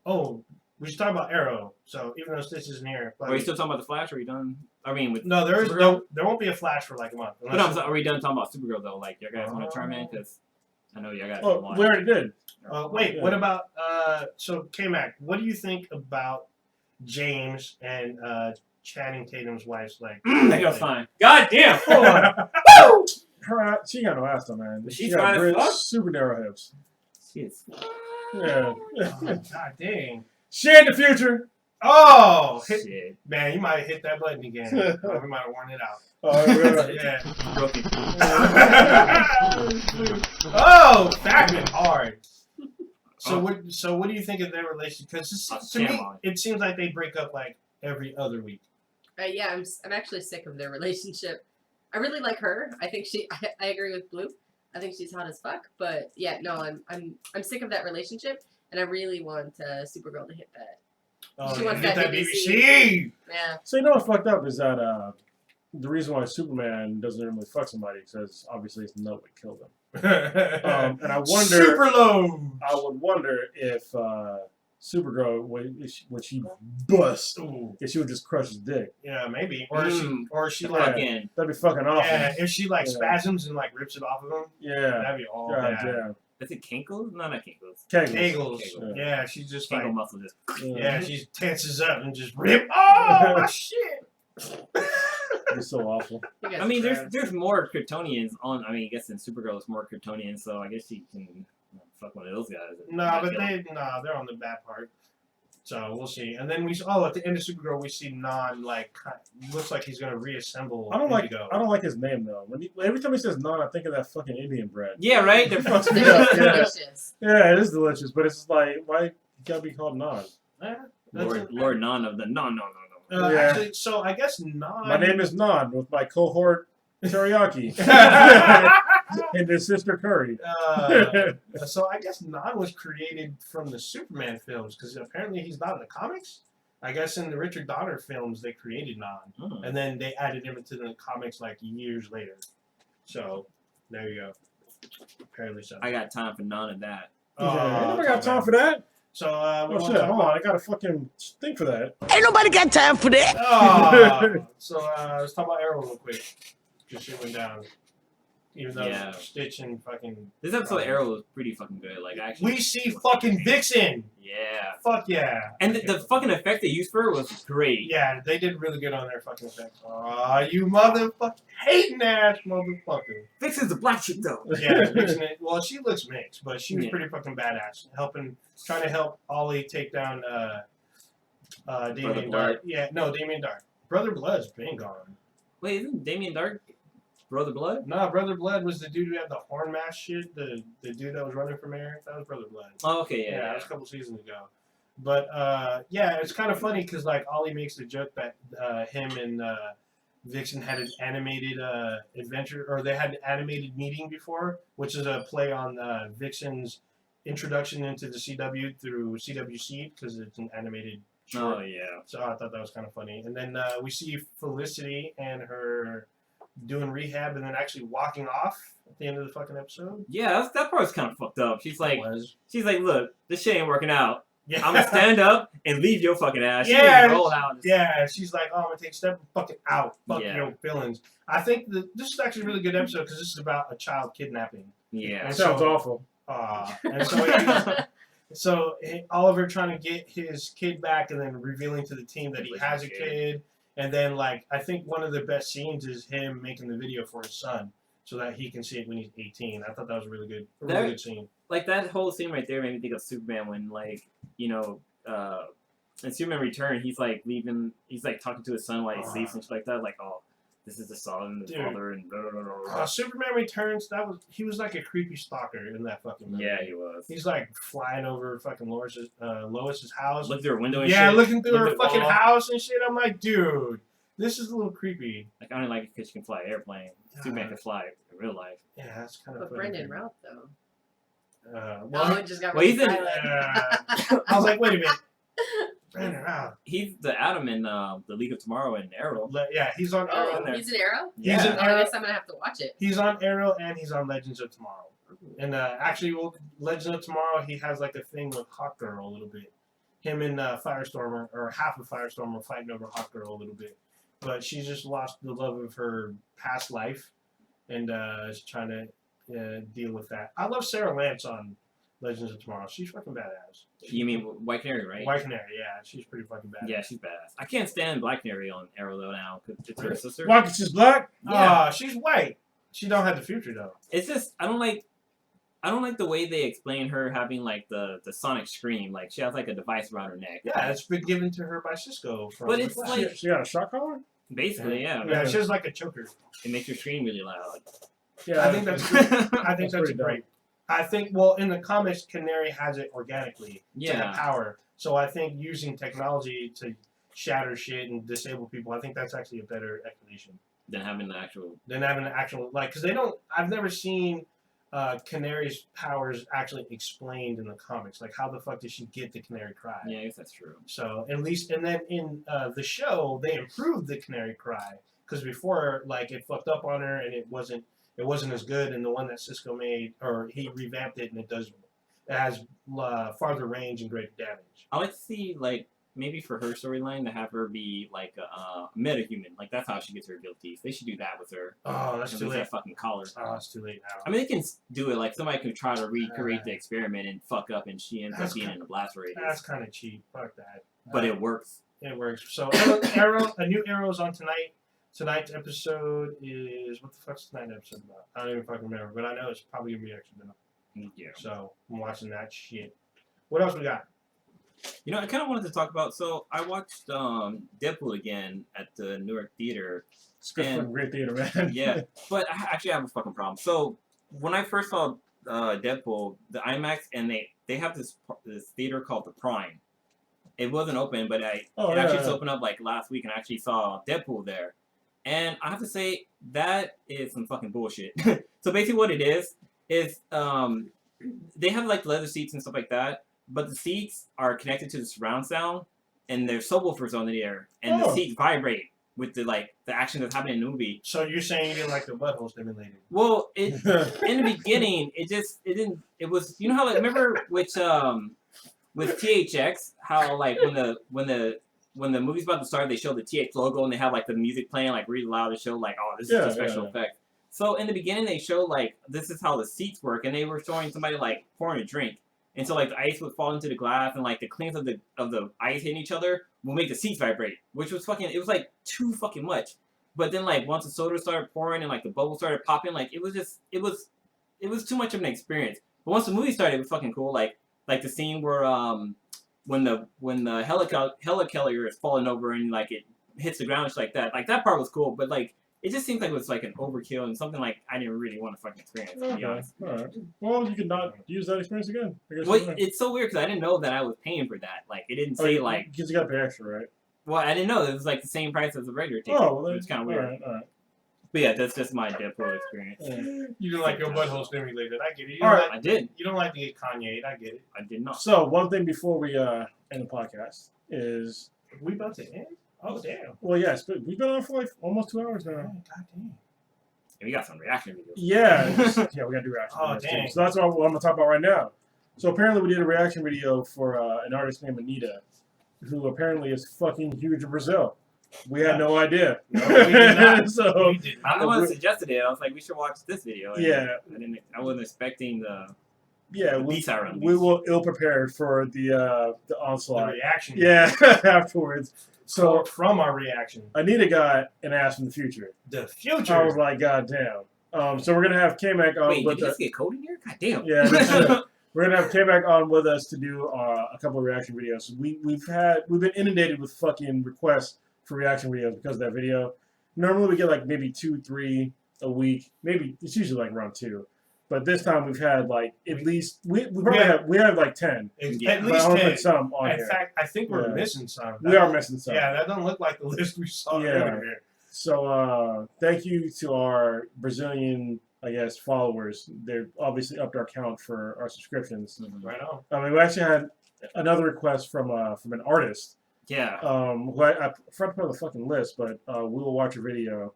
we should talk about Arrow. So even though Stitch isn't here, Are we still talking about the Flash? Or are we done? I mean, with no, there won't be a Flash for like a month. But are we done talking about Supergirl though? Like, you guys want to chime in? Because I know you guys. We already did. Wait, what about so K-Mac? What do you think about James and Channing Tatum's wife's like? That girl's fine. God damn! Hold on. Woo! She got no ass though, man. She's got fine as fuck? super narrow hips. She is. Yeah. God dang. She in the future. Oh, shit. Man, you might have hit that button again. We might have worn it out. Oh, really? Yeah. Broken. Oh, that went hard. So what do you think of their relationship? Because to me, it seems like they break up like every other week. Yeah, I'm actually sick of their relationship. I really like her. I think I agree with Blue. I think she's hot as fuck. But yeah, no, I'm sick of that relationship, and I really want Supergirl to hit that. Oh, she wants that BBC. Yeah. So you know what fucked up is that the reason why Superman doesn't really fuck somebody because obviously his nut would kill them. And I wonder. I would wonder if Supergirl, when she busts, if she would just crush his dick. Yeah, maybe. Or she like that'd be fucking awful. Yeah, if she like spasms and like rips it off of him. Yeah, that'd be all God bad. damn. Is it Kinkles? No, not Kinkles. Kegels. Yeah, she's just Kinkle like muscle just. Yeah, she tenses up and just rip. Oh my shit! It's so awful. I mean, there's more Kryptonians on. I mean, I guess in Supergirl it's more Kryptonians, so I guess she can fuck one of those guys. They're on the bad part. So we'll see. And then at the end of Supergirl we see Non looks like he's gonna reassemble. I don't Indigo. like his name though. Every time he says Non, I think of that fucking Indian bread. Yeah, right. They're fucking delicious. Yeah, it is delicious, but it's just like why you gotta be called Non? Lord Non of the No. Actually, so I guess Non. My name is Non with my cohort Teriyaki and his sister Curry. So I guess Non was created from the Superman films because apparently he's not in the comics. I guess in the Richard Donner films they created Non, and then they added him into the comics like years later. So there you go. Apparently so. I got time for none of that. I never got time for that. So hold on, I got a fucking thing for that. Ain't nobody got time for that. So let's talk about Arrow real quick. Just shit went down. Even though Stitch and fucking this episode of Arrow was pretty fucking good. Like actually, we see fucking Vixen. Yeah. Fuck yeah. And the fucking effect they used for her was great. Yeah, they did really good on their fucking effects. Aw, you motherfucking hating ass motherfucker. Vixen's a black chick though. Yeah, Vixen. Well, she looks mixed, but she was pretty fucking badass, trying to help Ollie take down Damien Dark. Yeah, no, Damien Dark. Brother Blood's been gone. Wait, isn't Damien Dark Brother Blood? No, Brother Blood was the dude who had the horn mask shit. The dude that was running for mayor. That was Brother Blood. Oh, okay, yeah. That was a couple seasons ago. But it's kind of funny because like Ollie makes the joke that him and Vixen had an animated adventure, or they had an animated meeting before, which is a play on Vixen's introduction into the CW through CW Seed because it's an animated short. Oh yeah. So I thought that was kind of funny. And then we see Felicity and her doing rehab and then actually walking off at the end of the fucking episode. Yeah, that part's kind of fucked up. She's like, look, this shit ain't working out. Yeah. I'm gonna stand up and leave your fucking ass. Yeah, roll out. Yeah, she's like, I'm gonna take a step fucking out. Fuck your feelings. I think this is actually a really good episode because this is about a child kidnapping. Yeah, and sounds awful. And so Oliver trying to get his kid back and then revealing to the team that he has a kid. And then, like, I think one of the best scenes is him making the video for his son so that he can see it when he's 18. I thought that was a really good scene. Like, that whole scene right there made me think of Superman when, like, you know, in Superman Return, he's, like, talking to his son while he sleeps and shit like that. Like, oh, this is the son, the Dude. father, and blah, blah, blah, blah, blah. Superman Returns. He was like a creepy stalker in that fucking movie. Yeah, he was. He's like flying over fucking Lois's house. Look through her window and shit. Yeah, looking through her the fucking wall. house and shit. I'm like, dude, this is a little creepy. Like, I don't like a fish can fly an airplane. Superman can fly in real life. Yeah, that's kind of. But Brendan Routh though. Well, It just got well, really he's in- silent. I was like, wait a minute. Brendan Routh. He's the Atom in the League of Tomorrow and Arrow. Yeah, he's on Arrow. Oh, he's an Arrow. He's an I Arrow. guess I'm gonna have to watch it. He's on Arrow and he's on Legends of Tomorrow. And actually, Legends of Tomorrow, he has like a thing with Hawkgirl a little bit. Him and Firestorm, or half of Firestorm, are fighting over Hawkgirl a little bit. But she's just lost the love of her past life and is trying to deal with that. I love Sarah Lance on Legends of Tomorrow. She's fucking badass. You mean White Canary, right? White Canary, yeah. She's pretty fucking badass. Yeah, she's badass. I can't stand Black Canary on Arrow though now because it's her sister. Why? 'Cause she's black? Yeah. She's white. She don't have the future, though. It's just I don't like the way they explain her having like the sonic scream. Like she has like a device around her neck. Yeah, it's been given to her by Cisco. From But it's Flash. like She got a shock collar? basically, yeah. Yeah, she has like a choker. It makes her scream really loud. Yeah, I think that's I think that's pretty dope. great. I think, well, in the comics, Canary has it organically. It's like Yeah. a power. So I think using technology to shatter shit and disable people, I think that's actually a better explanation than having the actual. than having an actual, like, because they don't, I've never seen Canary's powers actually explained in the comics. Like, how the fuck did she get the Canary Cry? Yeah, I guess that's true. So at least, and then in the show, they improved the Canary Cry because before, like, it fucked up on her and it wasn't as good. And the one that Cisco made, or he revamped it, and it has farther range and greater damage. I like to see like maybe for her storyline to have her be like a metahuman. Like that's how she gets her abilities. They should do that with her. Oh, that's And too with late. that fucking collar. Oh, it's too late now. I mean, they can do it. Like somebody could try to recreate the experiment and fuck up, and she ends up That's being kinda- in a blast radius. That's kind of cheap. Fuck that. But it works. It works. So Arrow, a new Arrow's on tonight. Tonight's episode is what the fuck's tonight's episode about? I don't even fucking remember, but I know it's probably gonna be extra tonight. Yeah. So I'm watching that shit. What else we got? You know, I kind of wanted to talk about. So I watched Deadpool again at the Newark Theater. It's good fucking great theater, man. Yeah, but I actually have a fucking problem. So when I first saw Deadpool, the IMAX, and they have this theater called the Prime. It wasn't open, but it actually just opened up like last week, and I actually saw Deadpool there. And I have to say that is some fucking bullshit. So basically, what it is they have like leather seats and stuff like that, but the seats are connected to the surround sound, and there's subwoofers on the air, and the seats vibrate with the action that's happening in the movie. So you're saying you didn't like the butthole stimulated? Well, in the beginning, it was you know how like remember with THX how like when the movie's about to start, they show the TX logo and they have like the music playing like really loud to show like, oh, this is a special effect. So in the beginning, they show like this is how the seats work, and they were showing somebody like pouring a drink, and so like the ice would fall into the glass, and like the clings of the ice hitting each other will make the seats vibrate, which was fucking. It was like too fucking much. But then like once the soda started pouring and like the bubbles started popping, like it was too much of an experience. But once the movie started, it was fucking cool. Like the scene where when the helicarrier is falling over and like it hits the ground, it's like that. Like that part was cool, but like it just seems like it was like an overkill and something like I didn't really want to fucking experience. To be honest. All right. Well, you can not use that experience again. Well, it's so weird because I didn't know that I was paying for that. Like it didn't say like because you got to pay extra, right? Well, I didn't know it was like the same price as a regular ticket. Oh, well, it's kind of weird. All right. But yeah, that's just my Deadpool experience. You didn't like your butthole stimulated. I get it. All right. I did. You don't like to get Kanye. I get it. I did not. So one thing before we end the podcast is we about to end. Oh damn. Well, yes, but we've been on for like almost 2 hours now. God damn. And we got some reaction videos. Yeah, yeah, we gotta do reaction videos dang. too. So that's what I'm gonna talk about right now. So apparently we did a reaction video for an artist named Anita, who apparently is fucking huge in Brazil. We had no idea. No, we did not. So We did I'm the one that suggested it. I was like, we should watch this video. And Yeah. I wasn't expecting the we were ill prepared for the onslaught. The reaction. Yeah, afterwards. So from our reaction, Anita got an ass from the future. The future. I was like, God damn. So we're gonna have K-Mac on Wait, with did you us. just get code in here? God damn. Yeah, that's it. We're gonna have K-Mac on with us to do a couple of reaction videos. We've been inundated with fucking requests for reaction videos because of that video. Normally we get like maybe 2, 3 a week. Maybe it's usually like around 2. But this time we've had like at least we have like 10. At But least I want to 10. put some on In here. fact, I think we're missing some. We are missing some. Yeah, that doesn't look like the list we saw earlier. So thank you to our Brazilian, I guess, followers. They've obviously upped our count for our subscriptions. Right on. I mean, we actually had another request from an artist. Yeah. Who I forgot to put on the fucking list, but we will watch a video.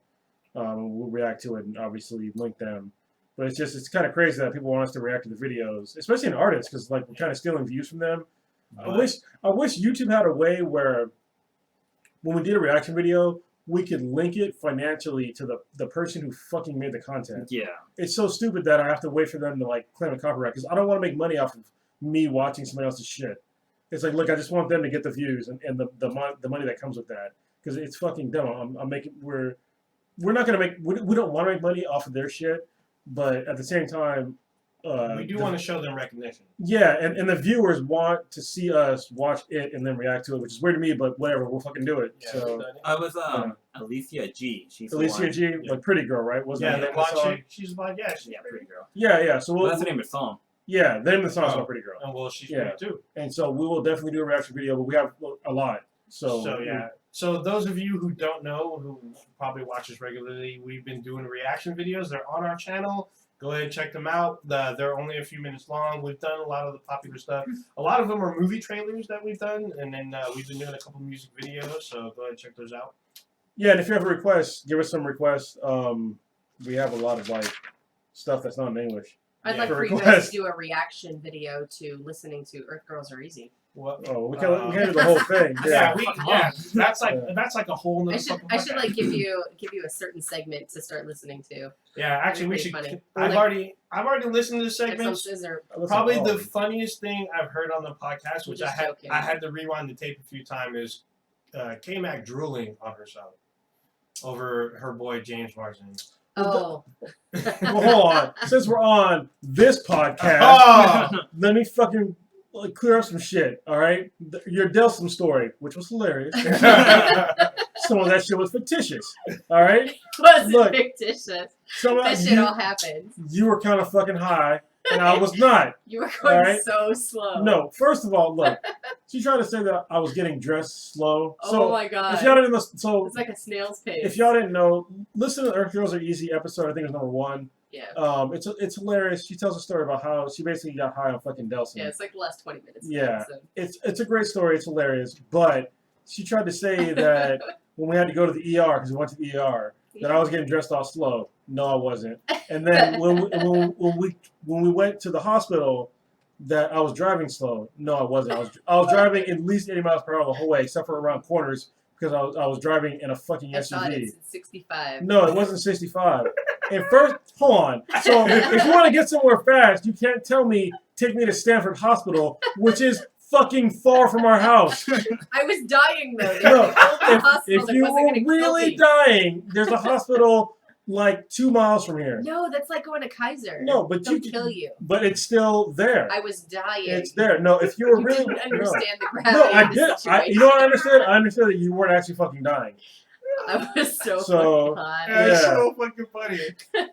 We'll react to it and obviously link them. But it's kind of crazy that people want us to react to the videos, especially an artist, because like we're kind of stealing views from them. I wish YouTube had a way where when we did a reaction video, we could link it financially to the person who fucking made the content. Yeah. It's so stupid that I have to wait for them to like claim a copyright because I don't want to make money off of me watching somebody else's shit. It's like, look, I just want them to get the views and the money that comes with that because it's fucking dumb. We're not gonna make we don't want to make money off of their shit, but at the same time, we do want to show them recognition. Yeah, and the viewers want to see us watch it and then react to it, which is weird to me, but whatever, we'll fucking do it. Yeah, so I was Alicia G. She's Alicia G, like Pretty Girl, right? Wasn't they that watch song? it. She's like, yeah, she's Pretty Girl. Yeah. So Well, that's the name of the song. Yeah, the name of the song is called Pretty Girl. And well, she's pretty too. And so we will definitely do a reaction video, but we have a lot. So yeah. So those of you who don't know, who probably watch us regularly, we've been doing reaction videos. They're on our channel. Go ahead and check them out. They're only a few minutes long. We've done a lot of the popular stuff. A lot of them are movie trailers that we've done, and then we've been doing a couple music videos. So go ahead and check those out. Yeah, and if you have a request, give us some requests. We have a lot of like stuff that's not in English. I'd like for you guys to do a reaction video to listening to Earth Girls Are Easy. What? Oh, we can't do the whole thing. Yeah, that's like a whole nother. I should like give you a certain segment to start listening to. Yeah, actually, we should. Funny. I've already listened to the segments. Probably the funniest thing I've heard on the podcast, which I had to rewind the tape a few times, is K-Mac drooling on herself over her boy James Marsden. Oh. Well, hold on. Since we're on this podcast, let me fucking clear up some shit, all right? Your Delsum story, which was hilarious. Some of that shit was fictitious, all right? Wasn't fictitious. That shit all happened. You were kind of fucking high, and I was not. You were going so slow. No, first of all, look. She tried to say that I was getting dressed slow. Oh my god! If y'all didn't listen, it's like a snail's pace. If y'all didn't know, listen to Earth Girls Are Easy episode. I think it was #1. Yeah. It's hilarious. She tells a story about how she basically got high on fucking Delsum. Yeah, it's like the last 20 minutes. Yeah, it's a great story. It's hilarious, but she tried to say that when we had to go to the ER because we went to the ER, that I was getting dressed all slow. No, I wasn't. And then when we went to the hospital, that I was driving slow. No, I wasn't. I was driving at least 80 miles per hour the whole way, except for around corners because I was driving in a fucking SUV. I thought it's 65. No, it wasn't 65. And first, hold on. So if you want to get somewhere fast, you can't tell me take me to Stanford Hospital, which is fucking far from our house. I was dying though. No, if you were really dying, there's a hospital like 2 miles from here. No, that's like going to Kaiser. No, but they'll kill you. But it's still there. I was dying. It's there. No, if you were you really didn't understand the gravity. No, I of the did. situation. You know what I understood? I understood that you weren't actually fucking dying. I was so fucking hot. It's so fucking funny.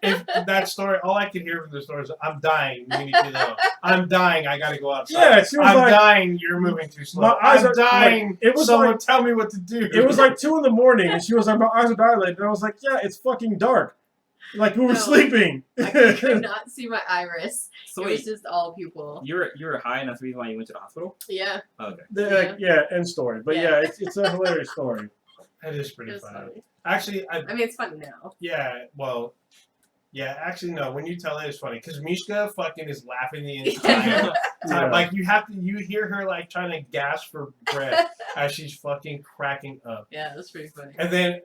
If that story, all I could hear from the story is, "I'm dying. You need to know. I'm dying. I gotta go outside. Yeah, she was I'm dying. You're moving too slow. I'm dying. Like, someone tell me what to do." It was like 2 in the morning, and she was like, "My eyes are dilated," and I was like, "Yeah, it's fucking dark. Like we were sleeping." I could not see my iris. So it was just all pupil. You were high, and that's the reason why you went to the hospital? Yeah. Okay. End story. But yeah, it's a hilarious story. That is pretty funny. Actually, I mean, it's funny now. Yeah, well, yeah, actually, no. When you tell it, it's funny because Mishka fucking is laughing the entire time. Like you hear her like trying to gasp for breath as she's fucking cracking up. Yeah, that's pretty funny. And then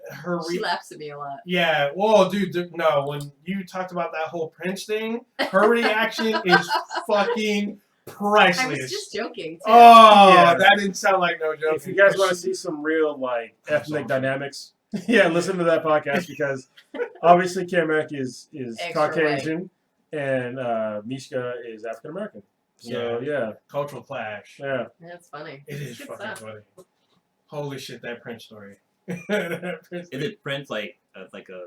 she laughs at me a lot. Yeah, whoa, dude, no. When you talked about that whole Prince thing, her reaction is fucking priceless. I was just joking, too. Oh, yeah. That didn't sound like no joke. If you guys want to see some real like ethnic dynamics, listen to that podcast because obviously K-Mac is Caucasian and Mishka is African American. So yeah, cultural clash. Yeah, that's funny. It is fucking funny. Holy shit, that Prince story. Is it Prince like like a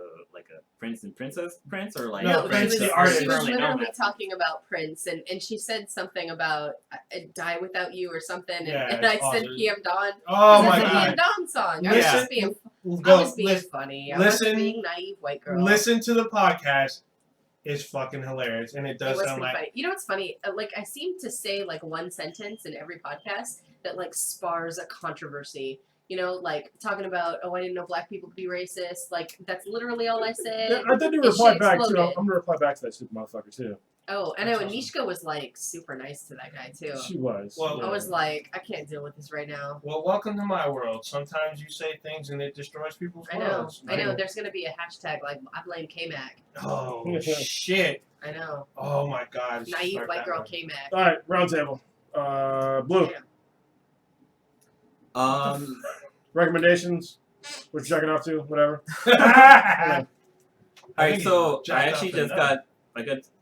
prince and princess prince or like No, No, Prince she the was, artist. she was currently known literally as. talking about Prince, and she said something about "Die Without You" or something, and, Yeah, and I it's said awesome. "PM Dawn." Oh That's my a god. PM Dawn song. I was Listen- just being, Go, I was being funny. I was listen- being naive white girl. Listen to the podcast. It's fucking hilarious, and it It does was sound pretty like funny. You know what's funny? Like I seem to say like one sentence in every podcast that like spars a controversy. You know, like talking about, oh, I didn't know black people could be racist. Like that's literally all I said. Yeah, I thought you And she replied back too. exploded. I'm gonna reply back to that stupid motherfucker too. Oh, I know. That's And Nishka was like super nice to that guy too. She was. Well, I was like, I can't deal with this right now. well, welcome to my world. Sometimes you say things and it destroys people's I know. worlds. I know. There's gonna be a hashtag like I blame K-Mac. Oh shit! I know. Oh my god! Naive Start white that girl one. K-Mac. All right, round table. Blue. Yeah. Recommendations. We're checking off to whatever. I Alright, think so he I jacked actually off just enough.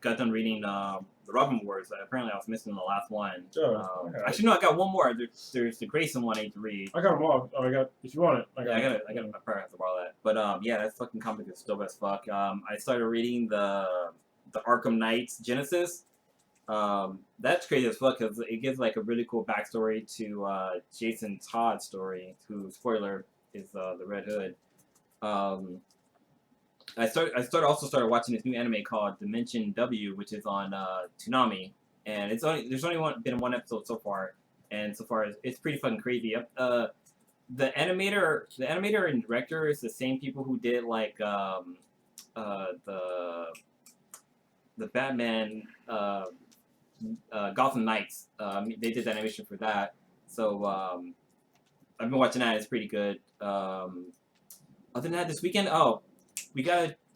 got done reading the Robin Wars. Apparently, I was missing the last one. Oh, okay. Actually, no, I got one more. There's the Grayson one I need to read. I got them all. Oh, I got. If you want it, I got it. I probably have to borrow that. But yeah, that fucking comic is dope as fuck. I started reading the Arkham Knights Genesis. That's crazy as fuck because it gives like a really cool backstory to Jason Todd's story, who, spoiler, is the Red Hood. I started watching this new anime called Dimension W, which is on Toonami, and there's only been one episode so far, and so far it's pretty fucking crazy. The animator and director is the same people who did like the Batman Gotham Knights. They did the animation for that, so I've been watching that. It's pretty good. Other than that, this weekend,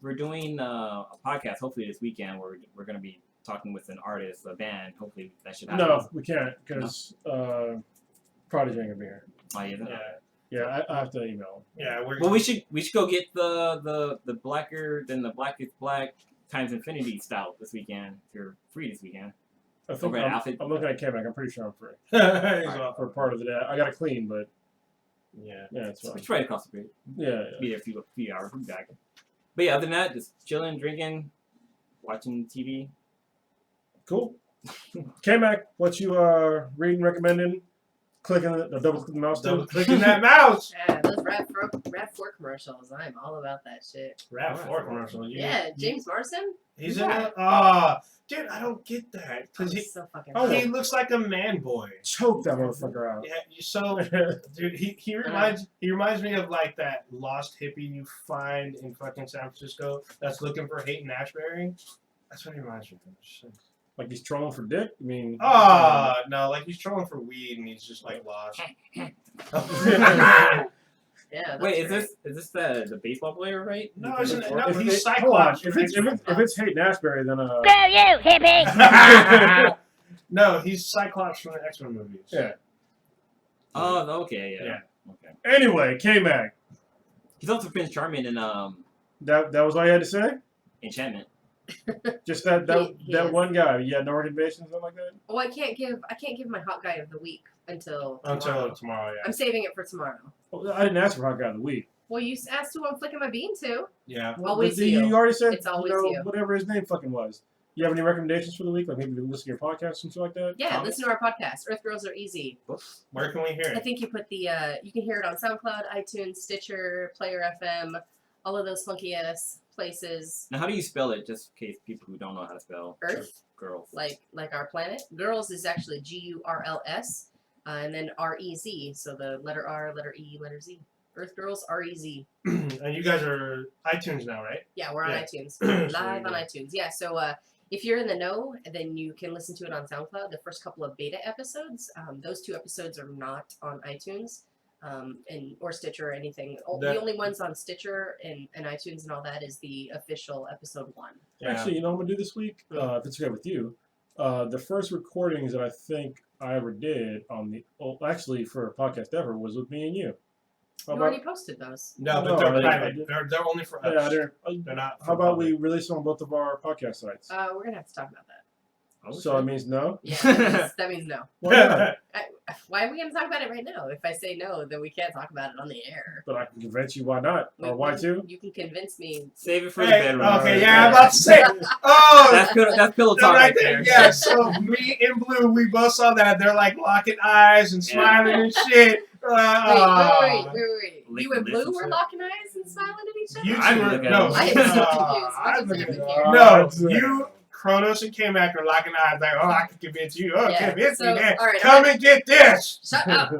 we're doing a podcast. Hopefully this weekend, we're gonna be talking with an artist, a band. Hopefully that should happen. No, we can't because Prodigy ain't gonna be here. Oh, yeah. Yeah, I have to email. Yeah, Well, we should go get the blacker than the blackest black times infinity stout this weekend. If you're free this weekend. I think Over at Outfit. I'm looking at K-Mac. I'm pretty sure I'm free Right. for part of the day. I gotta clean, but Yeah. it's fine. It's right across the street. Yeah. Be there a few hours. We'll be back. But yeah, other than that, just chilling, drinking, watching TV. Cool. K-Mac, what you reading, recommending? Clicking the double click the mouse Double too. clicking that mouse. Yeah, those Rav4 commercials. I'm all about that shit. RAV4 commercial. Yeah, James Marsden. He's Yeah. in it. Ah, dude, I don't get that because He's so fucking. Oh, he looks like a man boy. Choke that motherfucker out. Yeah, dude, he reminds me of like that lost hippie you find in fucking San Francisco that's looking for Hayden Ashbury. That's what he reminds me of. Like he's trolling for dick. I mean. No, like he's trolling for weed and he's just like lost. Yeah. That's Wait, is right. this the baseball player, right? No, isn't it? No, If he's hold on. Cyclops. If it's Hayden Ashbury, then No, he's Cyclops from the X-Men movies. yeah. Oh, okay, yeah. Okay. Anyway, K-Mac. He's also Prince Charming in That was all you had to say? Enchantment. Just that He that is. one guy. Yeah, no recommendations, something like that. Well, I can't give my hot guy of the week until Tomorrow, yeah. I'm saving it for tomorrow. Well, I didn't ask for hot guy of the week. Well, you asked who I'm flicking my bean to. Yeah. Always But you. You already said It's always you know, you. whatever his name fucking was. You have any recommendations for the week? Like maybe listen to your podcast, something like that? Yeah, Comments? listen to our podcast. Earth Girls Are Easy. Where can we hear I it? think you put the you can hear it on SoundCloud, iTunes, Stitcher, Player FM, all of those funky ass places. Now, how do you spell it, just in case people who don't know how to spell Earth, girls? like our planet. Girls is actually GURLS, and then REZ. So the letter R, letter E, letter Z. Earth Girls REZ. And you guys are iTunes now, right? Yeah, we're on Yeah. iTunes. Sweet, Live on yeah. iTunes. Yeah, so if you're in the know, then you can listen to it on SoundCloud. The first couple of beta episodes, those 2 episodes are not on iTunes or Stitcher or anything. The only ones on Stitcher and iTunes and all that is the official episode 1. Yeah. Actually, you know what I'm gonna do this week? If it's okay with you, the first recordings that I think I ever did on actually for a podcast ever was with me and you. You already posted those. No, No, but they're I private. did. They're only for us. Yeah, They're not. how about we release them on both of our podcast sites? We're going to have to talk about that. So it means no? Yeah, that means no. Why not? Why are we going to talk about it right now? If I say no, then we can't talk about it on the air. But I can convince you why not, or why too. You can convince me. Save it for the bedroom. Okay, yeah, I'm about to say. Oh, that's pillow talk right there. Yeah, so me and Blue, we both saw that. They're like locking eyes and smiling and shit. Wait. You and Blue were relationship. locking eyes and smiling at each other? You I two were look at no. it. I am so confused. What's happening here? No, you, Kronos, and K-Mac are locking eyes like, oh, I can convince you. Oh, Yeah, convince me, so, man. all right, Come and get this. Shut up.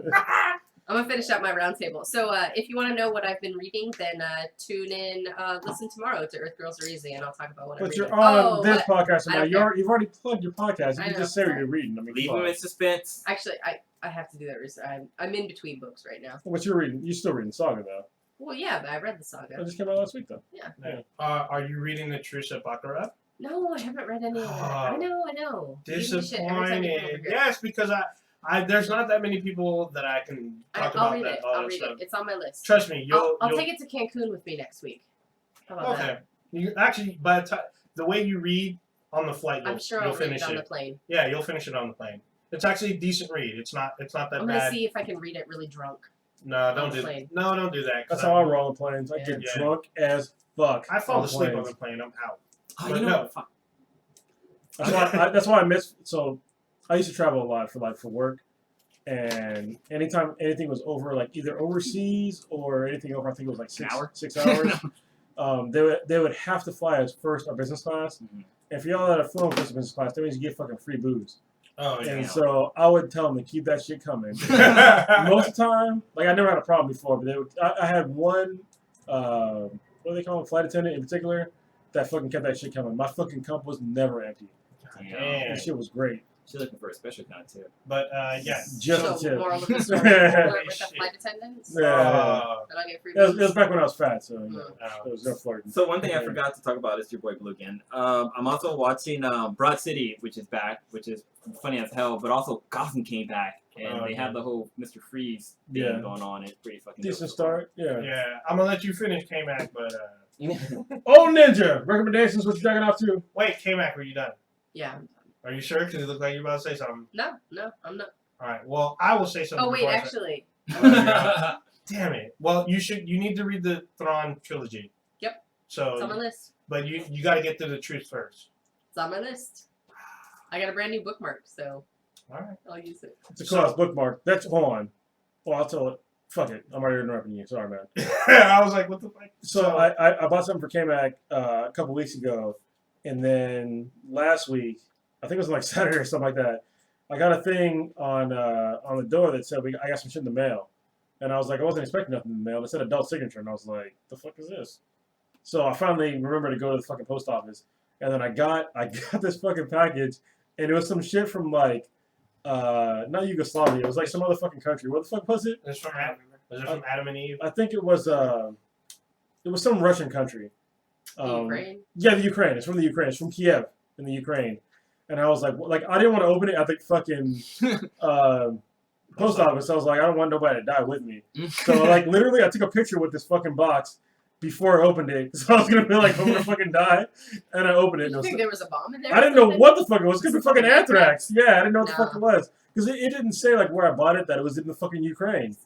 I'm going to finish up my roundtable. So if you want to know what I've been reading, then tune in, listen tomorrow to Earth Girls Are Easy, and I'll talk about what I'm But reading. you're on this what? podcast, so I now don't care. you've already plugged your podcast. You I can know. just say what you're reading. I mean, Leave come them on. in suspense. Actually, I have to do that research. I'm in between books right now. What you're reading? You're still reading Saga though. Well, yeah, but I read the That saga. just came out last week though. Are you reading the Truce Baccarat? No, I haven't read any of that. I know. You give me shit every time you come over Disappointed. here. Yes, because I there's not that many people that I can talk I'll about read that. it. All I'll that read stuff. it. It's on my list. Trust me, you'll I'll take it to Cancun with me next week. How about Okay. that? You actually, by the time the way you read on the flight, I'm sure you'll I'll read finish it on it. the plane. Yeah, you'll finish it on the plane. It's actually a decent read. It's not that I'm bad. gonna see if I can read it really drunk. No, don't the do plane. no, don't do that. 'Cause That's how I roll on planes. I Yeah. get Yeah. drunk as fuck. I fall on asleep on planes. the plane. I'm out. Oh, But you know no. what? Fuck. That's why I miss. So I used to travel a lot for work, and anytime anything was over, like either overseas or anything over, I think it was like 6 hours. They would have to fly as first or business class. Mhm. And for y'all that are flown first or business class, that means you get fucking free booze. Oh And yeah. so I would tell them to keep that shit coming. Most of the time, like I never had a problem before, but I had one, what do they call them, flight attendant in particular, that fucking kept that shit coming. My fucking cup was never empty. Damn. That shit was great. She's looking for a special kind too. But yeah. Just So, a tip. moral of the story, flirt with the flight attendants. Yeah. And I get free It was booze. back when I was fat, so you know, Oh. it was no flirting. So one thing I forgot to talk about is your boy Blue again. I'm also watching Broad City, which is back, which is funny as hell. But also Gotham came back, and they have the whole Mr. Freeze thing Yeah. going on. It's pretty fucking Decent dope. start, yeah. Yeah, I'm gonna let you finish, K-Mac, but Oh, Ninja! Recommendations, what you jacking off to? wait, K-Mac, were you done? Yeah. Are you sure? Because it looks like you're about to say something. No, I'm not. All right. Well, I will say something. Oh wait, before I say- actually, Damn it. Well, you need to read the Thrawn trilogy. Yep. So, it's on my list. but you got to get to the truth first. It's on my list. I got a brand new bookmark, so All right. I'll use it. It's a class bookmark. That's hold on. Well, I'll tell it. Fuck it. I'm already interrupting you. Sorry, man. I was like, what the fuck? So I bought something for K-Mac a couple weeks ago, and then last week, I think it was like Saturday or something like that, I got a thing on the door that said I got some shit in the mail, and I was like, I wasn't expecting nothing in the mail. It said adult signature, and I was like, the fuck is this? So I finally remembered to go to the fucking post office, and then I got this fucking package, and it was some shit from like not Yugoslavia. It was like some other fucking country. What the fuck was it? It's from was it from Adam and Eve? I think it was some Russian country. Ukraine. Yeah, the Ukraine. It's from the Ukraine. It's from Kiev in the Ukraine. And I was like, I didn't want to open it at the fucking post office. I was like, I don't want nobody to die with me. So like literally, I took a picture with this fucking box before I opened it, so I was gonna be like, I'm gonna fucking die. And I opened it. Did And you think there was a bomb in there? I didn't know what the fuck it was. It could be fucking anthrax. Yeah, I didn't know what the No. fuck it was because it didn't say like where I bought it that it was in the fucking Ukraine.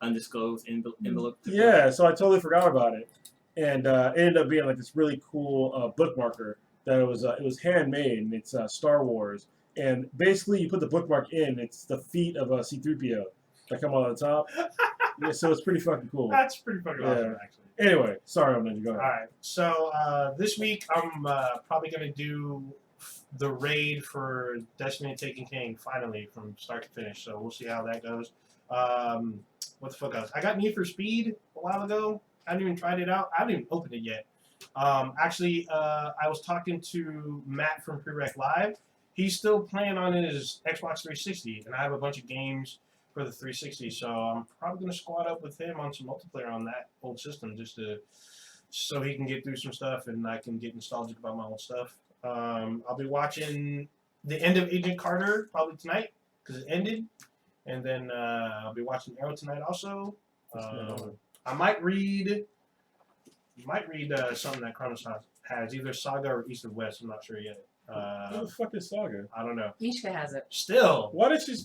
Undisclosed envelope. Yeah, so I totally forgot about it, and it ended up being like this really cool bookmarker that it was handmade, and it's Star Wars, and basically you put the bookmark in, it's the feet of a C-3PO that come on the top. Yeah, so it's pretty fucking cool. That's pretty fucking awesome, actually. Anyway, sorry, I'm gonna go ahead. All right. So this week I'm probably gonna do the raid for Destiny Taken King finally from start to finish. So we'll see how that goes. What the fuck else? I got Need for Speed a while ago. I haven't even tried it out. I haven't even opened it yet. Actually, I was talking to Matt from Prereq Live. He's still playing on his Xbox 360, and I have a bunch of games for the 360. So I'm probably gonna squad up with him on some multiplayer on that old system, just so he can get through some stuff and I can get nostalgic about my old stuff. I'll be watching the end of Agent Carter probably tonight because it ended. And then I'll be watching Arrow tonight also. I might read something that Kronos has, either Saga or East of West. I'm not sure yet. What the fuck is Saga? I don't know. Mishka has it. Still. Why did you?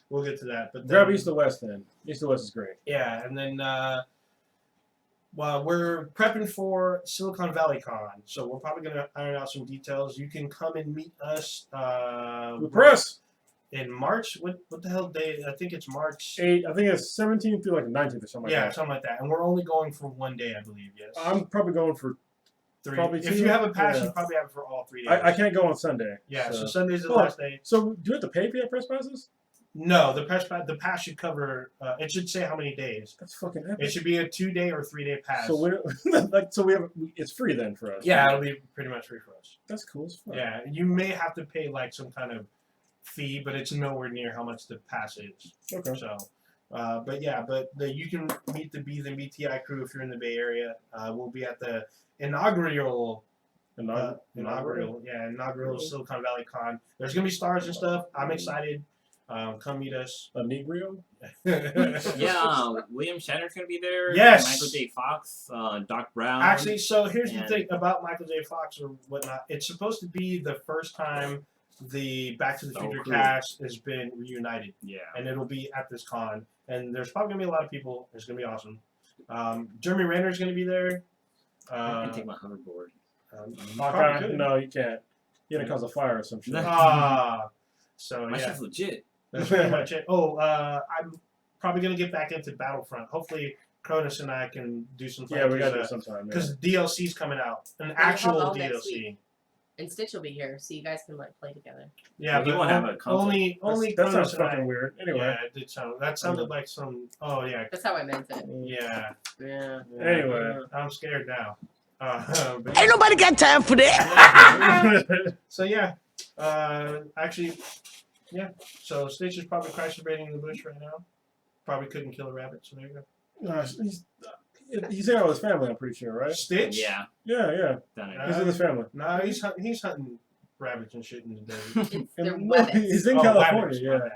we'll get to that. But grab East to West then. East to West is great. Yeah, and then well, we're prepping for Silicon Valley Con, so we're probably going to iron out some details. You can come and meet us. The press in March. What the hell day? I think it's March 8th. I think it's 17th through like 19th or something like that. Yeah, something like that. And we're only going for 1 day, I believe. Yes. I'm probably going for 3. probably if 2. you have a pass, Yeah. you probably have it for all 3 days. I can't go on Sunday. Yeah, so Sunday's the last day. So do you have to pay for your press passes? No, the pass should cover. It should say how many days. That's fucking epic. It should be a 2-day or 3-day pass. So we have it's free then for us. Yeah, it'll be pretty much free for us. That's cool as fuck. Yeah, you may have to pay like some kind of fee, but it's nowhere near how much the pass is. Okay. So, you can meet the Be the BTI crew if you're in the Bay Area. We'll be at the inaugural Silicon Valley Con. There's gonna be stars and stuff. I'm excited. Come meet us. A Negro? Yeah, William Shatner's gonna be there. Yes. Michael J. Fox, Doc Brown. Actually, so here's the thing about Michael J. Fox or whatnot. It's supposed to be the first time the Back to the Future cast has been reunited. Yeah. And it'll be at this con. And there's probably gonna be a lot of people. It's gonna be awesome. Jeremy Renner's gonna be there. I can take my hoverboard. No, you can't. You're gonna cause a fire or some shit. So my yeah. shit's legit. That's pretty much it. I'm probably gonna get back into Battlefront. Hopefully, Cronus and I can do some. Yeah, we gotta do it sometime. Because DLC's coming out, an actual DLC. And Stitch will be here, so you guys can like play together. Yeah, we won't have a console. Only that sounds Cronus and fucking weird. Anyway, yeah, it did sound. That sounded like some. Oh yeah. That's how I meant it. Yeah. Yeah. Anyway, I'm scared now. Ain't nobody got time for that. So yeah, actually, yeah. So Stitch is probably crash debating in the bush right now. Probably couldn't kill a rabbit. So there you go. he's there with his family. I'm pretty sure, right? Stitch. Yeah. Yeah. He's with his family. No, he's hunting rabbits and shit in the desert. He's in California. Yeah.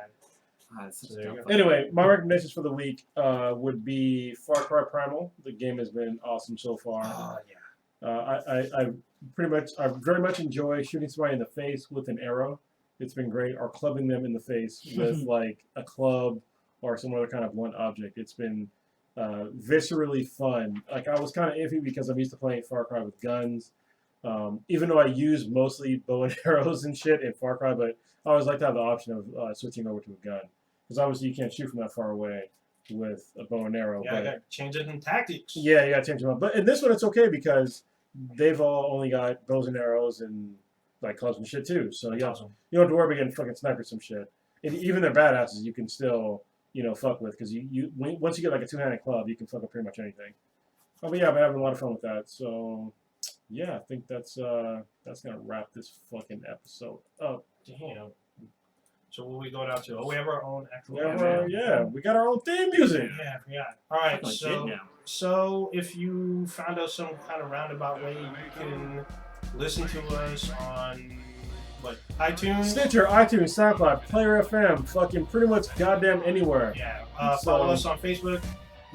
Anyway, my recommendations for the week would be Far Cry Primal. The game has been awesome so far. Oh yeah. I very much enjoy shooting somebody in the face with an arrow. It's been great, or clubbing them in the face with like a club or some other kind of blunt object. It's been viscerally fun. Like I was kind of iffy because I'm used to playing Far Cry with guns, even though I use mostly bow and arrows and shit in Far Cry. But I always like to have the option of switching over to a gun because obviously you can't shoot from that far away with a bow and arrow. Yeah, I got to change it in tactics. Yeah, you got to change them up. But in this one, it's okay because they've all only got bows and arrows and like clubs and shit too. So you don't have to worry about getting fucking sniped or some shit. And even their badasses, you can still fuck with because once you get like a two-handed club, you can fuck with pretty much anything. Oh, but yeah, I've been having a lot of fun with that. So yeah, I think that's gonna wrap this fucking episode up. Damn. So what we go down to? Oh, we have our own actual. We got our own theme music. Yeah, I forgot. All right, so if you found out some kind of roundabout way, you can listen to us on iTunes, Stitcher, iTunes, SoundCloud, Player FM, fucking pretty much goddamn anywhere. Yeah. Follow us on Facebook,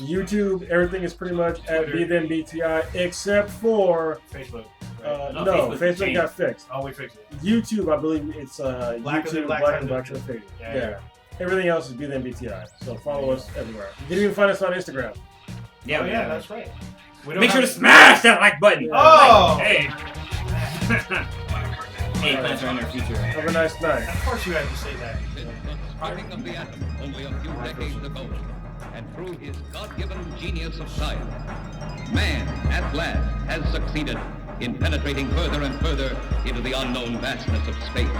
YouTube. Everything is pretty much at BTI except for Facebook. No, Facebook got fixed. Oh, we fixed it. YouTube, I believe it's YouTube Black and Black to the Fade. Yeah. Everything else is BTI. So follow us everywhere. You can even find us on Instagram. Yeah, that's right. Make sure to smash that like button. Oh! Hey. Hey, plans are in our future. Have a nice night. Of course you had to say that. Starting of the atom only a few decades ago, and through his God-given genius of science, man at last has succeeded in penetrating further and further into the unknown vastness of space.